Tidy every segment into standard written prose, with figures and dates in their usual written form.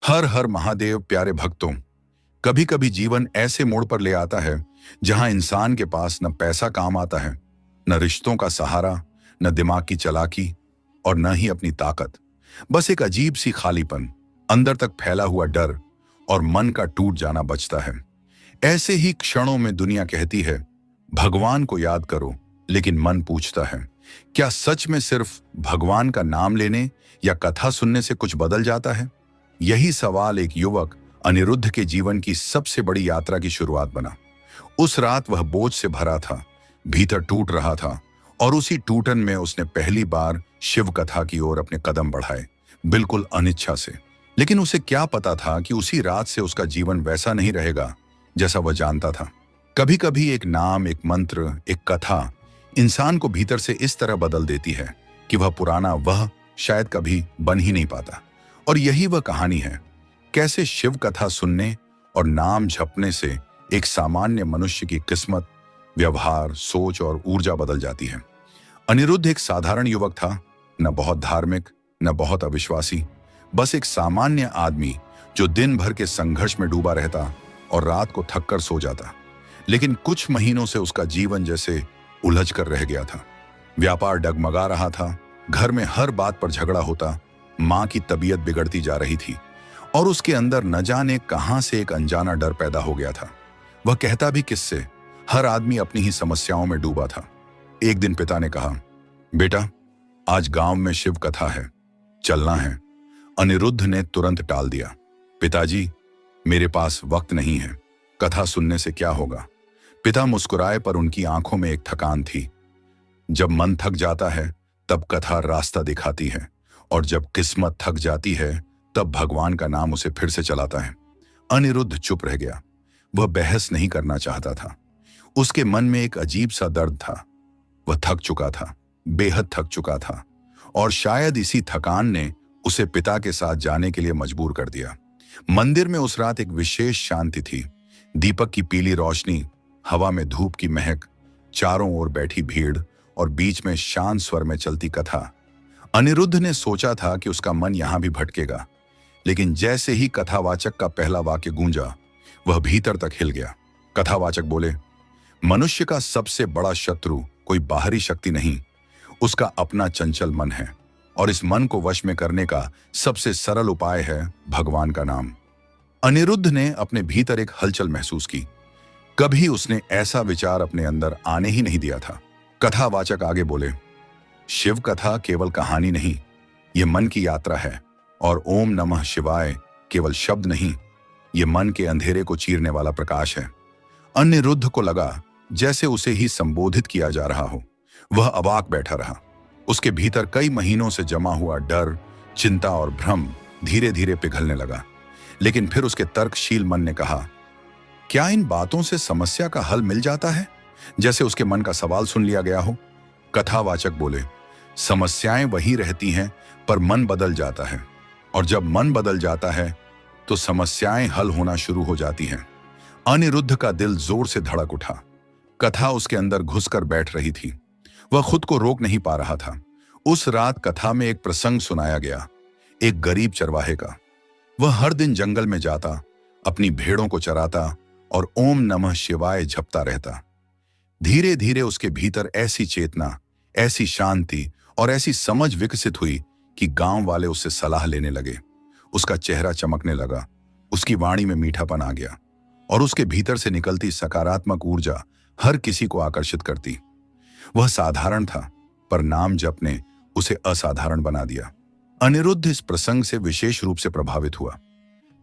हर हर महादेव प्यारे भक्तों। कभी कभी जीवन ऐसे मोड़ पर ले आता है जहां इंसान के पास न पैसा काम आता है, न रिश्तों का सहारा, न दिमाग की चालाकी और न ही अपनी ताकत। बस एक अजीब सी खालीपन, अंदर तक फैला हुआ डर और मन का टूट जाना बचता है। ऐसे ही क्षणों में दुनिया कहती है भगवान को याद करो, लेकिन मन पूछता है क्या सच में सिर्फ भगवान का नाम लेने या कथा सुनने से कुछ बदल जाता है। यही सवाल एक युवक अनिरुद्ध के जीवन की सबसे बड़ी यात्रा की शुरुआत बना। उस रात वह बोझ से भरा था, भीतर टूट रहा था और उसी टूटन में उसने पहली बार शिव कथा की ओर अपने कदम बढ़ाए, बिल्कुल अनिच्छा से। लेकिन उसे क्या पता था कि उसी रात से उसका जीवन वैसा नहीं रहेगा जैसा वह जानता था। कभी कभी एक नाम, एक मंत्र, एक कथा इंसान को भीतर से इस तरह बदल देती है कि वह पुराना वह शायद कभी बन ही नहीं पाता। और यही वह कहानी है, कैसे शिव कथा सुनने और नाम जपने से एक सामान्य मनुष्य की किस्मत, व्यवहार, सोच और ऊर्जा बदल जाती है। अनिरुद्ध एक साधारण युवक था, न बहुत धार्मिक, न बहुत अविश्वासी, बस एक सामान्य आदमी जो दिन भर के संघर्ष में डूबा रहता और रात को थक कर सो जाता। लेकिन कुछ महीनों से उसका जीवन जैसे उलझ कर रह गया था। व्यापार डगमगा रहा था, घर में हर बात पर झगड़ा होता, मां की तबीयत बिगड़ती जा रही थी और उसके अंदर न जाने कहां से एक अनजाना डर पैदा हो गया था। वह कहता भी किससे, हर आदमी अपनी ही समस्याओं में डूबा था। एक दिन पिता ने कहा, बेटा आज गांव में शिव कथा है, चलना है। अनिरुद्ध ने तुरंत टाल दिया, पिताजी मेरे पास वक्त नहीं है, कथा सुनने से क्या होगा। पिता मुस्कुराए पर उनकी आंखों में एक थकान थी। जब मन थक जाता है तब कथा रास्ता दिखाती है, और जब किस्मत थक जाती है तब भगवान का नाम उसे फिर से चलाता है। अनिरुद्ध चुप रह गया। वह बहस नहीं करना चाहता था। उसके मन में एक अजीब सा दर्द था। वह थक चुका था, बेहद थक चुका था, और शायद इसी थकान ने उसे पिता के साथ जाने के लिए मजबूर कर दिया। मंदिर में उस रात एक विशेष शांति थी। दीपक की पीली रोशनी, हवा में धूप की महक, चारों ओर बैठी भीड़ और बीच में शांत स्वर में चलती कथा। अनिरुद्ध ने सोचा था कि उसका मन यहां भी भटकेगा, लेकिन जैसे ही कथावाचक का पहला वाक्य गूंजा, वह भीतर तक हिल गया। कथावाचक बोले, मनुष्य का सबसे बड़ा शत्रु कोई बाहरी शक्ति नहीं, उसका अपना चंचल मन है, और इस मन को वश में करने का सबसे सरल उपाय है भगवान का नाम। अनिरुद्ध ने अपने भीतर एक हलचल महसूस की। कभी उसने ऐसा विचार अपने अंदर आने ही नहीं दिया था। कथावाचक आगे बोले, शिव कथा केवल कहानी नहीं, यह मन की यात्रा है, और ओम नमः शिवाय केवल शब्द नहीं, यह मन के अंधेरे को चीरने वाला प्रकाश है। अनिरुद्ध को लगा जैसे उसे ही संबोधित किया जा रहा हो। वह अवाक बैठा रहा। उसके भीतर कई महीनों से जमा हुआ डर, चिंता और भ्रम धीरे धीरे पिघलने लगा। लेकिन फिर उसके तर्कशील मन ने कहा, क्या इन बातों से समस्या का हल मिल जाता है? जैसे उसके मन का सवाल सुन लिया गया हो। कथावाचक बोले, समस्याएं वही रहती हैं, पर मन बदल जाता है, और जब मन बदल जाता है तो समस्याएं हल होना शुरू हो जाती हैं। अनिरुद्ध का दिल जोर से धड़क उठा। कथा उसके अंदर घुसकर बैठ रही थी। वह खुद को रोक नहीं पा रहा था। उस रात कथा में एक प्रसंग सुनाया गया, एक गरीब चरवाहे का। वह हर दिन जंगल में जाता, अपनी भेड़ों को चराता और ओम नमः शिवाय जपता रहता। धीरे धीरे उसके भीतर ऐसी चेतना, ऐसी शांति और ऐसी समझ विकसित हुई कि गांव वाले उससे सलाह लेने लगे। उसका चेहरा चमकने लगा, उसकी वाणी में मीठापन आ गया, और उसके भीतर से निकलती सकारात्मक ऊर्जा हर किसी को आकर्षित करती। वह साधारण था, पर नाम जप ने उसे असाधारण बना दिया। अनिरुद्ध इस प्रसंग से विशेष रूप से प्रभावित हुआ।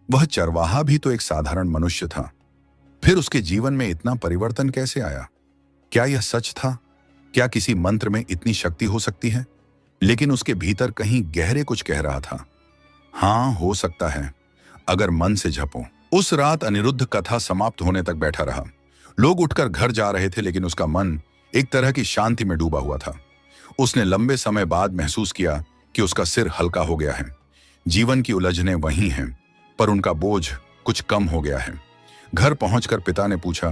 वह चरवाहा भी तो एक साधारण मनुष्य था, फिर उसके जीवन में इतना परिवर्तन कैसे आया? क्या यह सच था? क्या किसी मंत्र में इतनी शक्ति हो सकती है? लेकिन उसके भीतर कहीं गहरे कुछ कह रहा था, हाँ हो सकता है, अगर मन से जपो। उस रात अनिरुद्ध कथा समाप्त होने तक बैठा रहा। लोग उठकर घर जा रहे थे, लेकिन उसका मन एक तरह की शांति में डूबा हुआ था। उसने लंबे समय बाद महसूस किया कि उसका सिर हल्का हो गया है। जीवन की उलझनें वही हैं, पर उनका बोझ कुछ कम हो गया है। घर पहुंचकर पिता ने पूछा,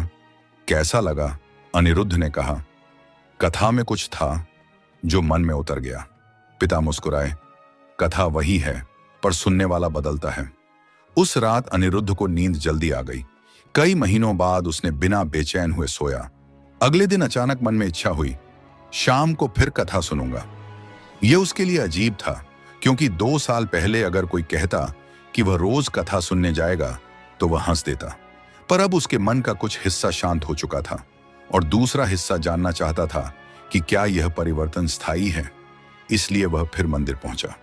कैसा लगा? अनिरुद्ध ने कहा, कथा में कुछ था जो मन में उतर गया। पिता मुस्कुराए, कथा वही है, पर सुनने वाला बदलता है। उस रात अनिरुद्ध को नींद जल्दी आ गई। कई महीनों बाद उसने बिना बेचैन हुए सोया। अगले दिन अचानक मन में इच्छा हुई, शाम को फिर कथा सुनूंगा। यह उसके लिए अजीब था, क्योंकि 2 साल पहले अगर कोई कहता कि वह रोज कथा सुनने जाएगा तो वह हंस देता। पर अब उसके मन का कुछ हिस्सा शांत हो चुका था और दूसरा हिस्सा जानना चाहता था कि क्या यह परिवर्तन स्थायी है। इसलिए वह फिर मंदिर पहुंचा।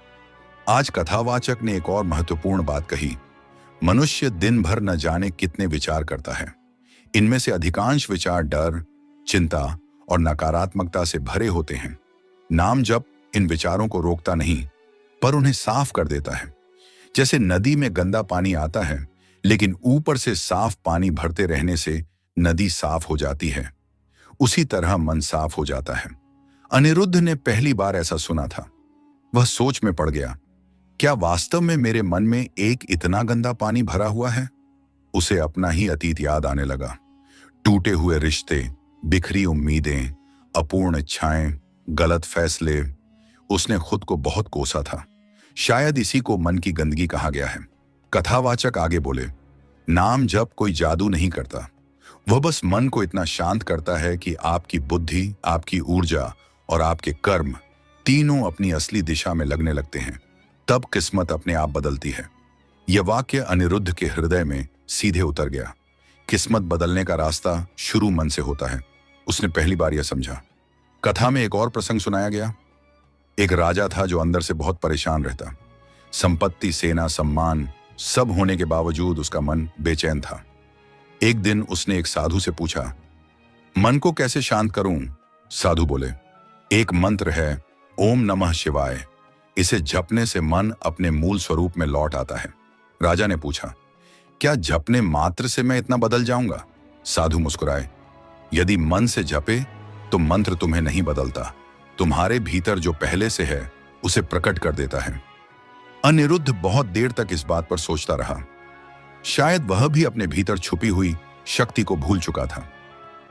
आज कथावाचक ने एक और महत्वपूर्ण बात कही। मनुष्य दिन भर न जाने कितने विचार करता है। इनमें से अधिकांश विचार डर, चिंता और नकारात्मकता से भरे होते हैं। नाम जप इन विचारों को रोकता नहीं, पर उन्हें साफ कर देता है। जैसे नदी में गंदा पानी आता है, लेकिन ऊपर से साफ पानी भरते रहने से नदी साफ हो जाती है। उसी तरह मन साफ हो जाता है। अनिरुद्ध ने पहली बार ऐसा सुना था। वह सोच में पड़ गया, क्या वास्तव में मेरे मन में एक इतना गंदा पानी भरा हुआ है? उसे अपना ही अतीत याद आने लगा। टूटे हुए रिश्ते, बिखरी उम्मीदें, अपूर्ण इच्छाएं, गलत फैसले। उसने खुद को बहुत कोसा था। शायद इसी को मन की गंदगी कहा गया है। कथावाचक आगे बोले, नाम जप कोई जादू नहीं करता। वह बस मन को इतना शांत करता है कि आपकी बुद्धि, आपकी ऊर्जा और आपके कर्म तीनों अपनी असली दिशा में लगने लगते हैं। तब किस्मत अपने आप बदलती है। यह वाक्य अनिरुद्ध के हृदय में सीधे उतर गया। किस्मत बदलने का रास्ता शुरू मन से होता है। उसने पहली बार यह समझा। कथा में एक और प्रसंग सुनाया गया। एक राजा था जो अंदर से बहुत परेशान रहता। संपत्ति, सेना, सम्मान सब होने के बावजूद उसका मन बेचैन था। एक दिन उसने एक साधु से पूछा, मन को कैसे शांत करूं? साधु बोले, एक मंत्र है, ओम नमः शिवाय। इसे जपने से मन अपने मूल स्वरूप में लौट आता है। राजा ने पूछा, क्या जपने मात्र से मैं इतना बदल जाऊंगा? साधु मुस्कुराए, यदि मन से जपे तो मंत्र तुम्हें नहीं बदलता, तुम्हारे भीतर जो पहले से है उसे प्रकट कर देता है। अनिरुद्ध बहुत देर तक इस बात पर सोचता रहा। शायद वह भी अपने भीतर छुपी हुई शक्ति को भूल चुका था।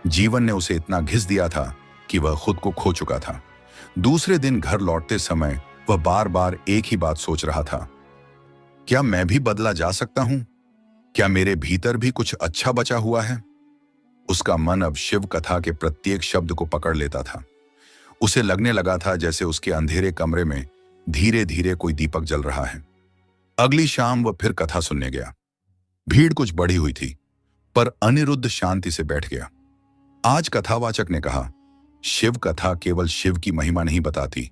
जीवन ने उसे इतना घिस दिया था कि वह खुद को खो चुका था। दूसरे दिन घर लौटते समय वह बार बार एक ही बात सोच रहा था, क्या मैं भी बदला जा सकता हूं? क्या मेरे भीतर भी कुछ अच्छा बचा हुआ है? उसका मन अब शिव कथा के प्रत्येक शब्द को पकड़ लेता था। उसे लगने लगा था जैसे उसके अंधेरे कमरे में धीरे धीरे कोई दीपक जल रहा है। अगली शाम वह फिर कथा सुनने गया। भीड़ कुछ बढ़ी हुई थी, पर अनिरुद्ध शांति से बैठ गया। आज कथावाचक ने कहा, शिव कथा केवल शिव की महिमा नहीं बताती,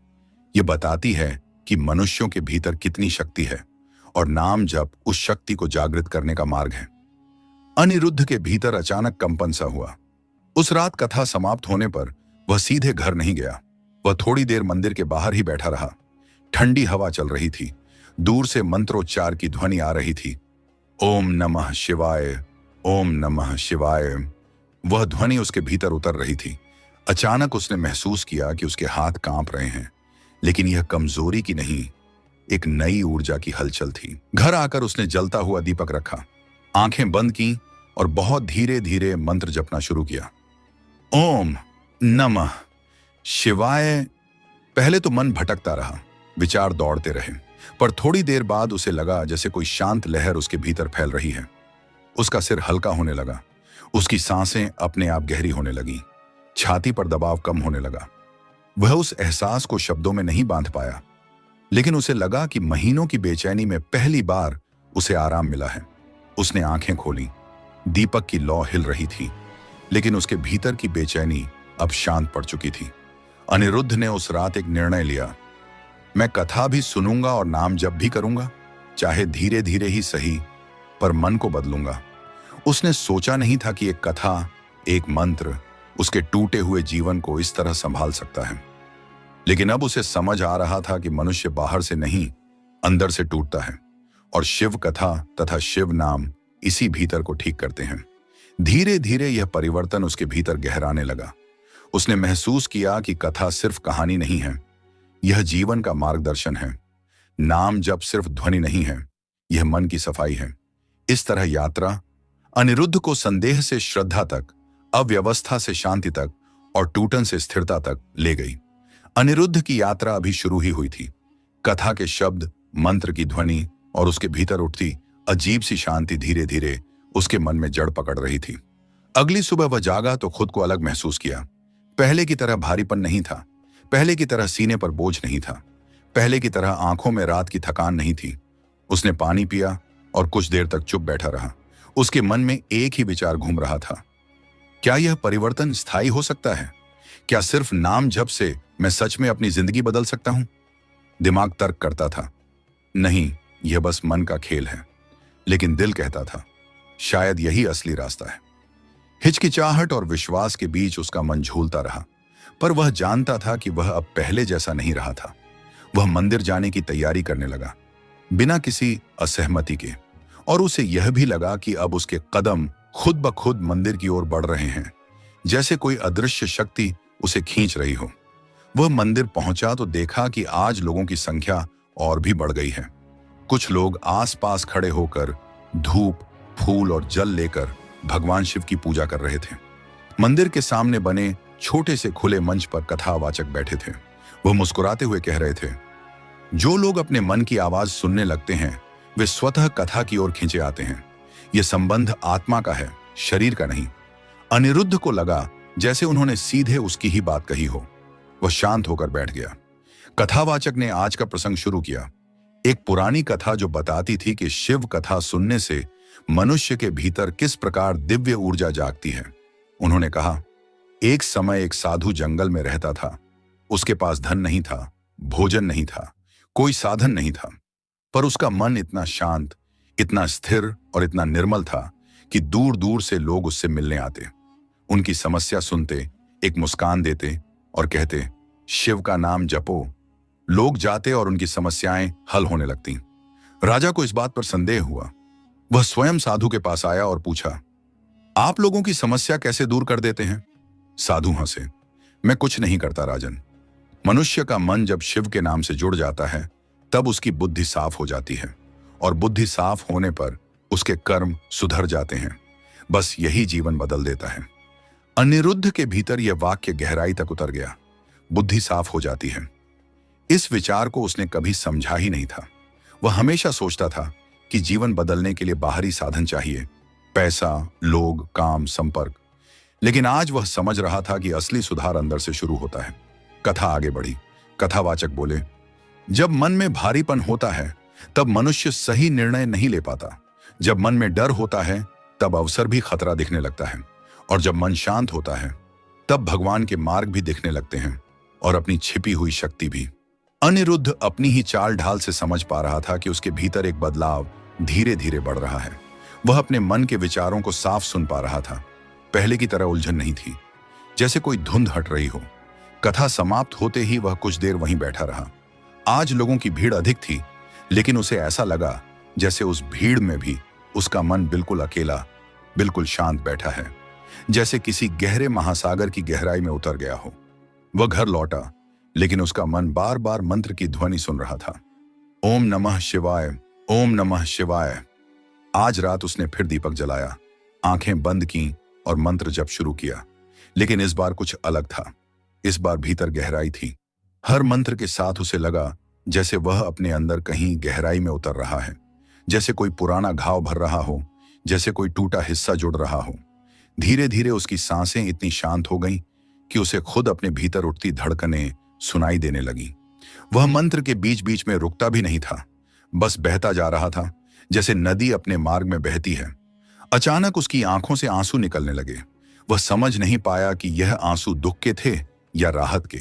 ये बताती है कि मनुष्यों के भीतर कितनी शक्ति है और नाम जप उस शक्ति को जागृत करने का मार्ग है। अनिरुद्ध के भीतर अचानक कंपन सा हुआ। उस रात कथा समाप्त होने पर वह सीधे घर नहीं गया। वह थोड़ी देर मंदिर के बाहर ही बैठा रहा। ठंडी हवा चल रही थी। दूर से मंत्रोच्चार की ध्वनि आ रही थी, ओम नमः शिवाय, ओम नमः शिवाय। वह ध्वनि उसके भीतर उतर रही थी। अचानक उसने महसूस किया कि उसके हाथ कांप रहे हैं, लेकिन यह कमजोरी की नहीं, एक नई ऊर्जा की हलचल थी। घर आकर उसने जलता हुआ दीपक रखा, आंखें बंद की और बहुत धीरे धीरे मंत्र जपना शुरू किया। ओम नमः शिवाय। पहले तो मन भटकता रहा, विचार दौड़ते रहे, पर थोड़ी देर बाद उसे लगा जैसे कोई शांत लहर उसके भीतर फैल रही है। उसका सिर हल्का होने लगा, उसकी सांसें अपने आप गहरी होने लगी, छाती पर दबाव कम होने लगा। वह उस एहसास को शब्दों में नहीं बांध पाया, लेकिन उसे लगा कि महीनों की बेचैनी में पहली बार उसे आराम मिला है। उसने आंखें खोली। दीपक की लौ हिल रही थी, लेकिन उसके भीतर की बेचैनी अब शांत पड़ चुकी थी। अनिरुद्ध ने उस रात एक निर्णय लिया, मैं कथा भी सुनूंगा और नाम जप भी करूंगा, चाहे धीरे धीरे ही सही, पर मन को बदलूंगा। उसने सोचा नहीं था कि एक कथा, एक मंत्र उसके टूटे हुए जीवन को इस तरह संभाल सकता है। लेकिन अब उसे समझ आ रहा था कि मनुष्य बाहर से नहीं, अंदर से टूटता है, और शिव कथा तथा शिव नाम इसी भीतर को ठीक करते हैं। धीरे धीरे यह परिवर्तन उसके भीतर गहराने लगा। उसने महसूस किया कि कथा सिर्फ कहानी नहीं है, यह जीवन का मार्गदर्शन है। नाम जप सिर्फ ध्वनि नहीं है, यह मन की सफाई है। इस तरह यात्रा अनिरुद्ध को संदेह से श्रद्धा तक, अव्यवस्था से शांति तक और टूटन से स्थिरता तक ले गई। अनिरुद्ध की यात्रा अभी शुरू ही हुई थी। कथा के शब्द, मंत्र की ध्वनि और उसके भीतर उठती अजीब सी शांति धीरे धीरे उसके मन में जड़ पकड़ रही थी। अगली सुबह वह जागा तो खुद को अलग महसूस किया। पहले की तरह भारीपन नहीं था, पहले की तरह सीने पर बोझ नहीं था, पहले की तरह आंखों में रात की थकान नहीं थी। उसने पानी पिया और कुछ देर तक चुप बैठा रहा। उसके मन में एक ही विचार घूम रहा था, क्या यह परिवर्तन स्थायी हो सकता है? क्या सिर्फ नाम जप से मैं सच में अपनी जिंदगी बदल सकता हूं? दिमाग तर्क करता था, नहीं, यह बस मन का खेल है। लेकिन दिल कहता था, शायद यही असली रास्ता है। हिचकिचाहट और विश्वास के बीच उसका मन झूलता रहा, पर वह जानता था कि वह अब पहले जैसा नहीं रहा था। वह मंदिर जाने की तैयारी करने लगा, बिना किसी असहमति के, और उसे यह भी लगा कि अब उसके कदम खुद ब खुद मंदिर की ओर बढ़ रहे हैं, जैसे कोई अदृश्य शक्ति उसे खींच रही हो। वह मंदिर पहुंचा तो देखा कि आज लोगों की संख्या और भी बढ़ गई है। कुछ लोग आसपास खड़े होकर धूप, फूल और जल लेकर भगवान शिव की पूजा कर रहे थे। मंदिर के सामने बने छोटे से खुले मंच पर कथावाचक बैठे थे। वह मुस्कुराते हुए कह रहे थे, जो लोग अपने मन की आवाज सुनने लगते हैं वे स्वतः कथा की ओर खींचे आते हैं। यह संबंध आत्मा का है, शरीर का नहीं। अनिरुद्ध को लगा जैसे उन्होंने सीधे उसकी ही बात कही हो। वह शांत होकर बैठ गया। कथावाचक ने आज का प्रसंग शुरू किया, एक पुरानी कथा जो बताती थी कि शिव कथा सुनने से मनुष्य के भीतर किस प्रकार दिव्य ऊर्जा जागती है। उन्होंने कहा, एक समय एक साधु जंगल में रहता था। उसके पास धन नहीं था, भोजन नहीं था, कोई साधन नहीं था, पर उसका मन इतना शांत, इतना स्थिर और इतना निर्मल था कि दूर दूर से लोग उससे मिलने आते, उनकी समस्या सुनते, एक मुस्कान देते और कहते, शिव का नाम जपो। लोग जाते और उनकी समस्याएं हल होने लगती। राजा को इस बात पर संदेह हुआ। वह स्वयं साधु के पास आया और पूछा, आप लोगों की समस्या कैसे दूर कर देते हैं? साधु हंसे, मैं कुछ नहीं करता राजन। मनुष्य का मन जब शिव के नाम से जुड़ जाता है तब उसकी बुद्धि साफ हो जाती है, और बुद्धि साफ होने पर उसके कर्म सुधर जाते हैं। बस यही जीवन बदल देता है। अनिरुद्ध के भीतर यह वाक्य गहराई तक उतर गया। बुद्धि साफ हो जाती है। इस विचार को उसने कभी समझा ही नहीं था। वह हमेशा सोचता था कि जीवन बदलने के लिए बाहरी साधन चाहिए, पैसा, लोग, काम, संपर्क। लेकिन आज वह समझ रहा था कि असली सुधार अंदर से शुरू होता है। कथा आगे बढ़ी। कथावाचक बोले, जब मन में भारीपन होता है तब मनुष्य सही निर्णय नहीं ले पाता। जब मन में डर होता है तब अवसर भी खतरा दिखने लगता है, और जब मन शांत होता है तब भगवान के मार्ग भी दिखने लगते हैं और अपनी छिपी हुई शक्ति भी। अनिरुद्ध अपनी ही चाल ढाल से समझ पा रहा था कि उसके भीतर एक बदलाव धीरे धीरे बढ़ रहा है। वह अपने मन के विचारों को साफ सुन पा रहा था। पहले की तरह उलझन नहीं थी, जैसे कोई धुंध हट रही हो। कथा समाप्त होते ही वह कुछ देर वहीं बैठा रहा। आज लोगों की भीड़ अधिक थी, लेकिन उसे ऐसा लगा जैसे उस भीड़ में भी उसका मन बिल्कुल अकेला, बिल्कुल शांत बैठा है, जैसे किसी गहरे महासागर की गहराई में उतर गया हो। वह घर लौटा, लेकिन उसका मन बार बार मंत्र की ध्वनि सुन रहा था, ओम नमः शिवाय, ओम नमः शिवाय। आज रात उसने फिर दीपक जलाया, आंखें बंद की और मंत्र जप शुरू किया। लेकिन इस बार कुछ अलग था। इस बार भीतर गहराई थी। हर मंत्र के साथ उसे लगा जैसे वह अपने अंदर कहीं गहराई में उतर रहा है, जैसे कोई पुराना घाव भर रहा हो, जैसे कोई टूटा हिस्सा जुड़ रहा हो। धीरे धीरे उसकी सांसें इतनी शांत हो गईं कि उसे खुद अपने भीतर उठती धड़कनें सुनाई देने लगी। वह मंत्र के बीच बीच में रुकता भी नहीं था, बस बहता जा रहा था, जैसे नदी अपने मार्ग में बहती है। अचानक उसकी आंखों से आंसू निकलने लगे। वह समझ नहीं पाया कि यह आंसू दुख के थे या राहत के,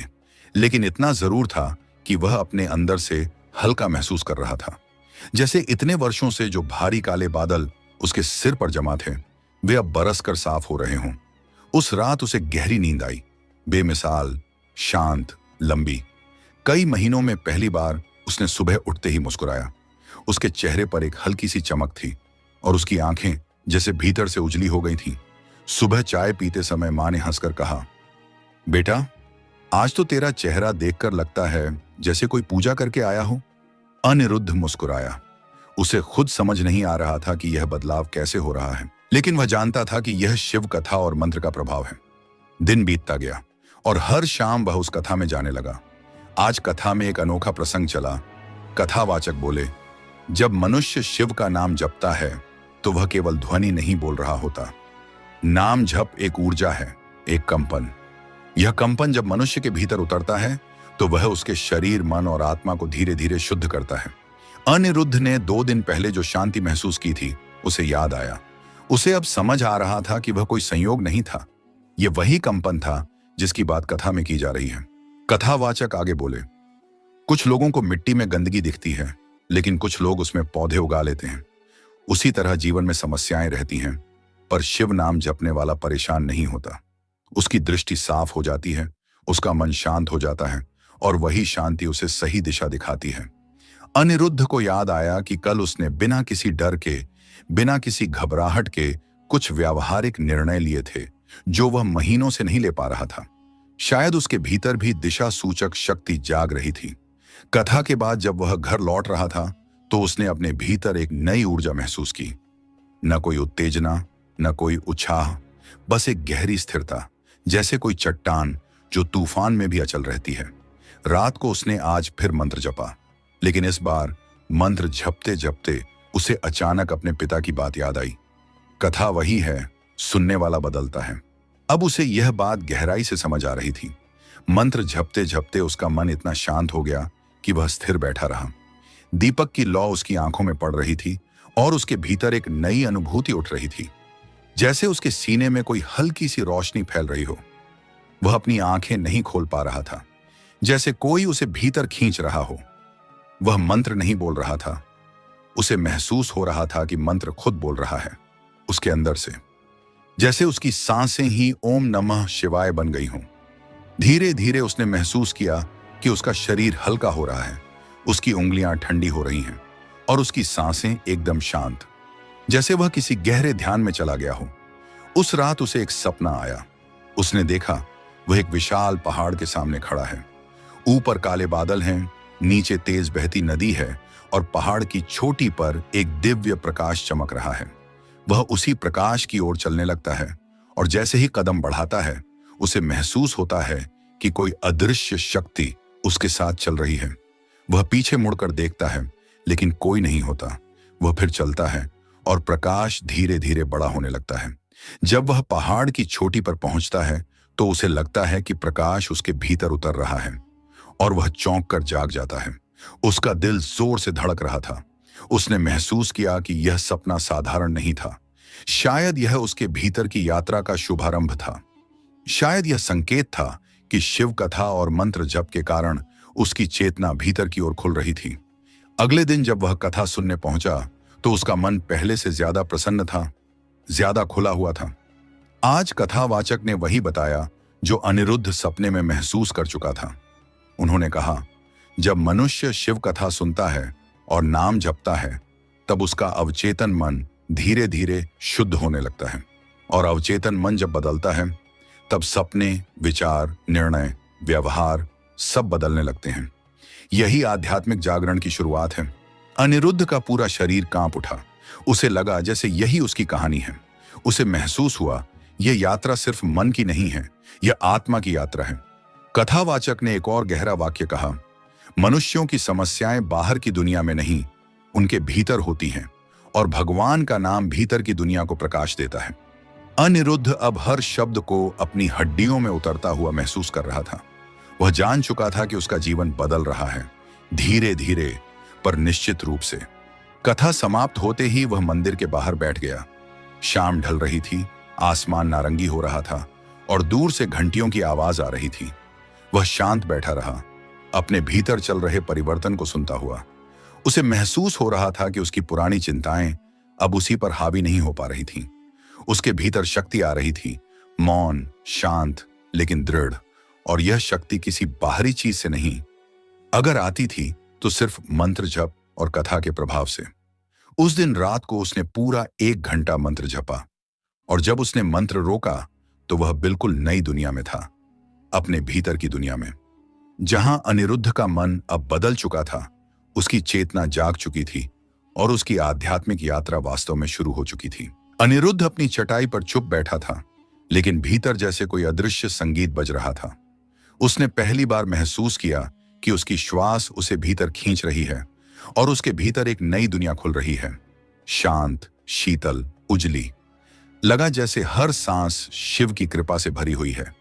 लेकिन इतना जरूर था कि वह अपने अंदर से हल्का महसूस कर रहा था, जैसे इतने वर्षों से जो भारी काले बादल उसके सिर पर जमा थे वे अब बरसकर साफ हो रहे हों। उस रात उसे गहरी नींद आई, बेमिसाल, शांत, लंबी। कई महीनों में पहली बार उसने सुबह उठते ही मुस्कुराया। उसके चेहरे पर एक हल्की सी चमक थी और उसकी आंखें जैसे भीतर से उजली हो गई थीं। सुबह चाय पीते समय मां ने हंसकर कहा, बेटा, आज तो तेरा चेहरा देखकर लगता है जैसे कोई पूजा करके आया हो। अनिरुद्ध मुस्कुराया। उसे खुद समझ नहीं आ रहा था कि यह बदलाव कैसे हो रहा है, लेकिन वह जानता था कि यह शिव कथा और मंत्र का प्रभाव है। दिन बीतता गया और हर शाम वह उस कथा में जाने लगा। आज कथा में एक अनोखा प्रसंग चला। कथावाचक बोले, जब मनुष्य शिव का नाम जपता है तो वह केवल ध्वनि नहीं बोल रहा होता। नाम जप एक ऊर्जा है, एक कंपन। यह कंपन जब मनुष्य के भीतर उतरता है तो वह उसके शरीर, मन और आत्मा को धीरे धीरे शुद्ध करता है। अनिरुद्ध ने 2 दिन पहले जो शांति महसूस की थी उसे याद आया। उसे अब समझ आ रहा था कि वह कोई संयोग नहीं था, यह वही कंपन था जिसकी बात कथा में की जा रही है। कथावाचक आगे बोले, कुछ लोगों को मिट्टी में गंदगी दिखती है, लेकिन कुछ लोग उसमें पौधे उगा लेते हैं। उसी तरह जीवन में समस्याएं रहती हैं, पर शिव नाम जपने वाला परेशान नहीं होता। उसकी दृष्टि साफ हो जाती है, उसका मन शांत हो जाता है और वही शांति उसे सही दिशा दिखाती है। अनिरुद्ध को याद आया कि कल उसने बिना किसी डर के, बिना किसी घबराहट के कुछ व्यावहारिक निर्णय लिए थे जो वह महीनों से नहीं ले पा रहा था। शायद उसके भीतर भी दिशा सूचक शक्ति जाग रही थी। कथा के बाद जब वह घर लौट रहा था तो उसने अपने भीतर एक नई ऊर्जा महसूस की। न कोई उत्तेजना, न कोई उत्साह, बस एक गहरी स्थिरता, जैसे कोई चट्टान जो तूफान में भी अचल रहती है। रात को उसने आज फिर मंत्र जपा, लेकिन इस बार मंत्र जपते जपते उसे अचानक अपने पिता की बात याद आई। कथा वही है, सुनने वाला बदलता है। अब उसे यह बात गहराई से समझ आ रही थी। मंत्र जपते जपते उसका मन इतना शांत हो गया कि वह स्थिर बैठा रहा। दीपक की लौ उसकी आंखों में पड़ रही थी और उसके भीतर एक नई अनुभूति उठ रही थी, जैसे उसके सीने में कोई हल्की सी रोशनी फैल रही हो। वह अपनी आंखें नहीं खोल पा रहा था, जैसे कोई उसे भीतर खींच रहा हो। वह मंत्र नहीं बोल रहा था, उसे महसूस हो रहा था कि मंत्र खुद बोल रहा है उसके अंदर से, जैसे उसकी सांसें ही ओम नमः शिवाय बन गई हों। धीरे धीरे उसने महसूस किया कि उसका शरीर हल्का हो रहा है, उसकी उंगलियां ठंडी हो रही हैं और उसकी सांसें एकदम शांत, जैसे वह किसी गहरे ध्यान में चला गया हो। उस रात उसे एक सपना आया। उसने देखा वह एक विशाल पहाड़ के सामने खड़ा है। ऊपर काले बादल हैं, नीचे तेज बहती नदी है और पहाड़ की चोटी पर एक दिव्य प्रकाश चमक रहा है। वह उसी प्रकाश की ओर चलने लगता है और जैसे ही कदम बढ़ाता है उसे महसूस होता है कि कोई अदृश्य शक्ति उसके साथ चल रही है। वह पीछे मुड़कर देखता है, लेकिन कोई नहीं होता। वह फिर चलता है और प्रकाश धीरे धीरे बड़ा होने लगता है। जब वह पहाड़ की चोटी पर पहुंचता है तो उसे लगता है कि प्रकाश उसके भीतर उतर रहा है और वह चौंक कर जाग जाता है। उसका दिल जोर से धड़क रहा था। उसने महसूस किया कि यह सपना साधारण नहीं था। शायद यह उसके भीतर की यात्रा का शुभारंभ था। शायद यह संकेत था कि शिव कथा और मंत्र जप के कारण उसकी चेतना भीतर की ओर खुल रही थी। अगले दिन जब वह कथा सुनने पहुंचा तो उसका मन पहले से ज्यादा प्रसन्न था, ज्यादा खुला हुआ था। आज कथावाचक ने वही बताया जो अनिरुद्ध सपने में महसूस कर चुका था। उन्होंने कहा, जब मनुष्य शिव कथा सुनता है और नाम जपता है तब उसका अवचेतन मन धीरे धीरे शुद्ध होने लगता है, और अवचेतन मन जब बदलता है तब सपने, विचार, निर्णय, व्यवहार सब बदलने लगते हैं। यही आध्यात्मिक जागरण की शुरुआत है। अनिरुद्ध का पूरा शरीर कांप उठा। उसे लगा जैसे यही उसकी कहानी है। उसे महसूस हुआ यह यात्रा सिर्फ मन की नहीं है, यह आत्मा की यात्रा है। कथावाचक ने एक और गहरा वाक्य कहा, मनुष्यों की समस्याएं बाहर की दुनिया में नहीं, उनके भीतर होती हैं, और भगवान का नाम भीतर की दुनिया को प्रकाश देता है। अनिरुद्ध अब हर शब्द को अपनी हड्डियों में उतरता हुआ महसूस कर रहा था। वह जान चुका था कि उसका जीवन बदल रहा है, धीरे धीरे पर निश्चित रूप से। कथा समाप्त होते ही वह मंदिर के बाहर बैठ गया। शाम ढल रही थी, आसमान नारंगी हो रहा था और दूर से घंटियों की आवाज आ रही थी। वह शांत बैठा रहा, अपने भीतर चल रहे परिवर्तन को सुनता हुआ। उसे महसूस हो रहा था कि उसकी पुरानी चिंताएं अब उसी पर हावी नहीं हो पा रही थीं। उसके भीतर शक्ति आ रही थी, मौन, शांत लेकिन दृढ़, और यह शक्ति किसी बाहरी चीज से नहीं, अगर आती थी तो सिर्फ मंत्र जप और कथा के प्रभाव से। उस दिन रात को उसने पूरा 1 घंटा मंत्र जपा, और जब उसने मंत्र रोका तो वह बिल्कुल नई दुनिया में था, अपने भीतर की दुनिया में। जहां अनिरुद्ध का मन अब बदल चुका था, उसकी चेतना जाग चुकी थी और उसकी आध्यात्मिक यात्रा वास्तव में शुरू हो चुकी थी। अनिरुद्ध अपनी चटाई पर चुप बैठा था, लेकिन भीतर जैसे कोई अदृश्य संगीत बज रहा था। उसने पहली बार महसूस किया कि उसकी श्वास उसे भीतर खींच रही है, और उसके भीतर एक नई दुनिया खुल रही है, शांत, शीतल, उजली। लगा जैसे हर सांस शिव की कृपा से भरी हुई है।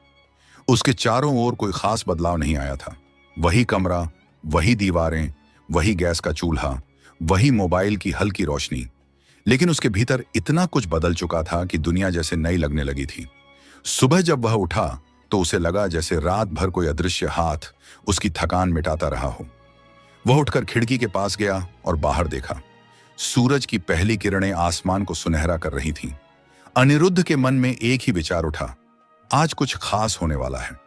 उसके चारों ओर कोई खास बदलाव नहीं आया था। वही कमरा, वही दीवारें, वही गैस का चूल्हा, वही मोबाइल की हल्की रोशनी। लेकिन उसके भीतर इतना कुछ बदल चुका था कि दुनिया जैसे नई लगने लगी थी। सुबह जब वह उठा तो उसे लगा जैसे रात भर कोई अदृश्य हाथ उसकी थकान मिटाता रहा हो। वह उठकर खिड़की के पास गया और बाहर देखा। सूरज की पहली किरणें आसमान को सुनहरा कर रही थीं। अनिरुद्ध के मन में एक ही विचार उठा, आज कुछ खास होने वाला है।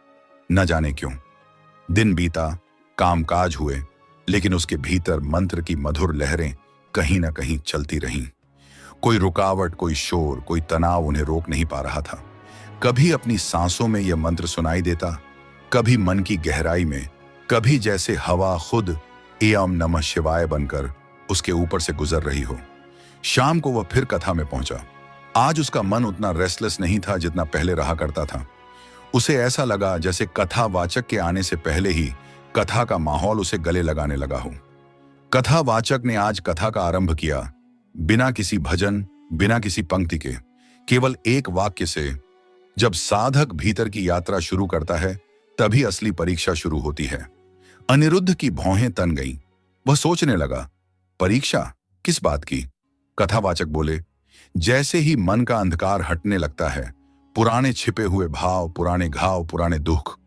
न जाने क्यों। दिन बीता, कामकाज हुए, लेकिन उसके भीतर मंत्र की मधुर लहरें कहीं ना कहीं चलती रहीं। कोई रुकावट, कोई शोर, कोई तनाव उन्हें रोक नहीं पा रहा था। कभी अपनी सांसों में यह मंत्र सुनाई देता, कभी मन की गहराई में, कभी जैसे हवा खुद एम नमः शिवाय बनकर उसके ऊपर से गुजर रही हो। शाम को वह फिर कथा में पहुंचा। आज उसका मन उतना रेस्टलेस नहीं था जितना पहले रहा करता था। उसे ऐसा लगा जैसे कथावाचक के आने से पहले ही कथा का माहौल उसे गले लगाने लगा हो। कथावाचक ने आज कथा का आरंभ किया, बिना किसी भजन, बिना किसी पंक्ति के, केवल एक वाक्य से। जब साधक भीतर की यात्रा शुरू करता है तभी असली परीक्षा शुरू होती है। अनिरुद्ध की भौहें तन गईं। वह सोचने लगा, परीक्षा किस बात की? कथावाचक बोले, जैसे ही मन का अंधकार हटने लगता है, पुराने छिपे हुए भाव, पुराने घाव, पुराने दुख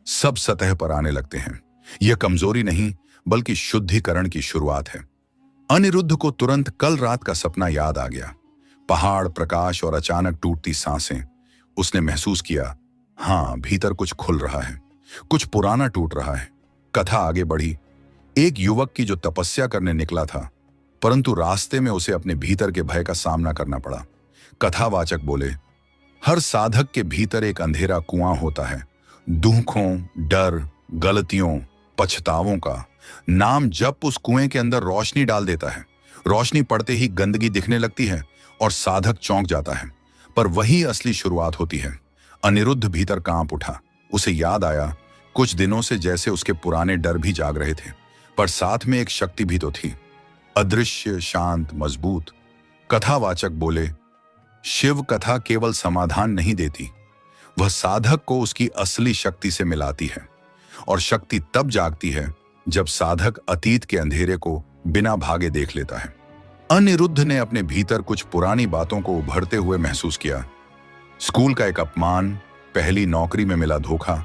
सब सतह पर आने लगते हैं। यह कमजोरी नहीं बल्कि शुद्धिकरण की शुरुआत है। अनिरुद्ध को तुरंत कल रात का सपना याद आ गया। पहाड़, प्रकाश और अचानक टूटती सांसें। उसने महसूस किया, हाँ, भीतर कुछ खुल रहा है, कुछ पुराना टूट रहा है। कथा आगे बढ़ी। एक युवक की जो तपस्या करने निकला था, परंतु रास्ते में उसे अपने भीतर के भय का सामना करना पड़ा। कथावाचक बोले, हर साधक के भीतर एक अंधेरा कुआं होता है, दुखों, डर, गलतियों, पछतावों का। नाम जप उस कुएं के अंदर रोशनी डाल देता है। रोशनी पड़ते ही गंदगी दिखने लगती है और साधक चौंक जाता है, पर वही असली शुरुआत होती है। अनिरुद्ध भीतर कांप उठा। उसे याद आया, कुछ दिनों से जैसे उसके पुराने डर भी जाग रहे थे, पर साथ में एक शक्ति भी तो थी, अदृश्य, शांत, मजबूत। कथावाचक बोले, शिव कथा केवल समाधान नहीं देती, वह साधक को उसकी असली शक्ति से मिलाती है। और शक्ति तब जागती है जब साधक अतीत के अंधेरे को बिना भागे देख लेता है। अनिरुद्ध ने अपने भीतर कुछ पुरानी बातों को उभरते हुए महसूस किया। स्कूल का एक अपमान, पहली नौकरी में मिला धोखा,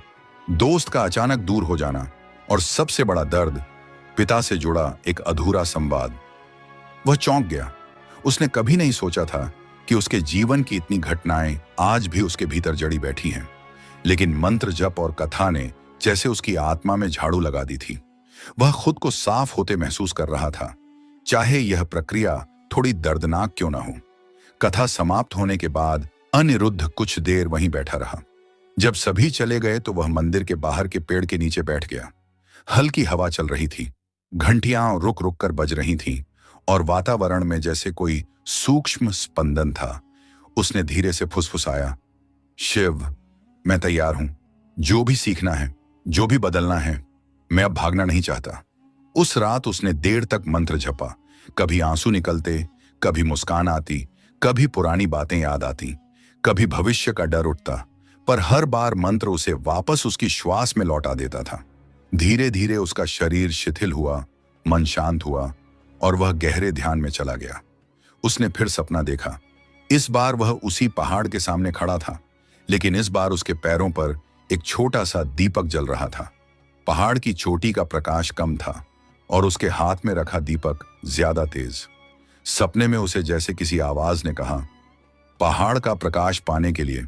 दोस्त का अचानक दूर हो जाना, और सबसे बड़ा दर्द, पिता से जुड़ा एक अधूरा संवाद। वह चौंक गया। उसने कभी नहीं सोचा था कि उसके जीवन की इतनी घटनाएं आज भी उसके भीतर जड़ी बैठी हैं। लेकिन मंत्र जप और कथा ने जैसे उसकी आत्मा में झाड़ू लगा दी थी। वह खुद को साफ होते महसूस कर रहा था, चाहे यह प्रक्रिया थोड़ी दर्दनाक क्यों ना हो। कथा समाप्त होने के बाद अनिरुद्ध कुछ देर वहीं बैठा रहा। जब सभी चले गए तो वह मंदिर के बाहर के पेड़ के नीचे बैठ गया। हल्की हवा चल रही थी, घंटियां रुक रुक कर बज रही थीं और वातावरण में जैसे कोई सूक्ष्म स्पंदन था। उसने धीरे से फुसफुसाया, शिव, मैं तैयार हूं। जो भी सीखना है, जो भी बदलना है, मैं अब भागना नहीं चाहता। उस रात उसने देर तक मंत्र जपा। कभी आंसू निकलते, कभी मुस्कान आती, कभी पुरानी बातें याद आती, कभी भविष्य का डर उठता, पर हर बार मंत्र उसे वापस उसकी श्वास में लौटा देता था। धीरे धीरे उसका शरीर शिथिल हुआ, मन शांत हुआ और वह गहरे ध्यान में चला गया। उसने फिर सपना देखा। इस बार वह उसी पहाड़ के सामने खड़ा था, लेकिन इस बार उसके पैरों पर एक छोटा सा दीपक जल रहा था। पहाड़ की चोटी का प्रकाश कम था और उसके हाथ में रखा दीपक ज्यादा तेज। सपने में उसे जैसे किसी आवाज ने कहा, पहाड़ का प्रकाश पाने के लिए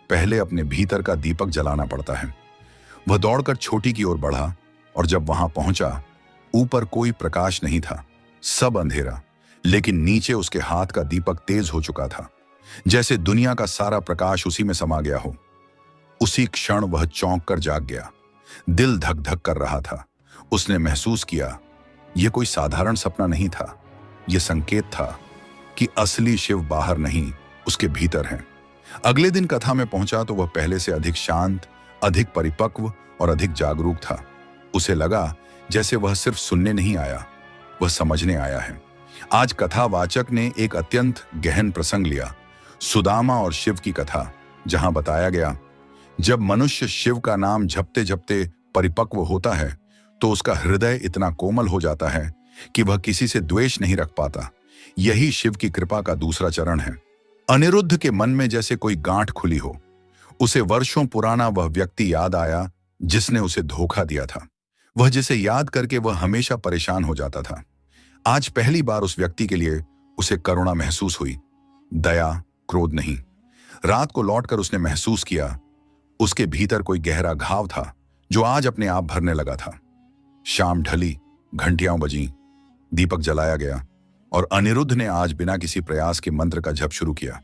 पहले अपने भीतर का दीपक जलाना पड़ता है। वह दौड़कर चोटी की ओर बढ़ा और जब वहां पहुंचा, ऊपर कोई प्रकाश नहीं था, सब अंधेरा। लेकिन नीचे उसके हाथ का दीपक तेज हो चुका था, जैसे दुनिया का सारा प्रकाश उसी में समा गया हो। उसी क्षण वह चौंक कर जाग गया। दिल धक धक कर रहा था। उसने महसूस किया, यह कोई साधारण सपना नहीं था। यह संकेत था कि असली शिव बाहर नहीं, उसके भीतर है। अगले दिन कथा में पहुंचा तो वह पहले से अधिक शांत, अधिक परिपक्व और अधिक जागरूक था। उसे लगा जैसे वह सिर्फ सुनने नहीं आया, वह समझने आया है। आज कथावाचक ने एक अत्यंत गहन प्रसंग लिया, सुदामा और शिव की कथा, जहां बताया गया जब मनुष्य शिव का नाम जपते जपते परिपक्व होता है तो उसका हृदय इतना कोमल हो जाता है कि वह किसी से द्वेष नहीं रख पाता। यही शिव की कृपा का दूसरा चरण है। अनिरुद्ध के मन में जैसे कोई गांठ खुली हो। उसे वर्षों पुराना वह व्यक्ति याद आया जिसने उसे धोखा दिया था, वह जिसे याद करके वह हमेशा परेशान हो जाता था। आज पहली बार उस व्यक्ति के लिए उसे करुणा महसूस हुई, दया, क्रोध नहीं। रात को लौटकर उसने महसूस किया उसके भीतर कोई गहरा घाव था जो आज अपने आप भरने लगा था। शाम ढली, घंटियां बजीं, दीपक जलाया गया और अनिरुद्ध ने आज बिना किसी प्रयास के मंत्र का जप शुरू किया।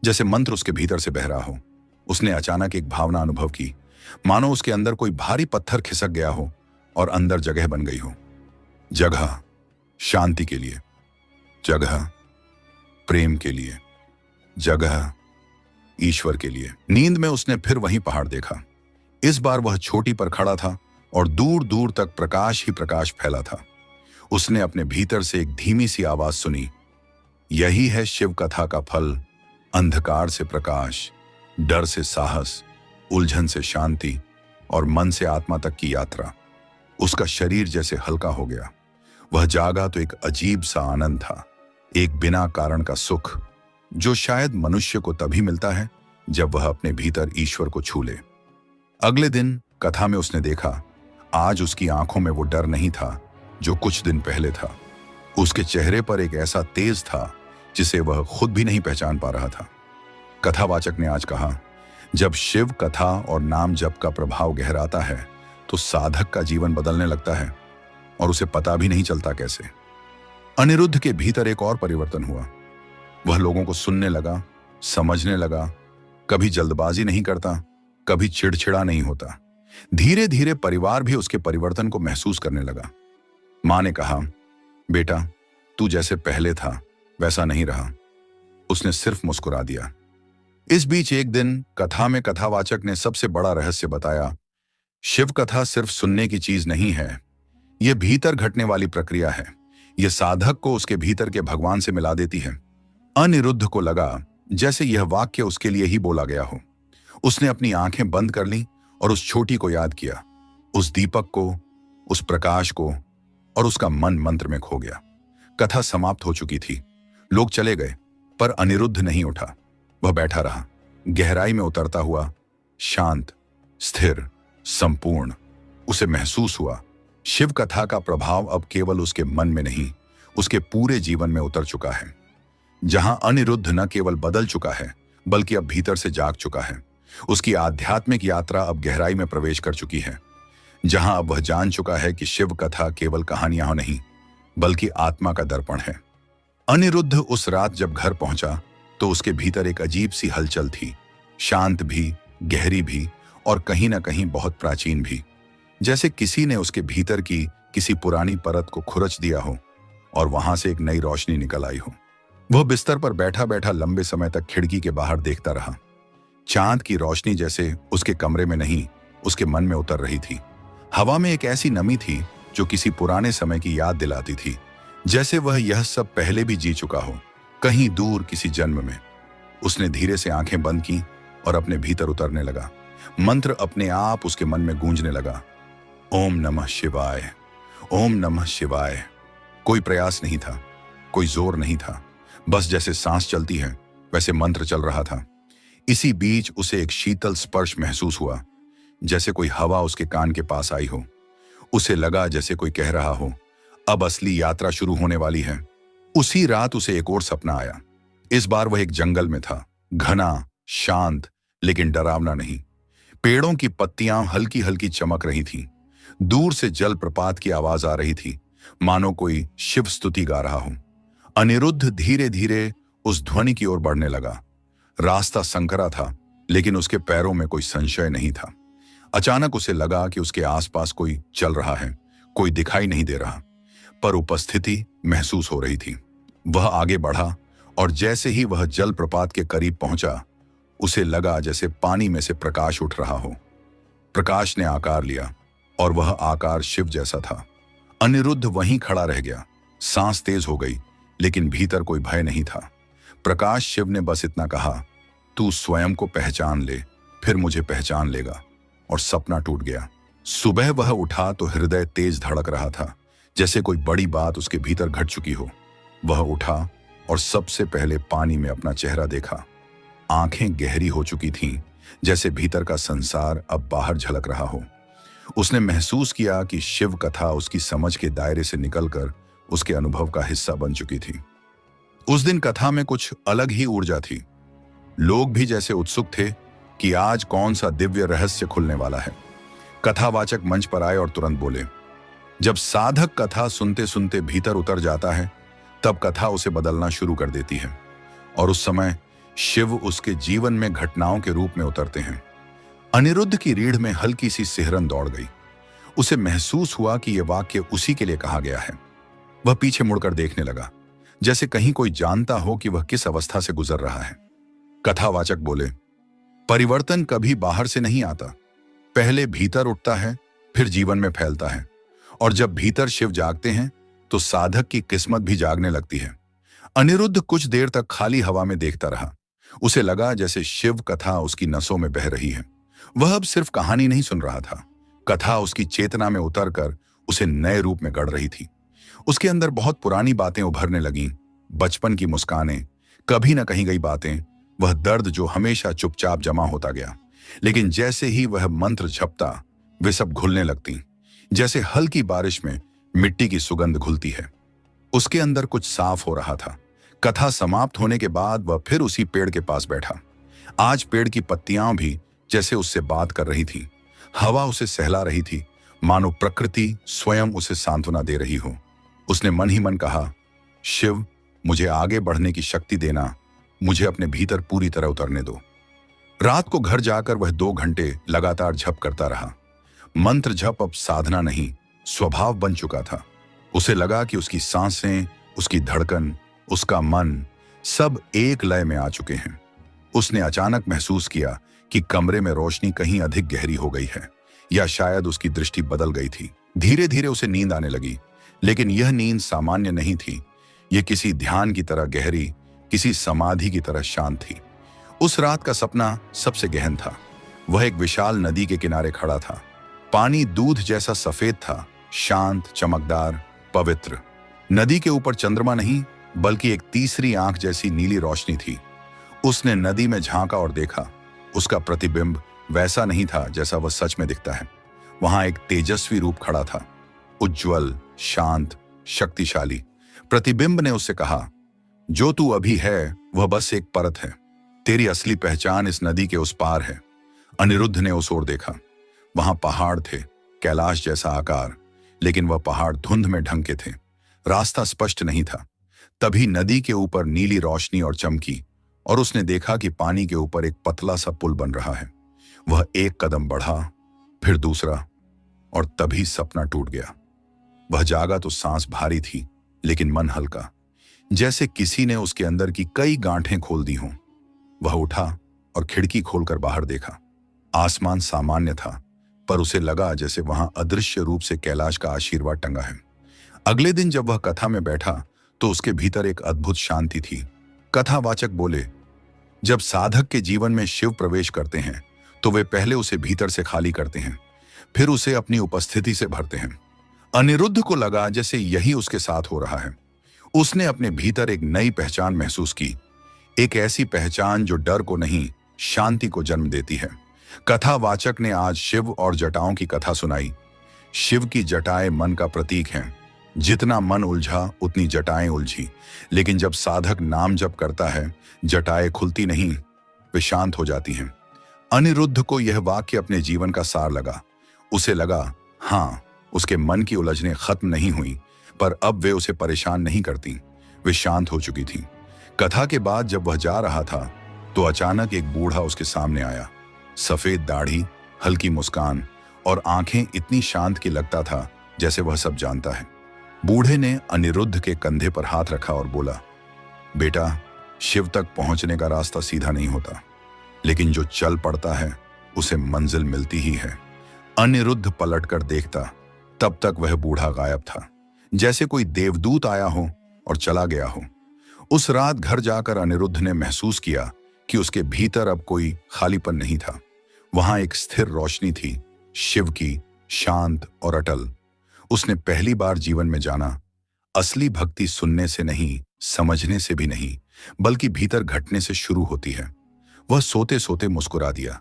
जैसे मंत्र उसके भीतर से बह रहा हो। उसने अचानक एक भावना अनुभव की, मानो उसके अंदर कोई भारी पत्थर खिसक गया हो और अंदर जगह बन गई हो। जगह शांति के लिए, जगह प्रेम के लिए, जगह ईश्वर के लिए। नींद में उसने फिर वही पहाड़ देखा। इस बार वह चोटी पर खड़ा था और दूर दूर तक प्रकाश ही प्रकाश फैला था। उसने अपने भीतर से एक धीमी सी आवाज सुनी, यही है शिव कथा का फल, अंधकार से प्रकाश, डर से साहस, उलझन से शांति और मन से आत्मा तक की यात्रा। उसका शरीर जैसे हल्का हो गया। वह जागा तो एक अजीब सा आनंद था, एक बिना कारण का सुख जो शायद मनुष्य को तभी मिलता है जब वह अपने भीतर ईश्वर को छू ले। अगले दिन कथा में उसने देखा, आज उसकी आंखों में वो डर नहीं था जो कुछ दिन पहले था। उसके चेहरे पर एक ऐसा तेज था जिसे वह खुद भी नहीं पहचान पा रहा था। कथावाचक ने आज कहा, जब शिव कथा और नाम जप का प्रभाव गहराता है तो साधक का जीवन बदलने लगता है और उसे पता भी नहीं चलता कैसे। अनिरुद्ध के भीतर एक और परिवर्तन हुआ। वह लोगों को सुनने लगा, समझने लगा, कभी जल्दबाजी नहीं करता, कभी चिड़चिड़ा नहीं होता। धीरे धीरे परिवार भी उसके परिवर्तन को महसूस करने लगा। मां ने कहा, बेटा तू जैसे पहले था वैसा नहीं रहा। उसने सिर्फ मुस्कुरा दिया। इस बीच एक दिन कथा में कथावाचक ने सबसे बड़ा रहस्य बताया, शिव कथा सिर्फ सुनने की चीज नहीं है, यह भीतर घटने वाली प्रक्रिया है। यह साधक को उसके भीतर के भगवान से मिला देती है। अनिरुद्ध को लगा जैसे यह वाक्य उसके लिए ही बोला गया हो। उसने अपनी आंखें बंद कर लीं और उस छोटी को याद किया, उस दीपक को, उस प्रकाश को, और उसका मन मंत्र में खो गया। कथा समाप्त हो चुकी थी। लोग चले गए पर अनिरुद्ध नहीं उठा। वह बैठा रहा, गहराई में उतरता हुआ, शांत, स्थिर, संपूर्ण। उसे महसूस हुआ शिव कथा का प्रभाव अब केवल उसके मन में नहीं, उसके पूरे जीवन में उतर चुका है। जहां अनिरुद्ध न केवल बदल चुका है बल्कि अब भीतर से जाग चुका है। उसकी आध्यात्मिक यात्रा अब गहराई में प्रवेश कर चुकी है। जहां अब वह जान चुका है कि शिव कथा केवल कहानियां नहीं बल्कि आत्मा का दर्पण है। अनिरुद्ध उस रात जब घर पहुंचा तो उसके भीतर एक अजीब सी हलचल थी, शांत भी, गहरी भी और कहीं ना कहीं बहुत प्राचीन भी। जैसे किसी ने उसके भीतर की किसी पुरानी परत को खुरच दिया हो और वहां से एक नई रोशनी निकल आई हो। वह बिस्तर पर बैठा बैठा लंबे समय तक खिड़की के बाहर देखता रहा। चांद की रोशनी जैसे उसके कमरे में नहीं, उसके मन में उतर रही थी। हवा में एक ऐसी नमी थी जो किसी पुराने समय की याद दिलाती थी, जैसे वह यह सब पहले भी जी चुका हो, कहीं दूर किसी जन्म में। उसने धीरे से आंखें बंद की और अपने भीतर उतरने लगा। मंत्र अपने आप उसके मन में गूंजने लगा, ओम नमः शिवाय, ओम नमः शिवाय। कोई प्रयास नहीं था, कोई जोर नहीं था, बस जैसे सांस चलती है वैसे मंत्र चल रहा था। इसी बीच उसे एक शीतल स्पर्श महसूस हुआ, जैसे कोई हवा उसके कान के पास आई हो। उसे लगा जैसे कोई कह रहा हो, अब असली यात्रा शुरू होने वाली है। उसी रात उसे एक और सपना आया। इस बार वह एक जंगल में था, घना, शांत, लेकिन डरावना नहीं। पेड़ों की पत्तियां हल्की हल्की चमक रही थीं। दूर से जलप्रपात की आवाज आ रही थी, मानो कोई शिव स्तुति गा रहा हो। अनिरुद्ध धीरे धीरे उस ध्वनि की ओर बढ़ने लगा। रास्ता संकरा था, लेकिन उसके पैरों में कोई संशय नहीं था। अचानक उसे लगा कि उसके आसपास कोई चल रहा है, कोई दिखाई नहीं दे रहा, पर उपस्थिति महसूस हो रही थी। वह आगे बढ़ा और जैसे ही वह जलप्रपात के करीब पहुंचा, उसे लगा जैसे पानी में से प्रकाश उठ रहा हो। प्रकाश ने आकार लिया और वह आकार शिव जैसा था। अनिरुद्ध वहीं खड़ा रह गया, सांस तेज हो गई, लेकिन भीतर कोई भय नहीं था। प्रकाश शिव ने बस इतना कहा, तू स्वयं को पहचान ले, फिर मुझे पहचान लेगा। और सपना टूट गया। सुबह वह उठा तो हृदय तेज धड़क रहा था, जैसे कोई बड़ी बात उसके भीतर घट चुकी हो। वह उठा और सबसे पहले पानी में अपना चेहरा देखा। आंखें गहरी हो चुकी थीं, जैसे भीतर का संसार अब बाहर झलक रहा हो। उसने महसूस किया कि शिव कथा उसकी समझ के दायरे से निकलकर उसके अनुभव का हिस्सा बन चुकी थी। उस दिन कथा में कुछ अलग ही ऊर्जा थी। लोग भी जैसे उत्सुक थे कि आज कौन सा दिव्य रहस्य खुलने वाला है। कथावाचक मंच पर आए और तुरंत बोले, जब साधक कथा सुनते सुनते भीतर उतर जाता है, तब कथा उसे बदलना शुरू कर देती है। और उस समय शिव उसके जीवन में घटनाओं के रूप में उतरते हैं। अनिरुद्ध की रीढ़ में हल्की सी सिहरन दौड़ गई। उसे महसूस हुआ कि यह वाक्य उसी के लिए कहा गया है। वह पीछे मुड़कर देखने लगा, जैसे कहीं कोई जानता हो कि वह किस अवस्था से गुजर रहा है। कथावाचक बोले, परिवर्तन कभी बाहर से नहीं आता, पहले भीतर उठता है, फिर जीवन में फैलता है। और जब भीतर शिव जागते हैं तो साधक की किस्मत भी जागने लगती है। अनिरुद्ध कुछ देर तक खाली हवा में देखता रहा। उसे लगा जैसे शिव कथा उसकी नसों में बह रही है। वह अब सिर्फ कहानी नहीं सुन रहा था, कथा उसकी चेतना में उतरकर उसे नए रूप में गढ़ रही थी। उसके अंदर बहुत पुरानी बातें उभरने लगीं, बचपन की मुस्कानें, कभी न कहीं गई बातें, वह दर्द जो हमेशा चुपचाप जमा होता गया। लेकिन जैसे ही वह मंत्र झपता, वे सब घुलने लगती, जैसे हल्की बारिश में मिट्टी की सुगंध घुलती है। उसके अंदर कुछ साफ हो रहा था। कथा समाप्त होने के बाद वह फिर उसी पेड़ के पास बैठा। आज पेड़ की पत्तियां भी जैसे उससे बात कर रही थी। हवा उसे सहला रही थी, मानो प्रकृति स्वयं उसे सांत्वना दे रही हो। उसने मन ही मन कहा, शिव, मुझे आगे बढ़ने की शक्ति देना, मुझे अपने भीतर पूरी तरह उतरने दो। रात को घर जाकर वह 2 घंटे लगातार जप करता रहा। मंत्र जप अब साधना नहीं, स्वभाव बन चुका था। उसे लगा कि उसकी सांसें, उसकी धड़कन, उसका मन सब एक लय में आ चुके हैं। उसने अचानक महसूस किया कि कमरे में रोशनी कहीं अधिक गहरी हो गई है, या शायद उसकी दृष्टि बदल गई थी। धीरे धीरे उसे नींद आने लगी, लेकिन यह नींद सामान्य नहीं थी। यह किसी ध्यान की तरह गहरी, किसी समाधि की तरह शांत थी। उस रात का सपना सबसे गहन था। वह एक विशाल नदी के किनारे खड़ा था। पानी दूध जैसा सफेद था, शांत, चमकदार, पवित्र। नदी के ऊपर चंद्रमा नहीं, बल्कि एक तीसरी आंख जैसी नीली रोशनी थी। उसने नदी में झांका और देखा। उसका प्रतिबिंब वैसा नहीं था जैसा वह सच में दिखता है। वहां एक तेजस्वी रूप खड़ा था, उज्ज्वल, शांत, शक्तिशाली। प्रतिबिंब ने उससे कहा, जो तू अभी है वह बस एक परत है, तेरी असली पहचान इस नदी के उस पार है। अनिरुद्ध ने उस ओर देखा। वहां पहाड़ थे, कैलाश जैसा आकार, लेकिन वह पहाड़ धुंध में ढंके थे। रास्ता स्पष्ट नहीं था। तभी नदी के ऊपर नीली रोशनी और चमकी, और उसने देखा कि पानी के ऊपर एक पतला सा पुल बन रहा है। वह एक कदम बढ़ा, फिर दूसरा, और तभी सपना टूट गया। वह जागा तो सांस भारी थी, लेकिन मन हल्का, जैसे किसी ने उसके अंदर की कई गांठें खोल दी हों। वह उठा और खिड़की खोलकर बाहर देखा। आसमान सामान्य था, पर उसे लगा जैसे वहां अदृश्य रूप से कैलाश का आशीर्वाद टंगा है। अगले दिन जब वह कथा में बैठा तो उसके भीतर एक अद्भुत शांति थी। कथावाचक बोले, जब साधक के जीवन में शिव प्रवेश करते हैं तो वे पहले उसे भीतर से खाली करते हैं, फिर उसे अपनी उपस्थिति से भरते हैं। अनिरुद्ध को लगा जैसे यही उसके साथ हो रहा है। उसने अपने भीतर एक नई पहचान महसूस की, एक ऐसी पहचान जो डर को नहीं, शांति को जन्म देती है। कथावाचक ने आज शिव और जटाओं की कथा सुनाई। शिव की जटाएं मन का प्रतीक हैं। जितना मन उलझा उतनी जटाएं उलझी, लेकिन जब साधक नाम जप करता है, जटाएं खुलती नहीं, वे शांत हो जाती हैं। अनिरुद्ध को यह वाक्य अपने जीवन का सार लगा। उसे लगा, हाँ, उसके मन की उलझनें खत्म नहीं हुई, पर अब वे उसे परेशान नहीं करती, वे शांत हो चुकी थीं। कथा के बाद जब वह जा रहा था तो अचानक एक बूढ़ा उसके सामने आया। सफेद दाढ़ी, हल्की मुस्कान और आंखें इतनी शांत कि लगता था जैसे वह सब जानता है। बूढ़े ने अनिरुद्ध के कंधे पर हाथ रखा और बोला, बेटा, शिव तक पहुंचने का रास्ता सीधा नहीं होता, लेकिन जो चल पड़ता है उसे मंजिल मिलती ही है। अनिरुद्ध पलटकर देखता, तब तक वह बूढ़ा गायब था। जैसे कोई देवदूत आया हो और चला गया हो। उस रात घर जाकर अनिरुद्ध ने महसूस किया कि उसके भीतर अब कोई खालीपन नहीं था। वहां एक स्थिर रोशनी थी, शिव की, शांत और अटल। उसने पहली बार जीवन में जाना, असली भक्ति सुनने से नहीं, समझने से भी नहीं, बल्कि भीतर घटने से शुरू होती है। वह सोते सोते मुस्कुरा दिया।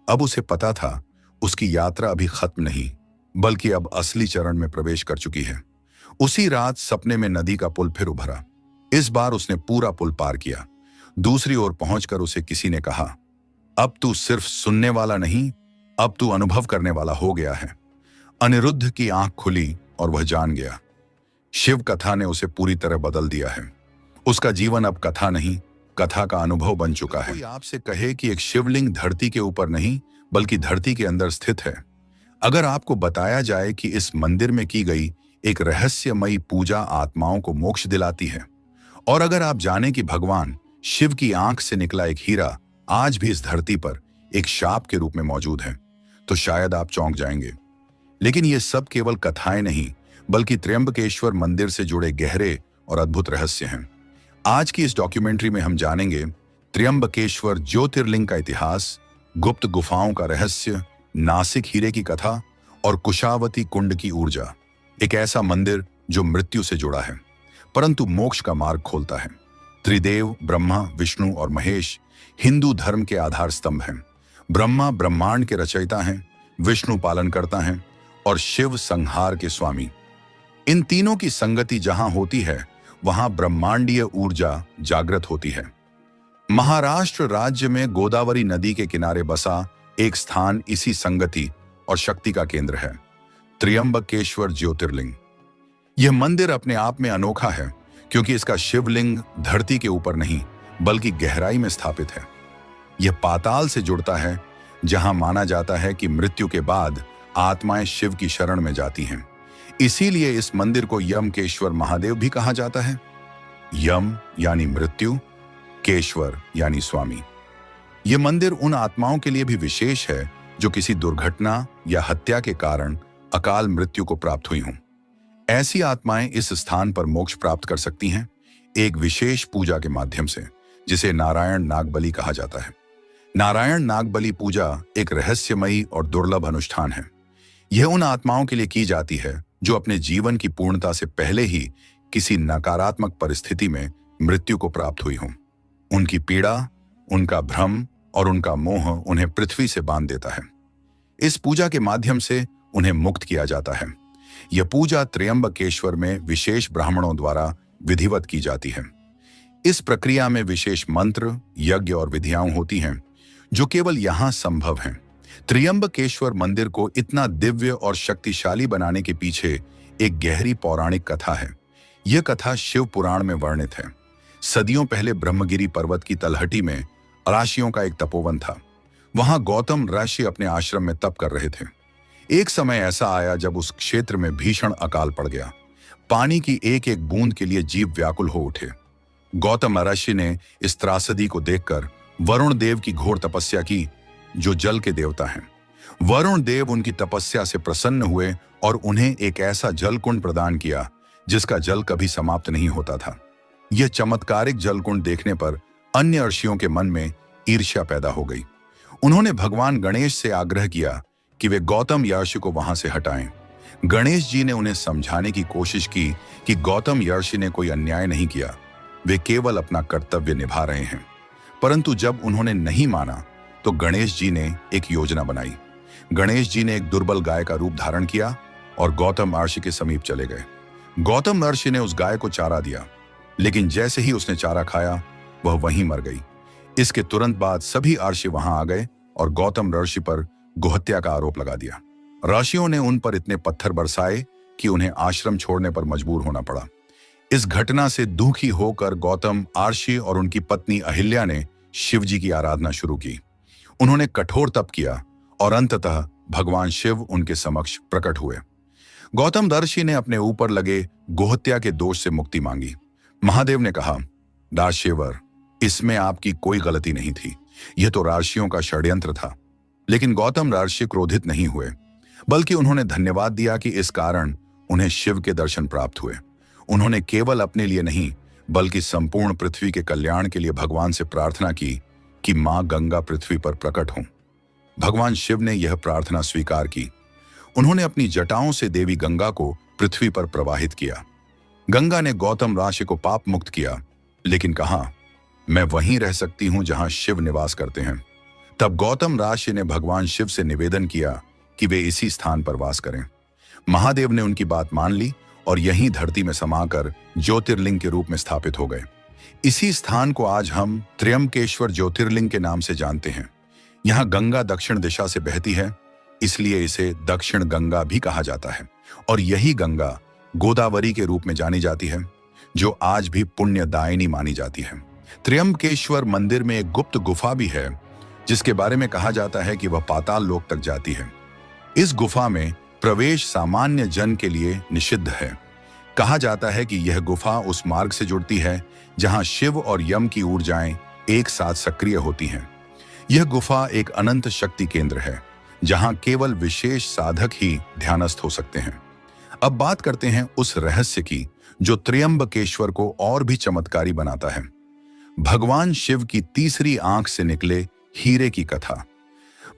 अब उसे पता था उसकी यात्रा अभी खत्म नहीं, बल्कि अब असली चरण में प्रवेश कर चुकी है। उसी रात सपने में नदी का पुल फिर उभरा। इस बार उसने पूरा पुल पार किया। दूसरी ओर पहुंचकर उसे किसी ने कहा, अब तू सिर्फ सुनने वाला नहीं, अब तू अनुभव करने वाला हो गया है। अनिरुद्ध की आंख खुली और वह जान गया, शिव कथा ने उसे पूरी तरह बदल दिया है। उसका जीवन अब कथा नहीं, कथा का अनुभव बन चुका है। कोई आपसे कहे कि एक शिवलिंग धरती के ऊपर नहीं, बल्कि धरती के अंदर स्थित है। अगर आपको बताया जाए कि इस मंदिर में की गई एक रहस्यमयी पूजा आत्माओं को मोक्ष दिलाती है, और अगर आप जाने कि भगवान शिव की आंख से निकला एक हीरा आज भी इस धरती पर एक शाप के रूप में मौजूद है, तो शायद आप चौंक जाएंगे। लेकिन ये सब केवल कथाएं नहीं, बल्कि त्र्यंबकेश्वर मंदिर से जुड़े गहरे और अद्भुत रहस्य हैं। आज की इस डॉक्यूमेंट्री में हम जानेंगे त्र्यंबकेश्वर ज्योतिर्लिंग का इतिहास, गुप्त गुफाओं का रहस्य, नासिक हीरे की कथा और कुशावती कुंड की ऊर्जा। एक ऐसा मंदिर जो मृत्यु से जुड़ा है परंतु मोक्ष का मार्ग खोलता है। त्रिदेव ब्रह्मा, विष्णु और महेश हिंदू धर्म के आधार स्तंभ हैं। ब्रह्मा ब्रह्मांड के रचयिता हैं, विष्णु पालन करता हैं और शिव संहार के स्वामी। इन तीनों की संगति जहां होती है वहां ब्रह्मांडीय ऊर्जा जागृत होती है। महाराष्ट्र राज्य में गोदावरी नदी के किनारे बसा एक स्थान इसी संगति और शक्ति का केंद्र है, त्र्यंबकेश्वर ज्योतिर्लिंग। यह मंदिर अपने आप में अनोखा है क्योंकि इसका शिवलिंग धरती के ऊपर नहीं बल्कि गहराई में स्थापित है। यह पाताल से जुड़ता है, जहां माना जाता है कि मृत्यु के बाद आत्माएं शिव की शरण में जाती हैं। इसीलिए इस मंदिर को यमकेश्वर महादेव भी कहा जाता है। यम यानी मृत्यु, केश्वर यानी स्वामी। यह मंदिर उन आत्माओं के लिए भी विशेष है जो किसी दुर्घटना या हत्या के कारण अकाल मृत्यु को प्राप्त हुई हों। ऐसी आत्माएं इस स्थान पर मोक्ष प्राप्त कर सकती हैं एक विशेष पूजा के माध्यम से, जिसे नारायण नागबलि कहा जाता है। नारायण नागबलि पूजा एक रहस्यमयी और दुर्लभ अनुष्ठान है। यह उन आत्माओं के लिए की जाती है जो अपने जीवन की पूर्णता से पहले ही किसी नकारात्मक परिस्थिति में मृत्यु को प्राप्त हुई हों। उनकी पीड़ा, उनका भ्रम और उनका मोह उन्हें पृथ्वी से बांध देता है। इस पूजा के माध्यम से उन्हें मुक्त किया जाता है। यह पूजा त्र्यंबकेश्वर में विशेष ब्राह्मणों द्वारा विधिवत की जाती है। इस प्रक्रिया में विशेष मंत्र, यज्ञ और विधियां होती हैं जो केवल यहां संभव हैं। त्र्यंबकेश्वर मंदिर को इतना दिव्य और शक्तिशाली बनाने के पीछे एक गहरी पौराणिक कथा है। यह कथा शिव पुराण में वर्णित है। सदियों पहले ब्रह्मगिरी पर्वत की तलहटी में ऋषियों का एक तपोवन था। वहां गौतम ऋषि अपने आश्रम में तप कर रहे थे। एक समय ऐसा आया जब उस क्षेत्र में भीषण अकाल पड़ गया। पानी की एक एक बूंद के लिए जीव व्याकुल हो उठे। गौतम ऋषि ने इस त्रासदी को देखकर वरुण देव की घोर तपस्या की, जो जल के देवता हैं। वरुण देव उनकी तपस्या से प्रसन्न हुए और उन्हें एक ऐसा जलकुंड प्रदान किया जिसका जल कभी समाप्त नहीं होता था। यह चमत्कारिक जलकुंड देखने पर अन्य ऋषियों के मन में ईर्ष्या पैदा हो गई। उन्होंने भगवान गणेश से आग्रह किया कि वे गौतम ऋषि को वहां से हटाएं। गणेश जी ने उन्हें समझाने की कोशिश की कि गौतम ऋषि ने कोई अन्याय नहीं किया, वे केवल अपना कर्तव्य निभा रहे हैं। परंतु जब उन्होंने नहीं माना तो गणेश जी ने एक योजना बनाई। गणेश जी ने एक दुर्बल गाय का रूप धारण किया और गौतम ऋषि के समीप चले गए। गौतम ऋषि ने उस गाय को चारा दिया, लेकिन जैसे ही उसने चारा खाया वह वहीं मर गई। इसके तुरंत बाद सभी ऋषि वहां आ गए और गौतम ऋषि पर गोहत्या का आरोप लगा दिया। ऋषियों ने उन पर इतने पत्थर बरसाए कि उन्हें आश्रम छोड़ने पर मजबूर होना पड़ा। इस घटना से दुखी होकर गौतम ऋषि और उनकी पत्नी अहिल्या ने शिव जी की आराधना शुरू की। उन्होंने कठोर तप किया और अंततः भगवान शिव उनके समक्ष प्रकट हुए। गौतम ऋषि ने अपने ऊपर लगे गोहत्या के दोष से मुक्ति मांगी। महादेव ने कहा, दाशेवर, इसमें आपकी कोई गलती नहीं थी, यह तो ऋषियों का षड्यंत्र था। लेकिन गौतम ऋषि क्रोधित नहीं हुए, बल्कि उन्होंने धन्यवाद दिया कि इस कारण उन्हें शिव के दर्शन प्राप्त हुए। उन्होंने केवल अपने लिए नहीं बल्कि संपूर्ण पृथ्वी के कल्याण के लिए भगवान से प्रार्थना की कि मां गंगा पृथ्वी पर प्रकट हों। भगवान शिव ने यह प्रार्थना स्वीकार की। उन्होंने अपनी जटाओं से देवी गंगा को पृथ्वी पर प्रवाहित किया। गंगा ने गौतम ऋषि को पाप मुक्त किया, लेकिन कहा, मैं वहीं रह सकती हूं जहां शिव निवास करते हैं। तब गौतम ऋषि ने भगवान शिव से निवेदन किया कि वे इसी स्थान पर वास करें। महादेव ने उनकी बात मान ली और यहीं धरती में समाकर ज्योतिर्लिंग के रूप में स्थापित हो गए। इसी स्थान को आज हम त्र्यंबकेश्वर ज्योतिर्लिंग के नाम से जानते हैं। यहाँ गंगा दक्षिण दिशा से बहती है, इसलिए इसे दक्षिण गंगा भी कहा जाता है। और यही गंगा गोदावरी के रूप में जानी जाती है, जो आज भी पुण्यदायिनी मानी जाती है। त्र्यंबकेश्वर मंदिर में एक गुप्त गुफा भी है, जिसके बारे में कहा जाता है कि वह पाताल लोक तक जाती है। इस गुफा में प्रवेश सामान्य जन के लिए निषिद्ध है। कहा जाता है कि यह गुफा उस मार्ग से जुड़ती है जहां शिव और यम की ऊर्जाएं एक साथ सक्रिय होती हैं। यह गुफा एक अनंत शक्ति केंद्र है, जहां केवल विशेष साधक ही ध्यानस्थ हो सकते हैं। अब बात करते हैं उस रहस्य की जो त्र्यंबकेश्वर को और भी चमत्कारी बनाता है। भगवान शिव की तीसरी आंख से निकले हीरे की कथा।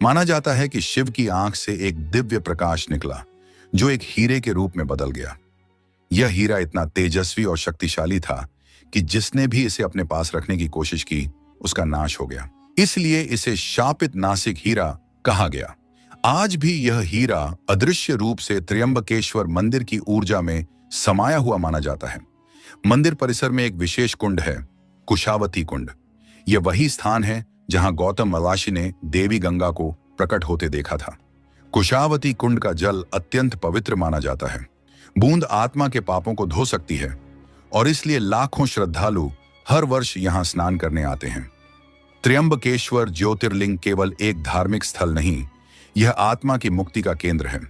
माना जाता है कि शिव की आंख से एक दिव्य प्रकाश निकला, जो एक हीरे के रूप में बदल गया। यह हीरा इतना तेजस्वी और शक्तिशाली था कि जिसने भी इसे अपने पास रखने की कोशिश की, उसका नाश हो गया। इसलिए इसे शापित नासिक हीरा कहा गया। आज भी यह हीरा अदृश्य रूप से त्र्यंबकेश्वर मंदिर की ऊर्जा में समाया हुआ माना जाता है। मंदिर परिसर में एक विशेष कुंड है, कुशावती कुंड। यह वही स्थान है जहां गौतम ऋषि ने देवी गंगा को प्रकट होते देखा था। कुशावती कुंड का जल अत्यंत पवित्र माना जाता है। बूंद आत्मा के पापों को धो सकती है और इसलिए लाखों श्रद्धालु हर वर्ष यहां स्नान करने आते हैं। त्र्यंबकेश्वर ज्योतिर्लिंग केवल एक धार्मिक स्थल नहीं, यह आत्मा की मुक्ति का केंद्र है।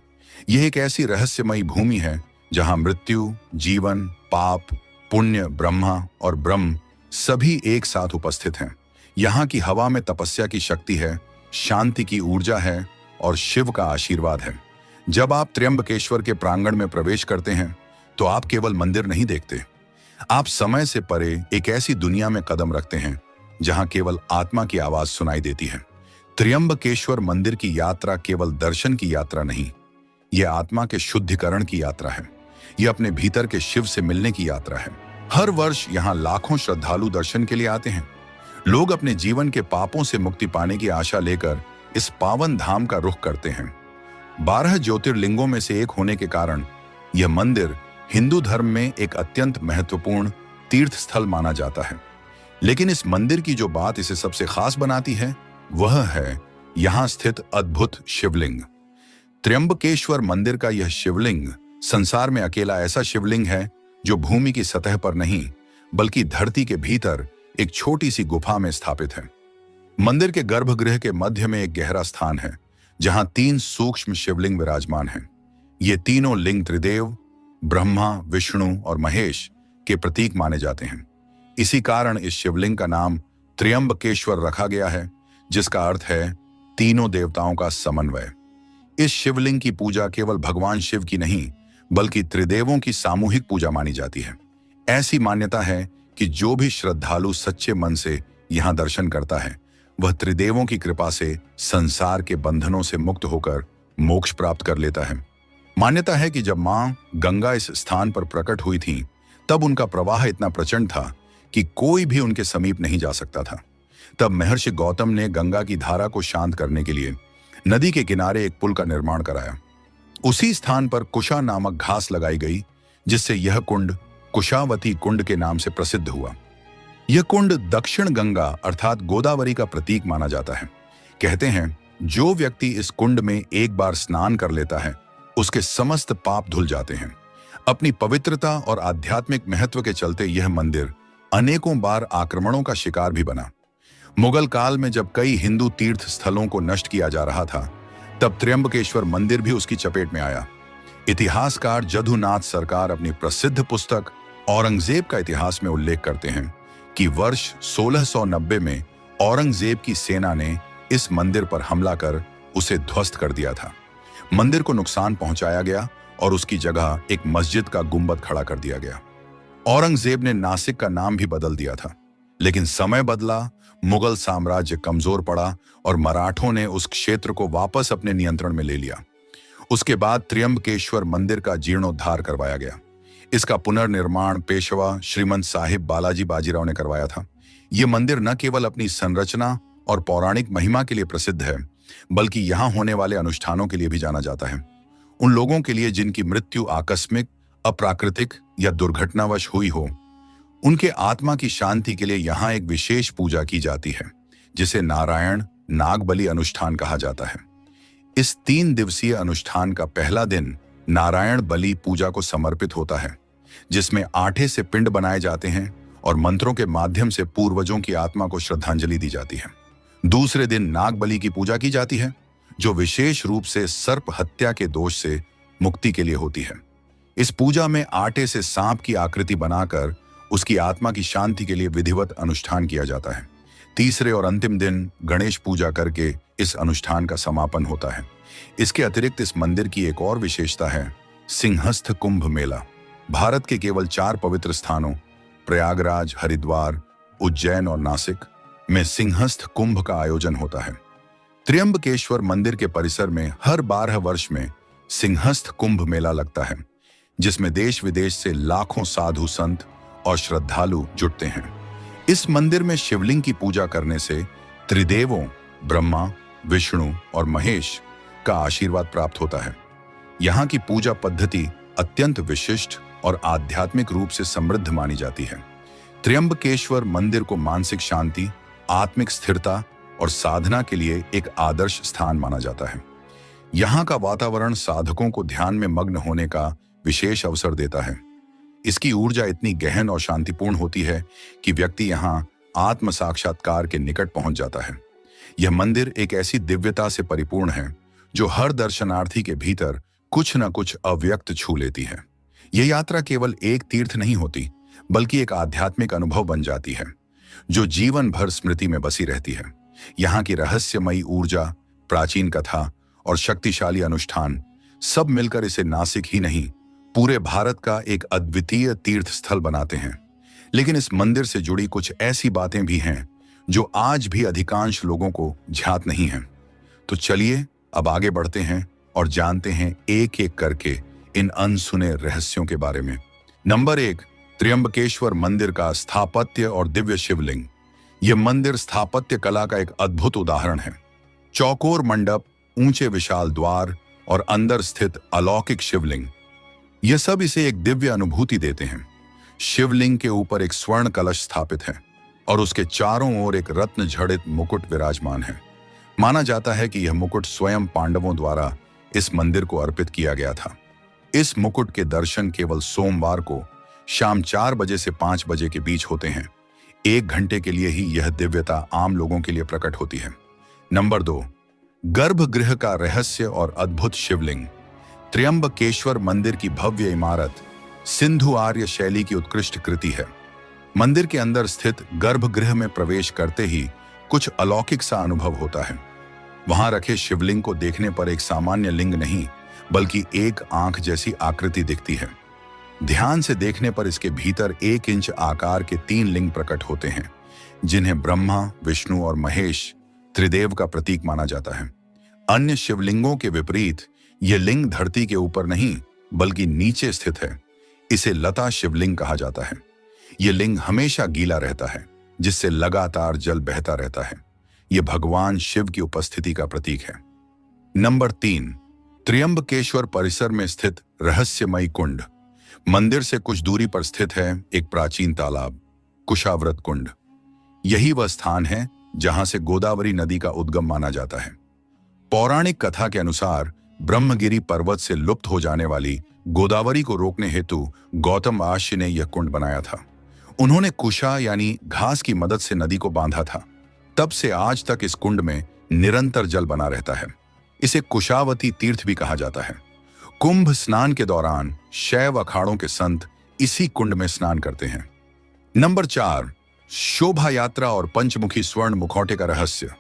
यह एक ऐसी रहस्यमयी भूमि है जहां मृत्यु, जीवन, पाप, पुण्य, ब्रह्मा और ब्रह्म सभी एक साथ उपस्थित हैं। यहाँ की हवा में तपस्या की शक्ति है, शांति की ऊर्जा है और शिव का आशीर्वाद है। जब आप त्र्यंबकेश्वर के प्रांगण में प्रवेश करते हैं तो आप केवल मंदिर नहीं देखते, आप समय से परे एक ऐसी दुनिया में कदम रखते हैं जहां केवल आत्मा की आवाज सुनाई देती है। त्र्यंबकेश्वर मंदिर की यात्रा केवल दर्शन की यात्रा नहीं, यह आत्मा के शुद्धिकरण की यात्रा है। यह अपने भीतर के शिव से मिलने की यात्रा है। हर वर्ष यहाँ लाखों श्रद्धालु दर्शन के लिए आते हैं। लोग अपने जीवन के पापों से मुक्ति पाने की आशा लेकर इस पावन धाम का रुख करते हैं। 12 ज्योतिर्लिंगों में से एक होने के कारण यह मंदिर हिंदू धर्म में एक अत्यंत महत्वपूर्ण तीर्थ स्थल माना जाता है। लेकिन इस मंदिर की जो बात इसे सबसे खास बनाती है, वह है यहाँ स्थित अद्भुत शिवलिंग। त्र्यंबकेश्वर मंदिर का यह शिवलिंग संसार में अकेला ऐसा शिवलिंग है जो भूमि की सतह पर नहीं बल्कि धरती के भीतर एक छोटी सी गुफा में स्थापित है। मंदिर के गर्भगृह के मध्य में एक गहरा स्थान है जहां 3 सूक्ष्म शिवलिंग विराजमान हैं। ये तीनों लिंग त्रिदेव, ब्रह्मा, विष्णु और महेश के प्रतीक माने जाते हैं। इसी कारण इस शिवलिंग का नाम त्र्यंबकेश्वर रखा गया है, जिसका अर्थ है तीनों देवताओं का समन्वय। इस शिवलिंग की पूजा केवल भगवान शिव की नहीं बल्कि त्रिदेवों की सामूहिक पूजा मानी जाती है। ऐसी मान्यता है कि जो भी श्रद्धालु सच्चे मन से यहाँ दर्शन करता है, वह त्रिदेवों की कृपा से संसार के बंधनों से मुक्त होकर मोक्ष प्राप्त कर लेता है। मान्यता है कि जब मां गंगा इस स्थान पर प्रकट हुई थी, तब उनका प्रवाह इतना प्रचंड था कि कोई भी उनके समीप नहीं जा सकता था। तब महर्षि गौतम ने गंगा की धारा को शांत करने के लिए नदी के किनारे एक पुल का निर्माण कराया। उसी स्थान पर कुशा नामक घास लगाई गई, जिससे यह कुंड कुशावती कुंड के नाम से प्रसिद्ध हुआ। यह कुंड दक्षिण गंगा अर्थात गोदावरी का प्रतीक माना जाता है। कहते हैं जो व्यक्ति इस कुंड में एक बार स्नान कर लेता है, उसके समस्त पाप धुल जाते हैं। अपनी पवित्रता और आध्यात्मिक महत्व के चलते यह मंदिर अनेकों बार आक्रमणों का शिकार भी बना। मुगल काल में जब कई हिंदू तीर्थ स्थलों को नष्ट किया जा रहा था, तब त्र्यंबकेश्वर मंदिर भी उसकी चपेट में आया। इतिहासकार जदुनाथ सरकार अपनी प्रसिद्ध पुस्तक औरंगजेब का इतिहास में उल्लेख करते हैं कि वर्ष 1690 में औरंगजेब की सेना ने इस मंदिर पर हमला कर उसे ध्वस्त कर दिया था। मंदिर को नुकसान पहुंचाया गया और उसकी जगह एक मस्जिद का गुंबद खड़ा कर दिया गया। औरंगजेब ने नासिक का नाम भी बदल दिया था, लेकिन समय बदला, मुगल साम्राज्य कमजोर पड़ा और मराठों ने उस क्षेत्र को वापस अपने नियंत्रण में ले लिया। उसके बाद त्र्यंबकेश्वर मंदिर का जीर्णोद्धार करवाया गया। इसका पुनर्निर्माण पेशवा श्रीमंत साहिब बालाजी बाजीराव ने करवाया था। यह मंदिर न केवल अपनी संरचना और पौराणिक महिमा के लिए प्रसिद्ध है, बल्कि यहां होने वाले अनुष्ठानों के लिए भी जाना जाता है। उन लोगों के लिए जिनकी मृत्यु आकस्मिक, अप्राकृतिक या दुर्घटनावश हुई हो, उनके आत्मा की शांति के लिए यहाँ एक विशेष पूजा की जाती है, जिसे नारायण नागबलि अनुष्ठान कहा जाता है। इस 3 दिवसीय अनुष्ठान का पहला दिन नारायण बलि पूजा को समर्पित होता है, जिसमें आटे से पिंड बनाए जाते हैं और मंत्रों के माध्यम से पूर्वजों की आत्मा को श्रद्धांजलि दी जाती है। दूसरे दिन नागबलि की पूजा की जाती है, जो विशेष रूप से सर्प हत्या के दोष से मुक्ति के लिए होती है। इस पूजा में आटे से सांप की आकृति बनाकर उसकी आत्मा की शांति के लिए विधिवत अनुष्ठान किया जाता है। तीसरे और अंतिम दिन गणेश पूजा करके इस अनुष्ठान का समापन होता है। इसके अतिरिक्त इस मंदिर की एक और विशेषता है सिंहस्थ कुंभ मेला। भारत के केवल 4 पवित्र स्थानों प्रयागराज, हरिद्वार, उज्जैन और नासिक में सिंहस्थ कुंभ का आयोजन होता है। त्र्यंबकेश्वर मंदिर के परिसर में हर 12 वर्ष में सिंहस्थ कुंभ मेला लगता है, जिसमें देश विदेश से लाखों साधु संत और श्रद्धालु जुटते हैं। इस मंदिर में शिवलिंग की पूजा करने से त्रिदेवों ब्रह्मा, विष्णु और महेश का आशीर्वाद प्राप्त होता है। यहाँ की पूजा पद्धति अत्यंत विशिष्ट और आध्यात्मिक रूप से समृद्ध मानी जाती है। त्र्यंबकेश्वर मंदिर को मानसिक शांति, आत्मिक स्थिरता और साधना के लिए एक आदर्श स्थान माना जाता है। यहाँ का वातावरण साधकों को ध्यान में मग्न होने का विशेष अवसर देता है। इसकी ऊर्जा इतनी गहन और शांतिपूर्ण होती है कि व्यक्ति यहाँ आत्म साक्षात्कार के निकट पहुंच जाता है। यह मंदिर एक ऐसी दिव्यता से परिपूर्ण है जो हर दर्शनार्थी के भीतर कुछ न कुछ अव्यक्त छू लेती है। यह यात्रा केवल एक तीर्थ नहीं होती, बल्कि एक आध्यात्मिक अनुभव बन जाती है, जो जीवन भर स्मृति में बसी रहती है। यहाँ की रहस्यमयी ऊर्जा, प्राचीन कथा और शक्तिशाली अनुष्ठान सब मिलकर इसे नासिक ही नहीं, पूरे भारत का एक अद्वितीय तीर्थ स्थल बनाते हैं। लेकिन इस मंदिर से जुड़ी कुछ ऐसी बातें भी हैं जो आज भी अधिकांश लोगों को ज्ञात नहीं है। तो चलिए अब आगे बढ़ते हैं और जानते हैं एक एक करके इन अनसुने रहस्यों के बारे में। नंबर 1, त्र्यंबकेश्वर मंदिर का स्थापत्य और दिव्य शिवलिंग। यह मंदिर स्थापत्य कला का एक अद्भुत उदाहरण है। चौकोर मंडप, ऊंचे विशाल द्वार और अंदर स्थित अलौकिक शिवलिंग, यह सब इसे एक दिव्य अनुभूति देते हैं। शिवलिंग के ऊपर एक स्वर्ण कलश स्थापित है और उसके चारों ओर एक रत्न जड़ित मुकुट विराजमान है। माना जाता है कि यह मुकुट स्वयं पांडवों द्वारा इस मंदिर को अर्पित किया गया था। इस मुकुट के दर्शन केवल सोमवार को शाम 4 बजे से 5 बजे के बीच होते हैं। 1 घंटे के लिए ही यह दिव्यता आम लोगों के लिए प्रकट होती है। नंबर 2, गर्भगृह का रहस्य और अद्भुत शिवलिंग। त्र्यंबकेश्वर मंदिर की भव्य इमारत सिंधु आर्य शैली की उत्कृष्ट कृति है। मंदिर के अंदर स्थित गर्भगृह में प्रवेश करते ही कुछ अलौकिक सा अनुभव होता है। वहां रखे शिवलिंग को देखने पर एक सामान्य लिंग नहीं, बल्कि एक आंख जैसी आकृति दिखती है। ध्यान से देखने पर इसके भीतर 1 इंच आकार के 3 लिंग प्रकट होते हैं, जिन्हें ब्रह्मा, विष्णु और महेश त्रिदेव का प्रतीक माना जाता है। अन्य शिवलिंगों के विपरीत यह लिंग धरती के ऊपर नहीं, बल्कि नीचे स्थित है। इसे लता शिवलिंग कहा जाता है। यह लिंग हमेशा गीला रहता है, जिससे लगातार जल बहता रहता है। यह भगवान शिव की उपस्थिति का प्रतीक है। नंबर 3, त्र्यंबकेश्वर परिसर में स्थित रहस्यमयी कुंड। मंदिर से कुछ दूरी पर स्थित है एक प्राचीन तालाब, कुशाव्रत कुंड। यही वह स्थान है जहां से गोदावरी नदी का उद्गम माना जाता है। पौराणिक कथा के अनुसार ब्रह्मगिरी पर्वत से लुप्त हो जाने वाली गोदावरी को रोकने हेतु गौतम आश्य ने यह कुंड बनाया था। उन्होंने कुशा यानी घास की मदद से नदी को बांधा था। तब से आज तक इस कुंड में निरंतर जल बना रहता है। इसे कुशावती तीर्थ भी कहा जाता है। कुंभ स्नान के दौरान शैव अखाड़ों के संत इसी कुंड में स्नान करते हैं। नंबर 4, शोभा यात्रा और पंचमुखी स्वर्ण मुखौटे का रहस्य।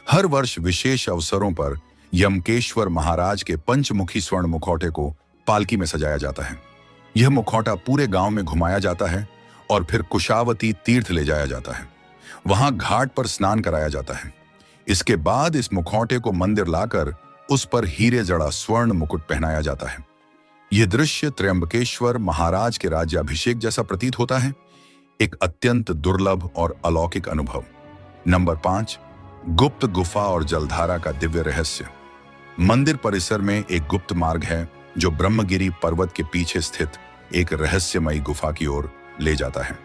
हर वर्ष विशेष अवसरों पर यमकेश्वर महाराज के पंचमुखी स्वर्ण मुखौटे को पालकी में सजाया जाता है। यह मुखौटा पूरे गांव में घुमाया जाता है और फिर कुशावती तीर्थ ले जाया जाता है। वहां घाट पर स्नान कराया जाता है। इसके बाद इस मुखौटे को मंदिर लाकर उस पर हीरे जड़ा स्वर्ण मुकुट पहनाया जाता है। यह दृश्य त्र्यंबकेश्वर महाराज के राज्याभिषेक जैसा प्रतीत होता है, एक अत्यंत दुर्लभ और अलौकिक अनुभव। नंबर 5, गुप्त गुफा और जलधारा का दिव्य रहस्य। मंदिर परिसर में एक गुप्त मार्ग है जो ब्रह्मगिरी पर्वत के पीछे स्थित एक रहस्यमयी गुफा की ओर ले जाता है।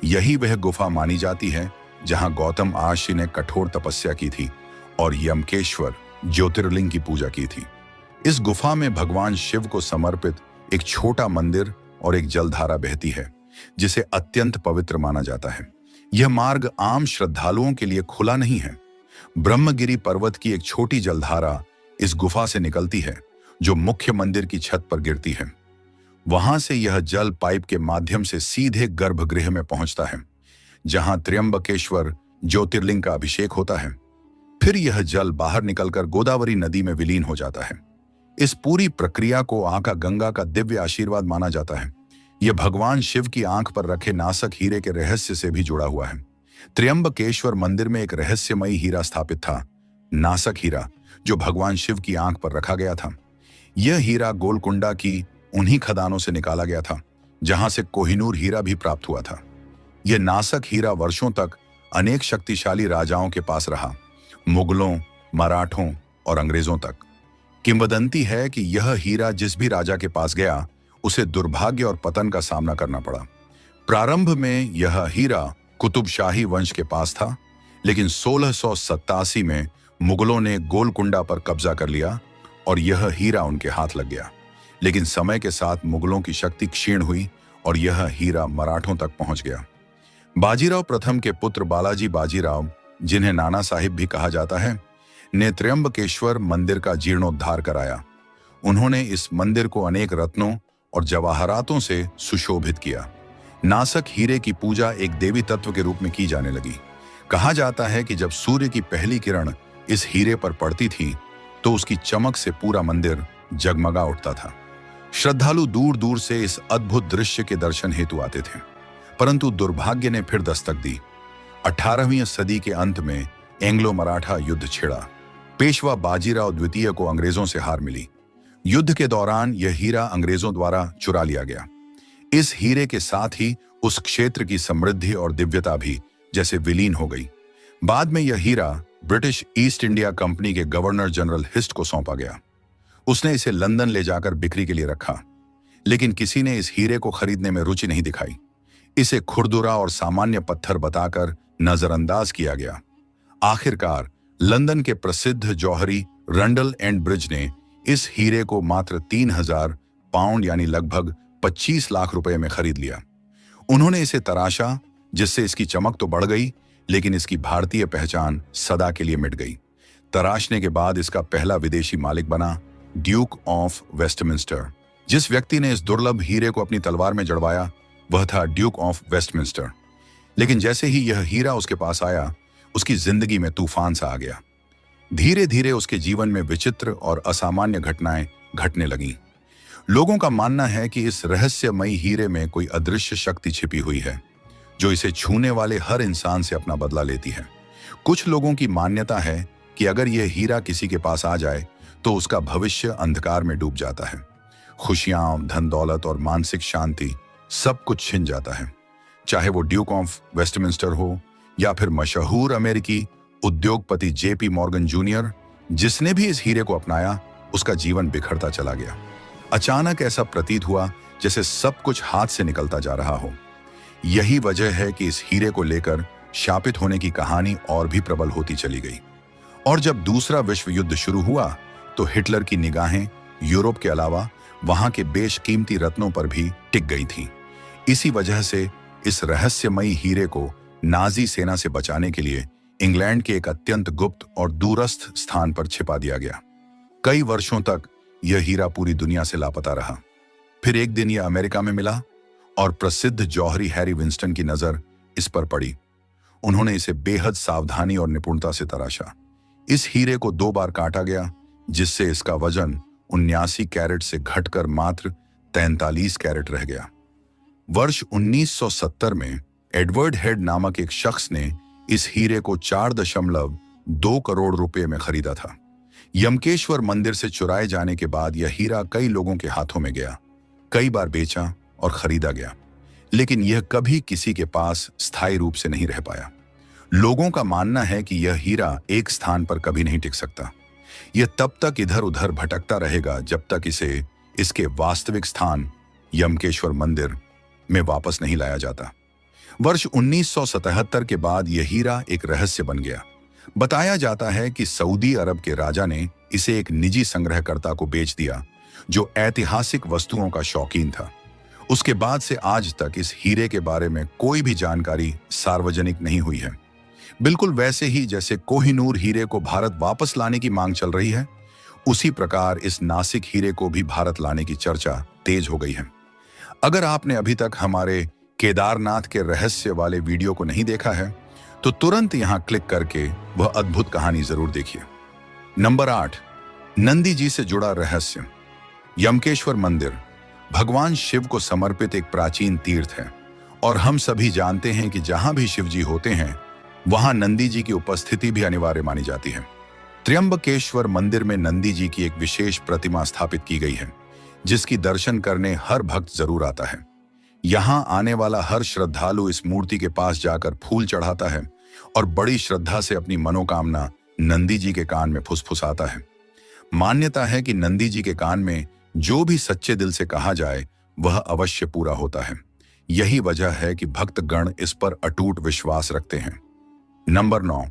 यही वह गुफा मानी जाती है जहां गौतम आशी ने कठोर तपस्या की थी और यमकेश्वर ज्योतिर्लिंग की पूजा की थी। इस गुफा में भगवान शिव को समर्पित एक छोटा मंदिर और एक जलधारा बहती है जिसे अत्यंत पवित्र माना जाता है। यह मार्ग आम श्रद्धालुओं के लिए खुला नहीं है। ब्रह्मगिरी पर्वत की एक छोटी जलधारा इस गुफा से निकलती है जो मुख्य मंदिर की छत पर गिरती है। वहां से यह जल पाइप के माध्यम से सीधे गर्भगृह में पहुंचता है जहां त्र्यंबकेश्वर ज्योतिर्लिंग का अभिषेक होता है। फिर यह जल बाहर निकलकर गोदावरी नदी में विलीन हो जाता है। इस पूरी प्रक्रिया को आका गंगा का दिव्य आशीर्वाद माना जाता है। यह भगवान शिव की आंख पर रखे नासक हीरे के रहस्य से भी जुड़ा हुआ है। त्र्यंबकेश्वर मंदिर में एक रहस्यमयी हीरा स्थापित था, नासक हीरा, जो भगवान शिव की आंख पर रखा गया था। यह हीरा गोलकुंडा की उन्हीं खदानों से निकाला गया था जहां से कोहिनूर हीरा भी प्राप्त हुआ था। यह नासक हीरा वर्षों तक अनेक शक्तिशाली राजाओं के पास रहा, मुगलों, मराठों और अंग्रेजों तक। किंवदंती है कि यह हीरा जिस भी राजा के पास गया उसे दुर्भाग्य और पतन का सामना करना पड़ा। प्रारंभ में यह हीरा कुतुबशाही वंश के पास था, लेकिन 1687 में मुगलों ने गोलकुंडा पर कब्जा कर लिया और यह हीरा उनके हाथ लग गया। लेकिन समय के साथ मुगलों की शक्ति क्षीण हुई और यह हीरा मराठों तक पहुंच गया। बाजीराव प्रथम के पुत्र बालाजी बाजीराव, जिन्हें नाना साहिब भी कहा जाता है, ने त्र्यंबकेश्वर मंदिर का जीर्णोद्धार कराया। उन्होंने इस मंदिर को अनेक रत्नों और जवाहरातों से सुशोभित किया। नासक हीरे की पूजा एक देवी तत्व के रूप में की जाने लगी। कहा जाता है कि जब सूर्य की पहली किरण इस हीरे पर पड़ती थी तो उसकी चमक से पूरा मंदिर जगमगा उठता था। श्रद्धालु दूर दूर से इस अद्भुत दृश्य के दर्शन हेतु आते थे। परंतु दुर्भाग्य ने फिर दस्तक दी। 18वीं सदी के अंत में एंग्लो मराठा युद्ध छिड़ा। पेशवा बाजीराव द्वितीय को अंग्रेजों से हार मिली। युद्ध के दौरान यह हीरा अंग्रेजों द्वारा चुरा लिया गया। इस हीरे के साथ ही उस क्षेत्र की समृद्धि और दिव्यता भी जैसे विलीन हो गई। बाद में यह हीरा ब्रिटिश ईस्ट इंडिया कंपनी के गवर्नर जनरल हिस्ट को सौंपा गया। उसने इसे लंदन ले जाकर बिक्री के लिए रखा, लेकिन किसी ने इस हीरे को खरीदने में रुचि नहीं दिखाई। इसे खुरदुरा और सामान्य पत्थर बताकर नजरअंदाज किया गया। आखिरकार लंदन के प्रसिद्ध जौहरी रंडल एंड ब्रिज ने इस हीरे को मात्र 3000 पाउंड यानी लगभग 25 लाख रुपए में खरीद लिया। उन्होंने इसे तराशा, जिससे इसकी चमक तो बढ़ गई, लेकिन इसकी भारतीय पहचान सदा के लिए मिट गई। तराशने के बाद इसका पहला विदेशी मालिक बना ड्यूक ऑफ वेस्टमिंस्टर। जिस व्यक्ति ने इस दुर्लभ हीरे को अपनी तलवार में जड़वाया वह था ड्यूक ऑफ वेस्टमिंस्टर। लेकिन जैसे ही यह हीरा उसके पास आया, उसकी जिंदगी में तूफान सा आ गया। धीरे धीरे उसके जीवन में विचित्र और असामान्य घटनाएं घटने लगीं। लोगों का मानना है कि इस रहस्यमयी हीरे में कोई अदृश्य शक्ति छिपी हुई है जो इसे छूने वाले हर इंसान से अपना बदला लेती है। कुछ लोगों की मान्यता है कि अगर यह हीरा किसी के पास आ जाए तो उसका भविष्य अंधकार में डूब जाता है। खुशियां, धन दौलत और मानसिक शांति सब कुछ छिन जाता है। चाहे वो ड्यूक ऑफ वेस्टमिंस्टर हो या फिर मशहूर अमेरिकी उद्योगपति जेपी मॉर्गन जूनियर, जिसने भी इस हीरे को अपनाया उसका जीवन बिखरता चला गया। अचानक ऐसा प्रतीत हुआ जैसे सब कुछ हाथ से निकलता जा रहा हो। यही वजह है कि इस हीरे को लेकर शापित होने की कहानी और भी प्रबल होती चली गई। और जब दूसरा विश्व युद्ध शुरू हुआ तो हिटलर की निगाहें यूरोप के अलावा वहां के बेशकीमती रत्नों पर भी टिक गई थीं। इसी वजह से इस रहस्यमयी हीरे को नाजी सेना से बचाने के लिए इंग्लैंड के एक अत्यंत गुप्त और दूरस्थ स्थान पर छिपा दिया गया। कई वर्षों तक यह हीरा पूरी दुनिया से लापता रहा। फिर एक दिन यह अमेरिका में मिला और प्रसिद्ध जौहरी हैरी विंस्टन की नजर इस पर पड़ी। उन्होंने इसे बेहद सावधानी और निपुणता से तराशा। इस हीरे को 2 बार काटा गया, जिससे इसका वजन 79 कैरेट से घटकर मात्र 43 कैरेट रह गया। वर्ष 1970 में एडवर्ड हेड नामक एक शख्स ने इस हीरे को 4.2 करोड़ रुपए में खरीदा था। यमकेश्वर मंदिर से चुराए जाने के बाद यह हीरा कई लोगों के हाथों में गया, कई बार बेचा और खरीदा गया, लेकिन यह कभी किसी के पास स्थायी रूप से नहीं रह पाया। लोगों का मानना है कि यह हीरा एक स्थान पर कभी नहीं टिक सकता। यह तब तक इधर उधर भटकता रहेगा जब तक इसे इसके वास्तविक स्थान यमकेश्वर मंदिर में वापस नहीं लाया जाता। वर्ष 1977 के बाद यह हीरा एक रहस्य बन गया। बताया जाता है कि सऊदी अरब के राजा ने इसे एक निजी संग्रहकर्ता को बेच दिया जो ऐतिहासिक वस्तुओं का शौकीन था। उसके बाद से आज तक इस हीरे के बारे में कोई भी जानकारी सार्वजनिक नहीं हुई है। बिल्कुल वैसे ही जैसे कोहिनूर हीरे को भारत वापस लाने की मांग चल रही है, उसी प्रकार इस नासिक हीरे को भी भारत लाने की चर्चा तेज हो गई है। अगर आपने अभी तक हमारे केदारनाथ के रहस्य वाले वीडियो को नहीं देखा है तो तुरंत यहां क्लिक करके वह अद्भुत कहानी जरूर देखिए। नंबर 8, नंदी जी से जुड़ा रहस्य। यमकेश्वर मंदिर भगवान शिव को समर्पित एक प्राचीन तीर्थ है और हम सभी जानते हैं कि जहां भी शिव जी होते हैं वहां नंदी जी की उपस्थिति भी अनिवार्य मानी जाती है। त्र्यंबकेश्वर मंदिर में नंदी जी की एक विशेष प्रतिमा स्थापित की गई है जिसकी दर्शन करने हर भक्त जरूर आता है। यहां आने वाला हर श्रद्धालु इस मूर्ति के पास जाकर फूल चढ़ाता है और बड़ी श्रद्धा से अपनी मनोकामना नंदी जी के कान में फुसफुसाता है। मान्यता है कि नंदी जी के कान में जो भी सच्चे दिल से कहा जाए वह अवश्य पूरा होता है। यही वजह है कि भक्तगण इस पर अटूट विश्वास रखते हैं। नंबर 9,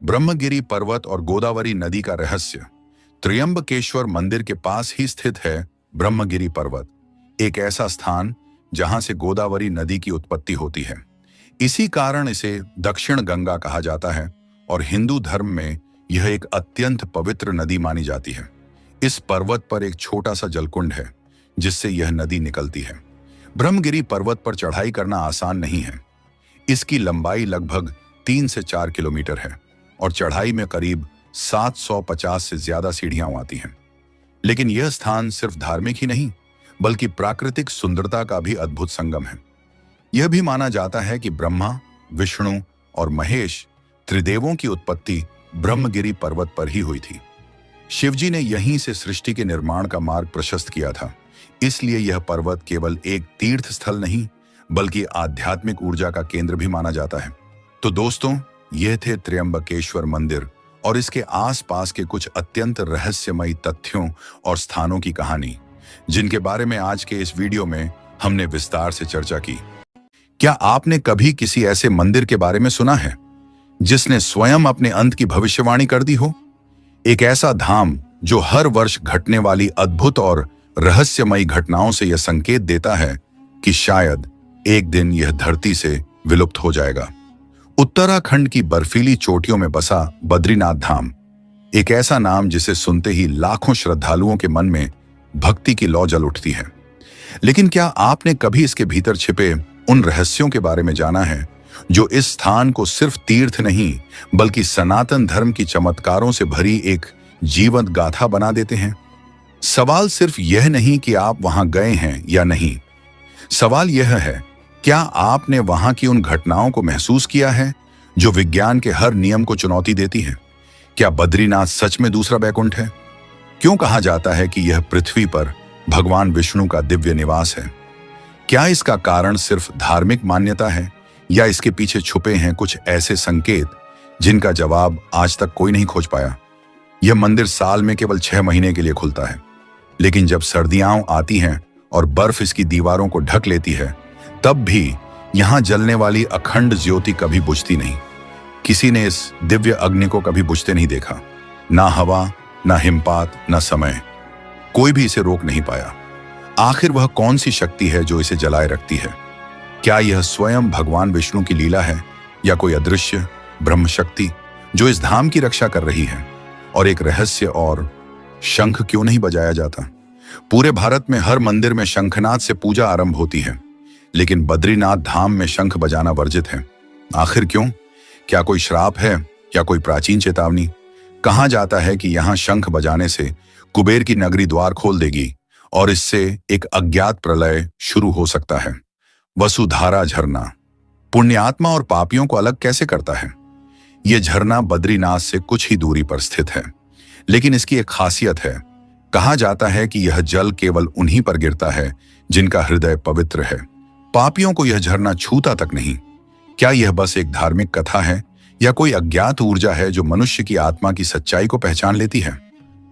ब्रह्मगिरी पर्वत और गोदावरी नदी का रहस्य। त्र्यंबकेश्वर मंदिर के पास ही स्थित है ब्रह्मगिरी पर्वत, एक ऐसा स्थान जहां से गोदावरी नदी की उत्पत्ति होती है। इसी कारण इसे दक्षिण गंगा कहा जाता है और हिंदू धर्म में यह एक अत्यंत पवित्र नदी मानी जाती है। इस पर्वत पर एक छोटा सा जलकुंड है जिससे यह नदी निकलती है। ब्रह्मगिरी पर्वत पर चढ़ाई करना आसान नहीं है। इसकी लंबाई लगभग 3 से 4 किलोमीटर है और चढ़ाई में करीब 750 से ज्यादा सीढ़ियां आती हैं। लेकिन यह स्थान सिर्फ धार्मिक ही नहीं बल्कि प्राकृतिक सुंदरता का भी अद्भुत संगम है। यह भी माना जाता है कि ब्रह्मा, विष्णु और महेश त्रिदेवों की उत्पत्ति ब्रह्मगिरी पर्वत पर ही हुई थी। शिवजी ने यहीं से सृष्टि के निर्माण का मार्ग प्रशस्त किया था। इसलिए यह पर्वत केवल एक तीर्थ स्थल नहीं बल्कि आध्यात्मिक ऊर्जा का केंद्र भी माना जाता है। तो दोस्तों, यह थे त्र्यंबकेश्वर मंदिर और इसके आसपास के कुछ अत्यंत रहस्यमयी तथ्यों और स्थानों की कहानी, जिनके बारे में आज के इस वीडियो में हमने विस्तार से चर्चा की। क्या आपने कभी किसी ऐसे मंदिर के बारे में सुना है जिसने स्वयं अपने अंत की भविष्यवाणी कर दी हो? एक ऐसा धाम जो हर वर्ष घटने वाली अद्भुत और रहस्यमयी घटनाओं से यह संकेत देता है कि शायद एक दिन यह धरती से विलुप्त हो जाएगा। उत्तराखंड की बर्फीली चोटियों में बसा बद्रीनाथ धाम, एक ऐसा नाम जिसे सुनते ही लाखों श्रद्धालुओं के मन में भक्ति की लौ जल उठती है। लेकिन क्या आपने कभी इसके भीतर छिपे उन रहस्यों के बारे में जाना है जो इस स्थान को सिर्फ तीर्थ नहीं बल्कि सनातन धर्म की चमत्कारों से भरी एक जीवंत गाथा बना देते हैं? सवाल सिर्फ यह नहीं कि आप वहां गए हैं या नहीं, सवाल यह है, क्या आपने वहां की उन घटनाओं को महसूस किया है जो विज्ञान के हर नियम को चुनौती देती हैं? क्या बद्रीनाथ सच में दूसरा बैकुंठ है? क्यों कहा जाता है कि यह पृथ्वी पर भगवान विष्णु का दिव्य निवास है? क्या इसका कारण सिर्फ धार्मिक मान्यता है या इसके पीछे छुपे हैं कुछ ऐसे संकेत जिनका जवाब आज तक कोई नहीं खोज पाया? यह मंदिर साल में केवल 6 महीने के लिए खुलता है, लेकिन जब सर्दियां आती हैं और बर्फ इसकी दीवारों को ढक लेती है, तब भी यहां जलने वाली अखंड ज्योति कभी बुझती नहीं। किसी ने इस दिव्य अग्नि को कभी बुझते नहीं देखा। ना हवा, ना हिमपात, ना समय, कोई भी इसे रोक नहीं पाया। आखिर वह कौन सी शक्ति है जो इसे जलाए रखती है? क्या यह स्वयं भगवान विष्णु की लीला है या कोई अदृश्य ब्रह्म शक्ति जो इस धाम की रक्षा कर रही है? और एक रहस्य और, शंख क्यों नहीं बजाया जाता? पूरे भारत में हर मंदिर में शंखनाद से पूजा आरंभ होती है, लेकिन बद्रीनाथ धाम में शंख बजाना वर्जित है। आखिर क्यों? क्या कोई श्राप है या कोई प्राचीन चेतावनी? कहा जाता है कि यहां शंख बजाने से कुबेर की नगरी द्वार खोल देगी और इससे एक अज्ञात प्रलय शुरू हो सकता है। वसुधारा झरना पुण्यात्मा और पापियों को अलग कैसे करता है? यह झरना बद्रीनाथ से कुछ ही दूरी पर स्थित है, लेकिन इसकी एक खासियत है। कहा जाता है कि यह जल केवल उन्हीं पर गिरता है जिनका हृदय पवित्र है। पापियों को यह झरना छूता तक नहीं। क्या यह बस एक धार्मिक कथा है या कोई अज्ञात ऊर्जा है जो मनुष्य की आत्मा की सच्चाई को पहचान लेती है?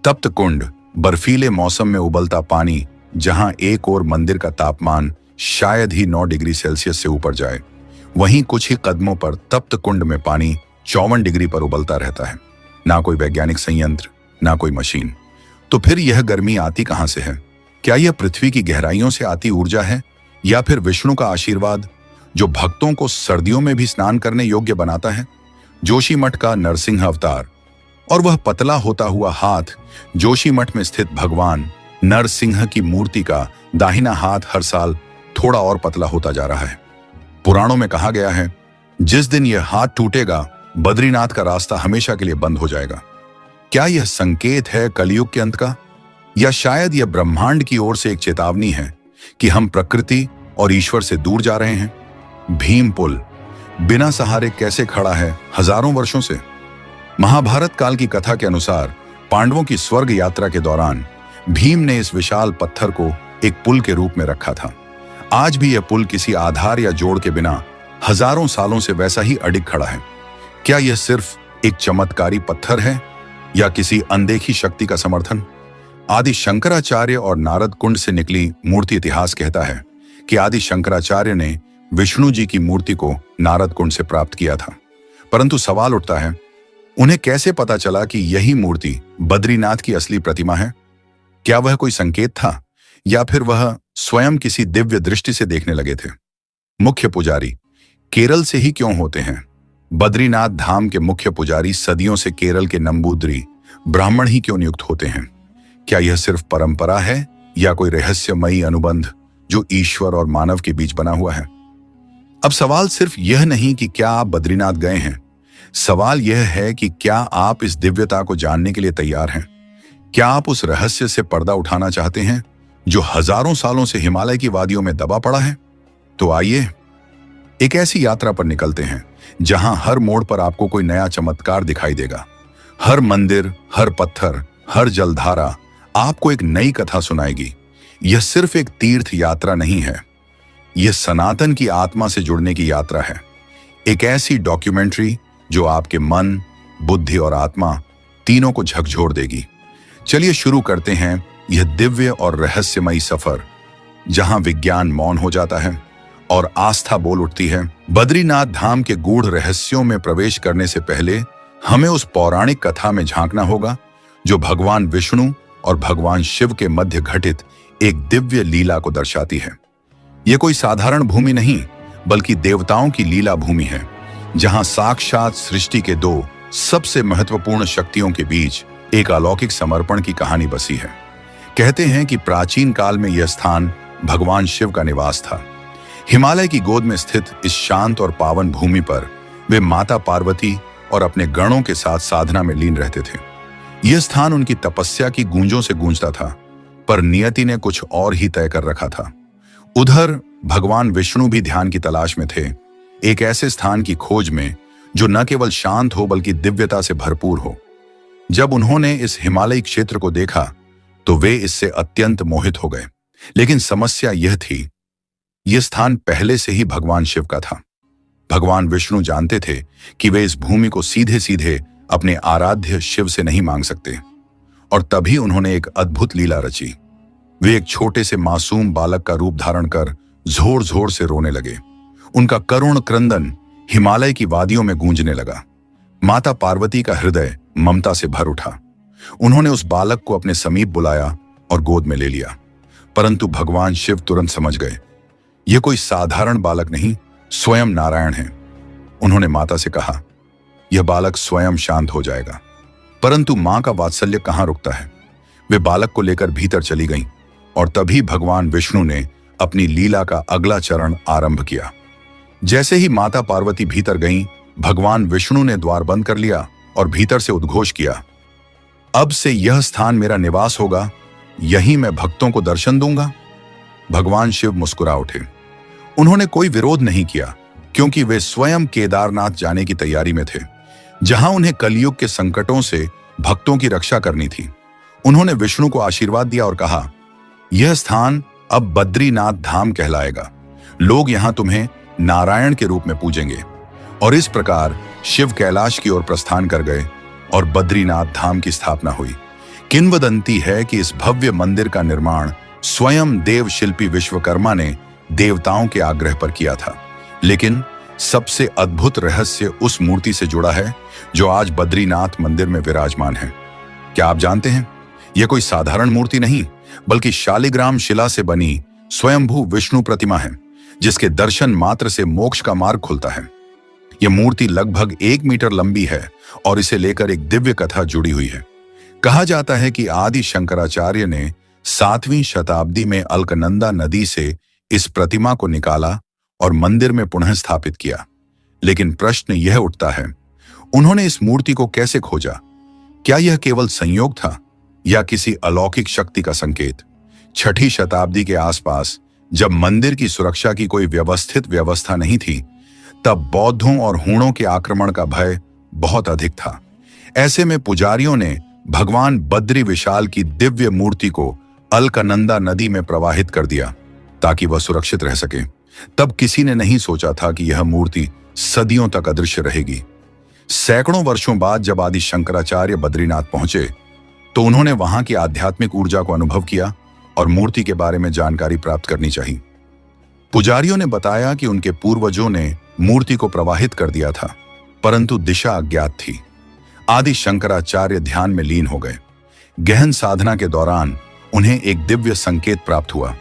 तप्त कुंड बर्फीले मौसम में उबलता पानी, जहां एक ओर मंदिर का तापमान शायद ही 9 डिग्री सेल्सियस से ऊपर जाए, वहीं कुछ ही कदमों पर तप्त कुंड में पानी 54 डिग्री पर उबलता रहता है। ना कोई वैज्ञानिक संयंत्र, ना कोई मशीन। तो फिर यह गर्मी आती कहां से है? क्या यह पृथ्वी की गहराइयों से आती ऊर्जा है या फिर विष्णु का आशीर्वाद जो भक्तों को सर्दियों में भी स्नान करने योग्य बनाता है? जोशीमठ का नरसिंह अवतार और वह पतला होता हुआ हाथ, जोशीमठ में स्थित भगवान नरसिंह की मूर्ति का दाहिना हाथ हर साल थोड़ा और पतला होता जा रहा है। पुराणों में कहा गया है, जिस दिन यह हाथ टूटेगा, बद्रीनाथ का रास्ता हमेशा के लिए बंद हो जाएगा। क्या यह संकेत है कलयुग के अंत का, या शायद यह ब्रह्मांड की ओर से एक चेतावनी है कि हम प्रकृति और ईश्वर से दूर जा रहे हैं? भीम पुल बिना सहारे कैसे खड़ा है हजारों वर्षों से? महाभारत काल की कथा के अनुसार पांडवों की स्वर्ग यात्रा के दौरान भीम ने इस विशाल पत्थर को एक पुल के रूप में रखा था। आज भी यह पुल किसी आधार या जोड़ के बिना हजारों सालों से वैसा ही अडिग खड़ा है। क्या यह सिर्फ एक चमत्कारी पत्थर है या किसी अनदेखी शक्ति का समर्थन? आदि शंकराचार्य और नारद कुंड से निकली मूर्ति इतिहास कहता है कि आदि शंकराचार्य ने विष्णु जी की मूर्ति को नारद कुंड से प्राप्त किया था। परंतु सवाल उठता है, उन्हें कैसे पता चला कि यही मूर्ति बद्रीनाथ की असली प्रतिमा है? क्या वह कोई संकेत था या फिर वह स्वयं किसी दिव्य दृष्टि से देखने लगे थे? मुख्य पुजारी केरल से ही क्यों होते हैं? बद्रीनाथ धाम के मुख्य पुजारी सदियों से केरल के नंबूद्री ब्राह्मण ही क्यों नियुक्त होते हैं? क्या यह सिर्फ परंपरा है या कोई रहस्यमयी अनुबंध जो ईश्वर और मानव के बीच बना हुआ है? अब सवाल सिर्फ यह नहीं कि क्या आप बद्रीनाथ गए हैं, सवाल यह है कि क्या आप इस दिव्यता को जानने के लिए तैयार हैं? क्या आप उस रहस्य से पर्दा उठाना चाहते हैं जो हजारों सालों से हिमालय की वादियों में दबा पड़ा है? तो आइए एक ऐसी यात्रा पर निकलते हैं जहां हर मोड़ पर आपको कोई नया चमत्कार दिखाई देगा। हर मंदिर, हर पत्थर, हर जलधारा आपको एक नई कथा सुनाएगी। यह सिर्फ एक तीर्थ यात्रा नहीं है, यह सनातन की आत्मा से जुड़ने की यात्रा है। एक ऐसी डॉक्यूमेंट्री जो आपके मन, बुद्धि और आत्मा तीनों को झकझोर देगी। चलिए शुरू करते हैं यह दिव्य और रहस्यमयी सफर, जहां विज्ञान मौन हो जाता है और आस्था बोल उठती है। बद्रीनाथ धाम के गूढ़ रहस्यों में प्रवेश करने से पहले हमें उस पौराणिक कथा में झांकना होगा जो भगवान विष्णु और भगवान शिव के मध्य घटित एक दिव्य लीला को दर्शाती है। यह कोई साधारण भूमि नहीं, बल्कि देवताओं की लीला भूमि है, जहां साक्षात सृष्टि के दो सबसे महत्वपूर्ण शक्तियों के बीच एक अलौकिक समर्पण की कहानी बसी है। कहते हैं कि प्राचीन काल में यह स्थान भगवान शिव का निवास था। हिमालय की गोद में स्थित इस शांत और पावन भूमि पर वे माता पार्वती और अपने गणों के साथ साधना में लीन रहते थे। यह स्थान उनकी तपस्या की गूंजों से गूंजता था, पर नियति ने कुछ और ही तय कर रखा था। उधर भगवान विष्णु भी ध्यान की तलाश में थे, एक ऐसे स्थान की खोज में जो न केवल शांत हो बल्कि दिव्यता से भरपूर हो। जब उन्होंने इस हिमालयी क्षेत्र को देखा तो वे इससे अत्यंत मोहित हो गए। लेकिन समस्या यह थी, यह स्थान पहले से ही भगवान शिव का था। भगवान विष्णु जानते थे कि वे इस भूमि को सीधे सीधे अपने आराध्य शिव से नहीं मांग सकते, और तभी उन्होंने एक अद्भुत लीला रची। वे एक छोटे से मासूम बालक का रूप धारण कर जोर जोर से रोने लगे। उनका करुण क्रंदन हिमालय की वादियों में गूंजने लगा। माता पार्वती का हृदय ममता से भर उठा। उन्होंने उस बालक को अपने समीप बुलाया और गोद में ले लिया। परंतु भगवान शिव तुरंत समझ गए, यह कोई साधारण बालक नहीं, स्वयं नारायण है। उन्होंने माता से कहा, यह बालक स्वयं शांत हो जाएगा। परंतु मां का वात्सल्य कहां रुकता है। वे बालक को लेकर भीतर चली गईं और तभी भगवान विष्णु ने अपनी लीला का अगला चरण आरंभ किया। जैसे ही माता पार्वती भीतर गईं, भगवान विष्णु ने द्वार बंद कर लिया और भीतर से उद्घोष किया, अब से यह स्थान मेरा निवास होगा, यहीं मैं भक्तों को दर्शन दूंगा। भगवान शिव मुस्कुरा उठे। उन्होंने कोई विरोध नहीं किया, क्योंकि वे स्वयं केदारनाथ जाने की तैयारी में थे, जहां उन्हें कलयुग के संकटों से भक्तों की रक्षा करनी थी। उन्होंने विष्णु को आशीर्वाद दिया और कहा, यह स्थान अब बद्रीनाथ धाम कहलाएगा। लोग यहां तुम्हें नारायण के रूप में पूजेंगे। और इस प्रकार शिव कैलाश की ओर प्रस्थान कर गए और बद्रीनाथ धाम की स्थापना हुई। किंवदंती है कि इस भव्य मंदिर का निर्माण स्वयं देव शिल्पी विश्वकर्मा ने देवताओं के आग्रह पर किया था। लेकिन सबसे अद्भुत रहस्य उस मूर्ति से जुड़ा है जो आज बद्रीनाथ मंदिर में विराजमान है। क्या आप जानते हैं, यह कोई साधारण मूर्ति नहीं, बल्कि शालिग्राम शिला से बनी स्वयंभू विष्णु प्रतिमा है, जिसके दर्शन मात्र से मोक्ष का मार्ग खुलता है। यह मूर्ति लगभग 1 मीटर लंबी है और इसे लेकर एक दिव्य कथा जुड़ी हुई है। कहा जाता है कि आदि शंकराचार्य ने 7वीं शताब्दी में अलकनंदा नदी से इस प्रतिमा को निकाला और मंदिर में पुनः स्थापित किया। लेकिन प्रश्न यह उठता है, उन्होंने इस मूर्ति को कैसे खोजा? क्या यह केवल संयोग था या किसी अलौकिक शक्ति का संकेत? 6ठी शताब्दी के आसपास जब मंदिर की सुरक्षा की कोई व्यवस्थित व्यवस्था नहीं थी, तब बौद्धों और हूणों के आक्रमण का भय बहुत अधिक था। ऐसे में पुजारियों ने भगवान बद्री विशाल की दिव्य मूर्ति को अलकनंदा नदी में प्रवाहित कर दिया ताकि वह सुरक्षित रह सके। तब किसी ने नहीं सोचा था कि यह मूर्ति सदियों तक अदृश्य रहेगी। सैकड़ों वर्षों बाद जब आदि शंकराचार्य बद्रीनाथ पहुंचे तो उन्होंने वहां की आध्यात्मिक ऊर्जा को अनुभव किया और मूर्ति के बारे में जानकारी प्राप्त करनी चाहिए। पुजारियों ने बताया कि उनके पूर्वजों ने मूर्ति को प्रवाहित कर दिया था, परंतु दिशा अज्ञात थी। आदि शंकराचार्य ध्यान में लीन हो गए। गहन साधना के दौरान उन्हें एक दिव्य संकेत प्राप्त हुआ।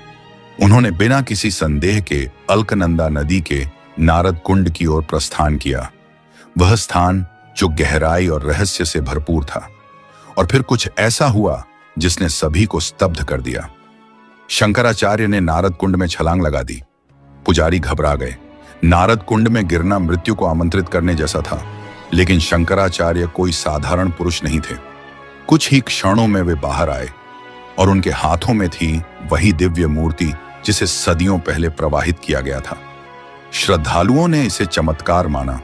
उन्होंने बिना किसी संदेह के अलकनंदा नदी के नारद कुंड की ओर प्रस्थान किया, वह स्थान जो गहराई और रहस्य से भरपूर था। और फिर कुछ ऐसा हुआ जिसने सभी को स्तब्ध कर दिया। शंकराचार्य ने नारद कुंड में छलांग लगा दी। पुजारी घबरा गए। नारद कुंड में गिरना मृत्यु को आमंत्रित करने जैसा था, लेकिन शंकराचार्य कोई साधारण पुरुष नहीं थे। कुछ ही क्षणों में वे बाहर आए और उनके हाथों में थी वही दिव्य मूर्ति जिसे सदियों पहले प्रवाहित किया गया था। श्रद्धालुओं ने इसे चमत्कार माना